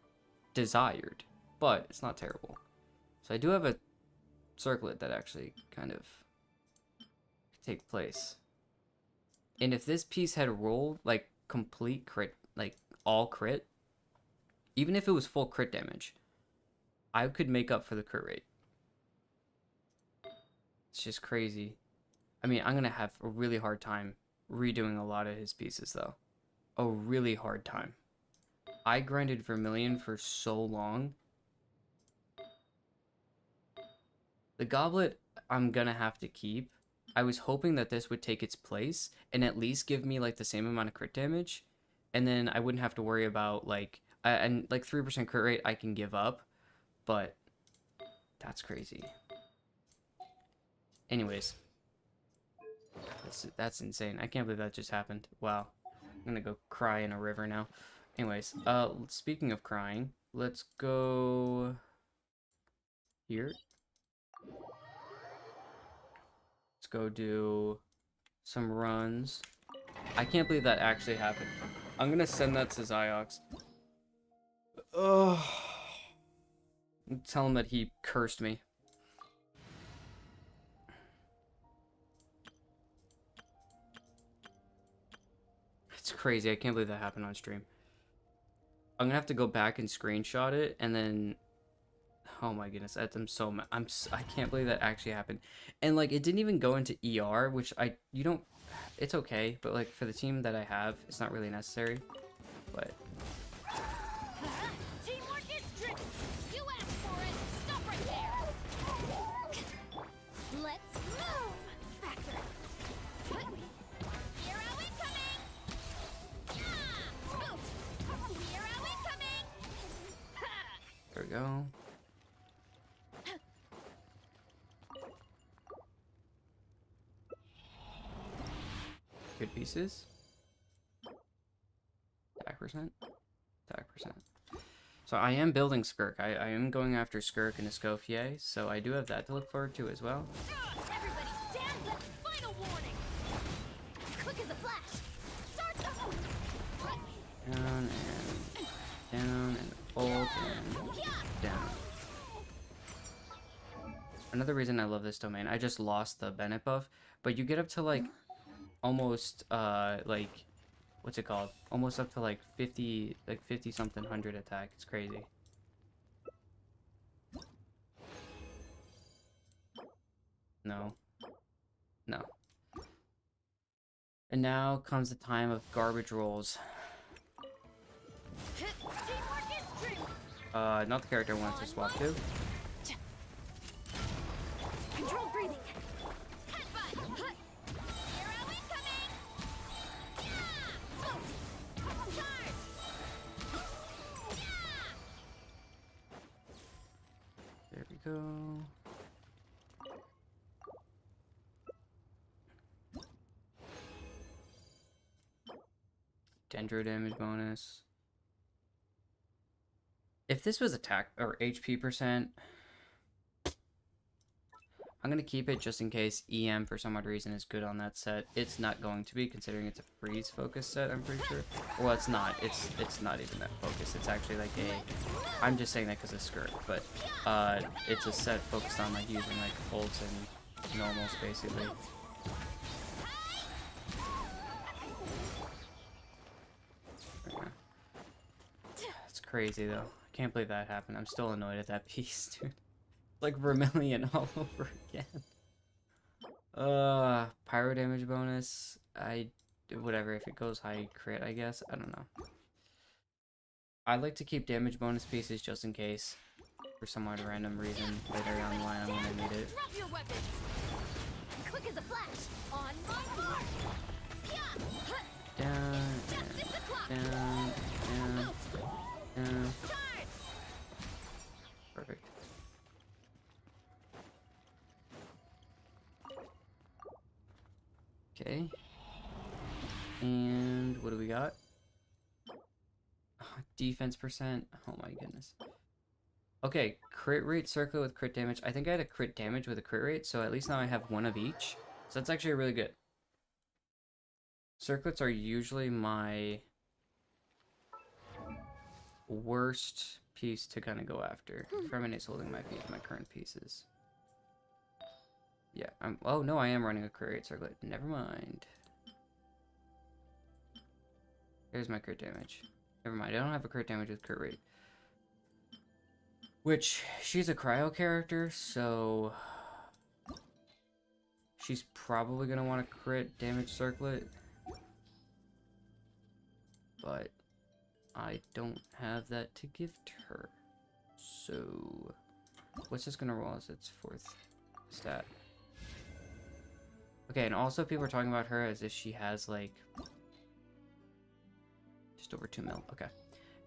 desired, but it's not terrible. So I do have a circlet that actually kind of take place. And if this piece had rolled like complete crit, like all crit, even if it was full crit damage, I could make up for the crit rate. It's just crazy. I mean, I'm going to have a really hard time redoing a lot of his pieces, though. A really hard time. I grinded Vermilion for so long. The goblet, I'm going to have to keep. I was hoping that this would take its place and at least give me, like, the same amount of crit damage. And then I wouldn't have to worry about, like... and, like, 3% crit rate I can give up. But that's crazy. Anyways. That's insane. I can't believe that just happened. Wow. I'm gonna go cry in a river now. Anyways, speaking of crying, let's go here. Let's go do some runs. I can't believe that actually happened. I'm gonna send that to Ziox. Ugh. Tell him that he cursed me. It's crazy. I can't believe that happened on stream. I'm gonna have to go back and screenshot it and then Oh my goodness, I'm so mad. I can't believe that actually happened. And like it didn't even go into ER, which you don't, it's okay, but like for the team that I have, it's not really necessary. But Teamwork is strict. You asked for it. Stop right there. Let's move faster. Hero incoming. Yeah. Move. Hero incoming. there we go. Good pieces. Attack percent. Attack percent. So I am building Skirk. I am going after Skirk and Escoffier, so I do have that to look forward to as well. Everybody stand up. Final warning. Quick as a flash. Start the Down and ult and down. Another reason I love this domain, I just lost the Bennett buff, but you get up to like almost like what's it called? Almost up to like 50 something 100 attack. It's crazy. No. No. And now comes the time of garbage rolls. Not the character I wanted to swap to. Control breathing. Headbutt. Hero incoming. Yeah. Move. Charge. Yeah. There we go. Dendro damage bonus. If this was attack or HP percent, I'm going to keep it just in case EM for some odd reason is good on that set. It's not going to be, considering it's a freeze focus set, I'm pretty sure. Well, it's not. It's not even that focus. It's actually like a... I'm just saying that because of Skirt, but it's a set focused on like using like ults and normals, basically. It's crazy, though. I can't believe that happened. I'm still annoyed at that piece, dude. Like Vermilion all over again. Pyro damage bonus. Whatever, if it goes high crit, I guess. I don't know. I like to keep damage bonus pieces just in case. For some odd random reason later down the line I'm gonna need it. Drop your weapons. Quick as a flash. On my mark. Down, down. Perfect. Okay. And what do we got? Defense percent. Oh my goodness. Okay, crit rate circlet with crit damage. I think I had a crit damage with a crit rate, so at least now I have one of each. So that's actually really good. Circlets are usually my worst piece to kind of go after. Ferminate's holding my current pieces. Yeah, oh no, I am running a crit rate circlet. Never mind. Here's my crit damage. Never mind, I don't have a crit damage with crit rate. Which, she's a cryo character, so... she's probably gonna want a crit damage circlet. But I don't have that to gift her. So what's this gonna roll as its fourth stat? Okay, and also people are talking about her as if she has like just over 2 mil. Okay.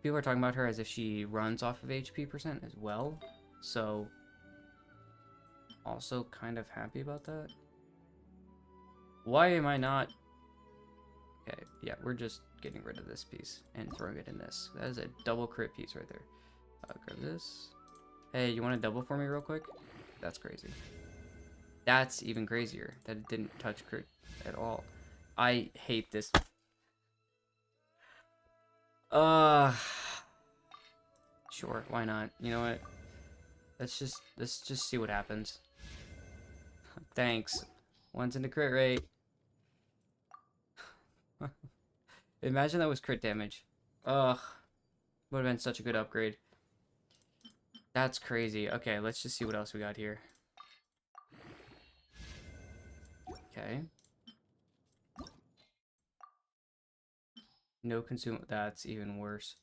People are talking about her as if she runs off of HP percent as well. So also kind of happy about that. Why am I not? Okay, yeah, we're just getting rid of this piece and throwing it in this. That is a double crit piece right there. Grab this. Hey, you want to double for me real quick? That's crazy. That's even crazier that it didn't touch crit at all. I hate this. Sure, why not? You know what? Let's just see what happens. Thanks. One's into crit rate. Imagine that was crit damage. Ugh. Would have been such a good upgrade. That's crazy. Okay, let's just see what else we got here. Okay. No consume. That's even worse.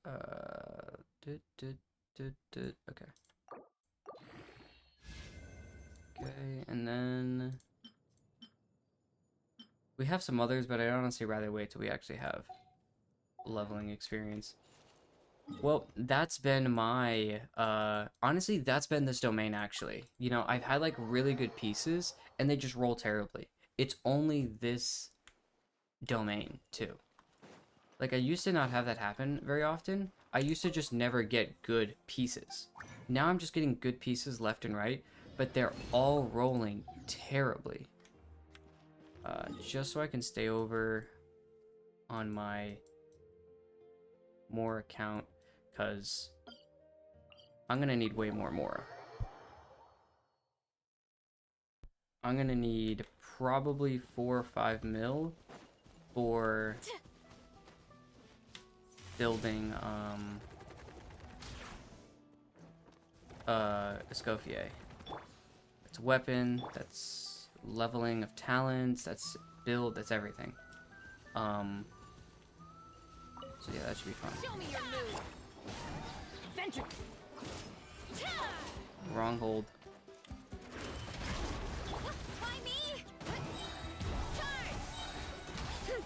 Okay. Okay, and then we have some others, but I'd honestly rather wait till we actually have leveling experience. Well, that's been my, honestly, that's been this domain, actually. You know, I've had, like, really good pieces, and they just roll terribly. It's only this domain, too. Like, I used to not have that happen very often. I used to just never get good pieces. Now I'm just getting good pieces left and right, but they're all rolling terribly. Just so I can stay over on my more account, because I'm gonna need way more Mora. I'm gonna need probably 4 or 5 mil for building Escoffier. That's weapon, that's leveling of talents, that's build, that's everything. So yeah, that should be fun. Show me your move. Adventure. Wrong hold. Why me? Charge. Show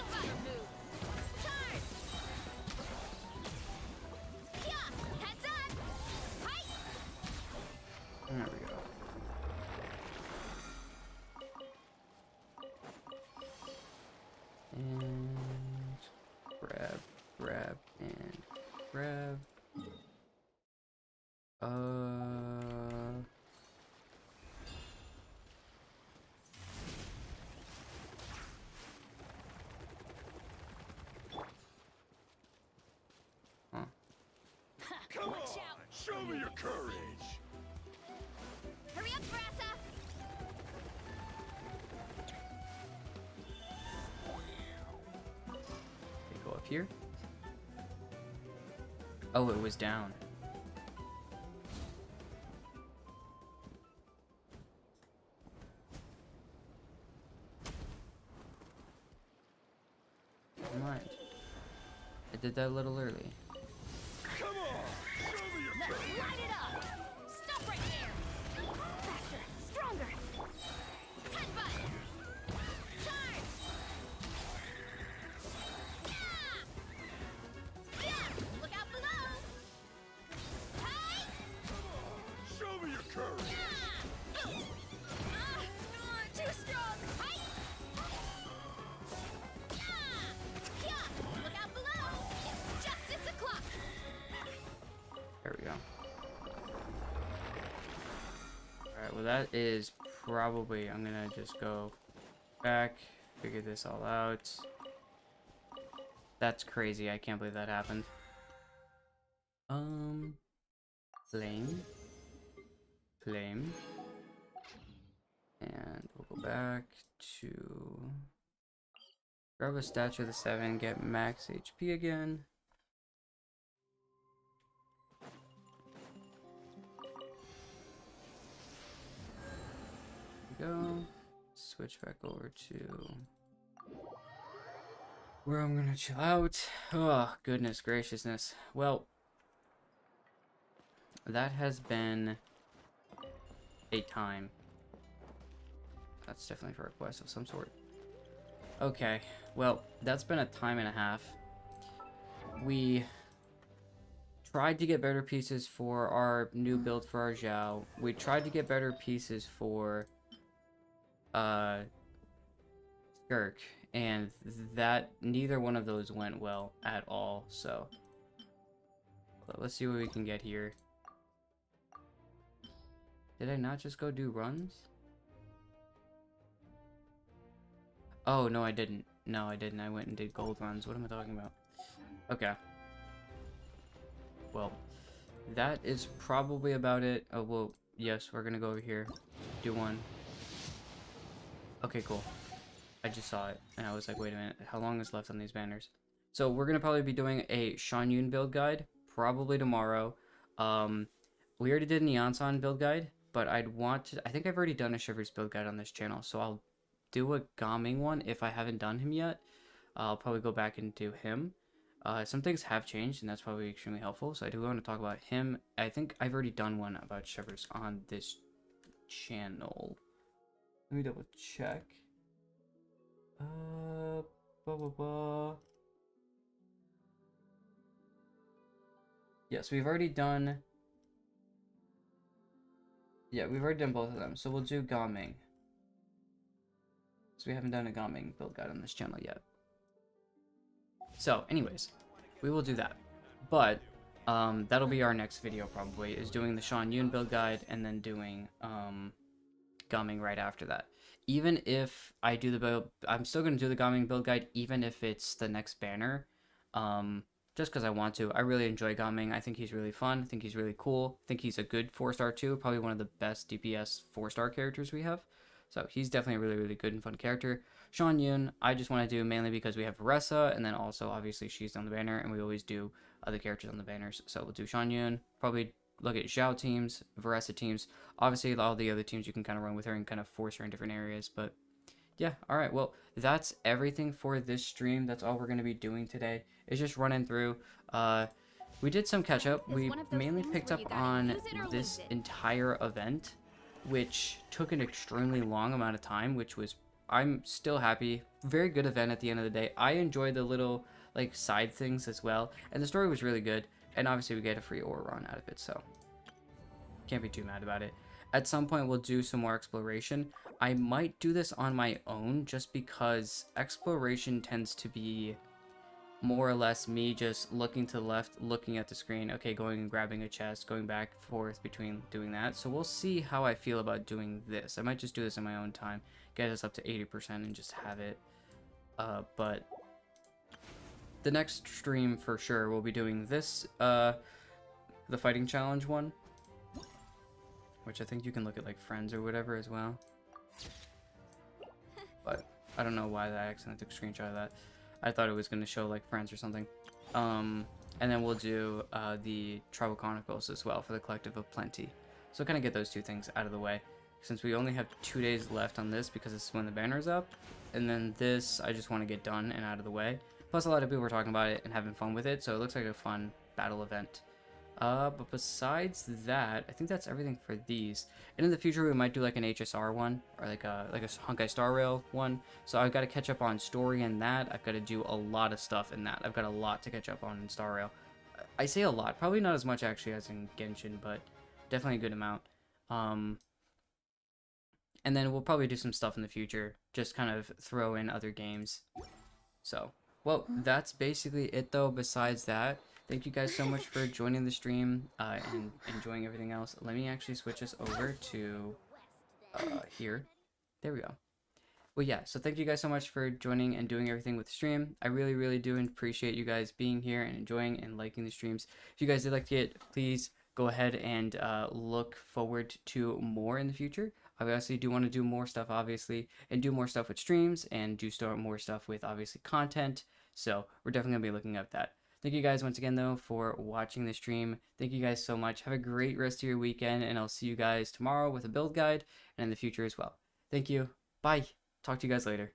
me your move. Charge. Yeah, heads up. Hi. There we go. And grab, and grab. Huh. Come on, show me your courage. Hurry up, Brassa. They go up here. Oh, it was down. Never mind. I did that a little early. Come on, show me your courage. Let's light it up. Stop right there. Faster, stronger. Headbutt. Charge. Yeah. Yeah. Look out below. Hey. Show me your courage. Yeah. Too strong. Hey. Yeah. Yeah. Look out below. It's justice o'clock. There we go. Alright, well that is probably, I'm gonna just go back, figure this all out. That's crazy, I can't believe that happened. Flame. Flame. And we'll go back to grab a statue of the 7, get max HP again. Go. Switch back over to where I'm gonna chill out. Oh, goodness graciousness. Well, that has been a time. That's definitely for a quest of some sort. Okay, well, that's been a time and a half. We tried to get better pieces for our new build for our Zhao. We tried to get better pieces for Skirk, and that neither one of those went well at all. So let's see what we can get here. Did I not just go do runs? Oh no, I didn't. No, I didn't. I went and did gold runs. What am I talking about? Okay. Well, that is probably about it. Oh well, yes, we're gonna go over here, do one. Okay, cool. I just saw it, and I was like, wait a minute, how long is left on these banners? So we're gonna probably be doing a Shan Yun build guide, probably tomorrow. We already did Neonson build guide, but I think I've already done a Shivers build guide on this channel, so I'll do a Gaming one if I haven't done him yet. I'll probably go back and do him. Some things have changed, and that's probably extremely helpful, so I do want to talk about him. I think I've already done one about Shivers on this channel. Let me double check. Blah, blah, blah. Yes, we've already done... Yeah, we've already done both of them, so we'll do Gaming. So we haven't done a Gaming build guide on this channel yet. So, anyways, we will do that. But, that'll be our next video probably, is doing the Sean Yoon build guide, and then doing, Gaming right after that. Even if I do the build, I'm still going to do the Gaming build guide, even if it's the next banner. Just because I want to. I really enjoy Gaming. I think he's really fun. I think he's really cool. I think he's a good 4-star too. Probably one of the best DPS 4-star characters we have. So he's definitely a really, really good and fun character. Sean Yoon, I just want to do mainly because we have Varessa, and then also obviously she's on the banner, and we always do other characters on the banners. So we'll do Sean Yoon. Probably look at Zhao teams, Varessa teams. Obviously all the other teams you can kind of run with her and kind of force her in different areas, but yeah, alright, well, that's everything for this stream. That's all we're going to be doing today. It's just running through. We did some catch up. We mainly picked up on this entire event, which took an extremely long amount of time, which was, I'm still happy. Very good event at the end of the day. I enjoyed the little, like, side things as well, and the story was really good, and obviously we get a free ore run out of it, so can't be too mad about it. At some point, we'll do some more exploration. I might do this on my own just because exploration tends to be more or less me just looking to the left, looking at the screen, okay, going and grabbing a chest, going back and forth between doing that. So we'll see how I feel about doing this. I might just do this in my own time, get us up to 80% and just have it. But the next stream for sure we'll be doing this, the fighting challenge one, which I think you can look at like friends or whatever as well. But I don't know why I accidentally took a screenshot of that. I thought it was going to show like friends or something. And then we'll do the Tribal Chronicles as well for the Collective of Plenty. So kind of get those two things out of the way, since we only have 2 days left on this because it's when the banner's up. And then this I just want to get done and out of the way. Plus a lot of people were talking about it and having fun with it, so it looks like a fun battle event. But besides that, I think that's everything for these. And in the future, we might do like an HSR one, or like a Honkai Star Rail one. So I've got to catch up on story in that. I've got to do a lot of stuff in that. I've got a lot to catch up on in Star Rail. I say a lot, probably not as much actually as in Genshin, but definitely a good amount. And then we'll probably do some stuff in the future, just kind of throw in other games. So, well, that's basically it though. Besides that, thank you guys so much for joining the stream and enjoying everything else. Let me actually switch this over to here. There we go. Well, yeah, so thank you guys so much for joining and doing everything with the stream. I really, really do appreciate you guys being here and enjoying and liking the streams. If you guys did like it, please go ahead and look forward to more in the future. I obviously do want to do more stuff, obviously, and do more stuff with streams and do more stuff with, obviously, content. So we're definitely going to be looking at that. Thank you guys once again, though, for watching the stream. Thank you guys so much. Have a great rest of your weekend, and I'll see you guys tomorrow with a build guide and in the future as well. Thank you. Bye. Talk to you guys later.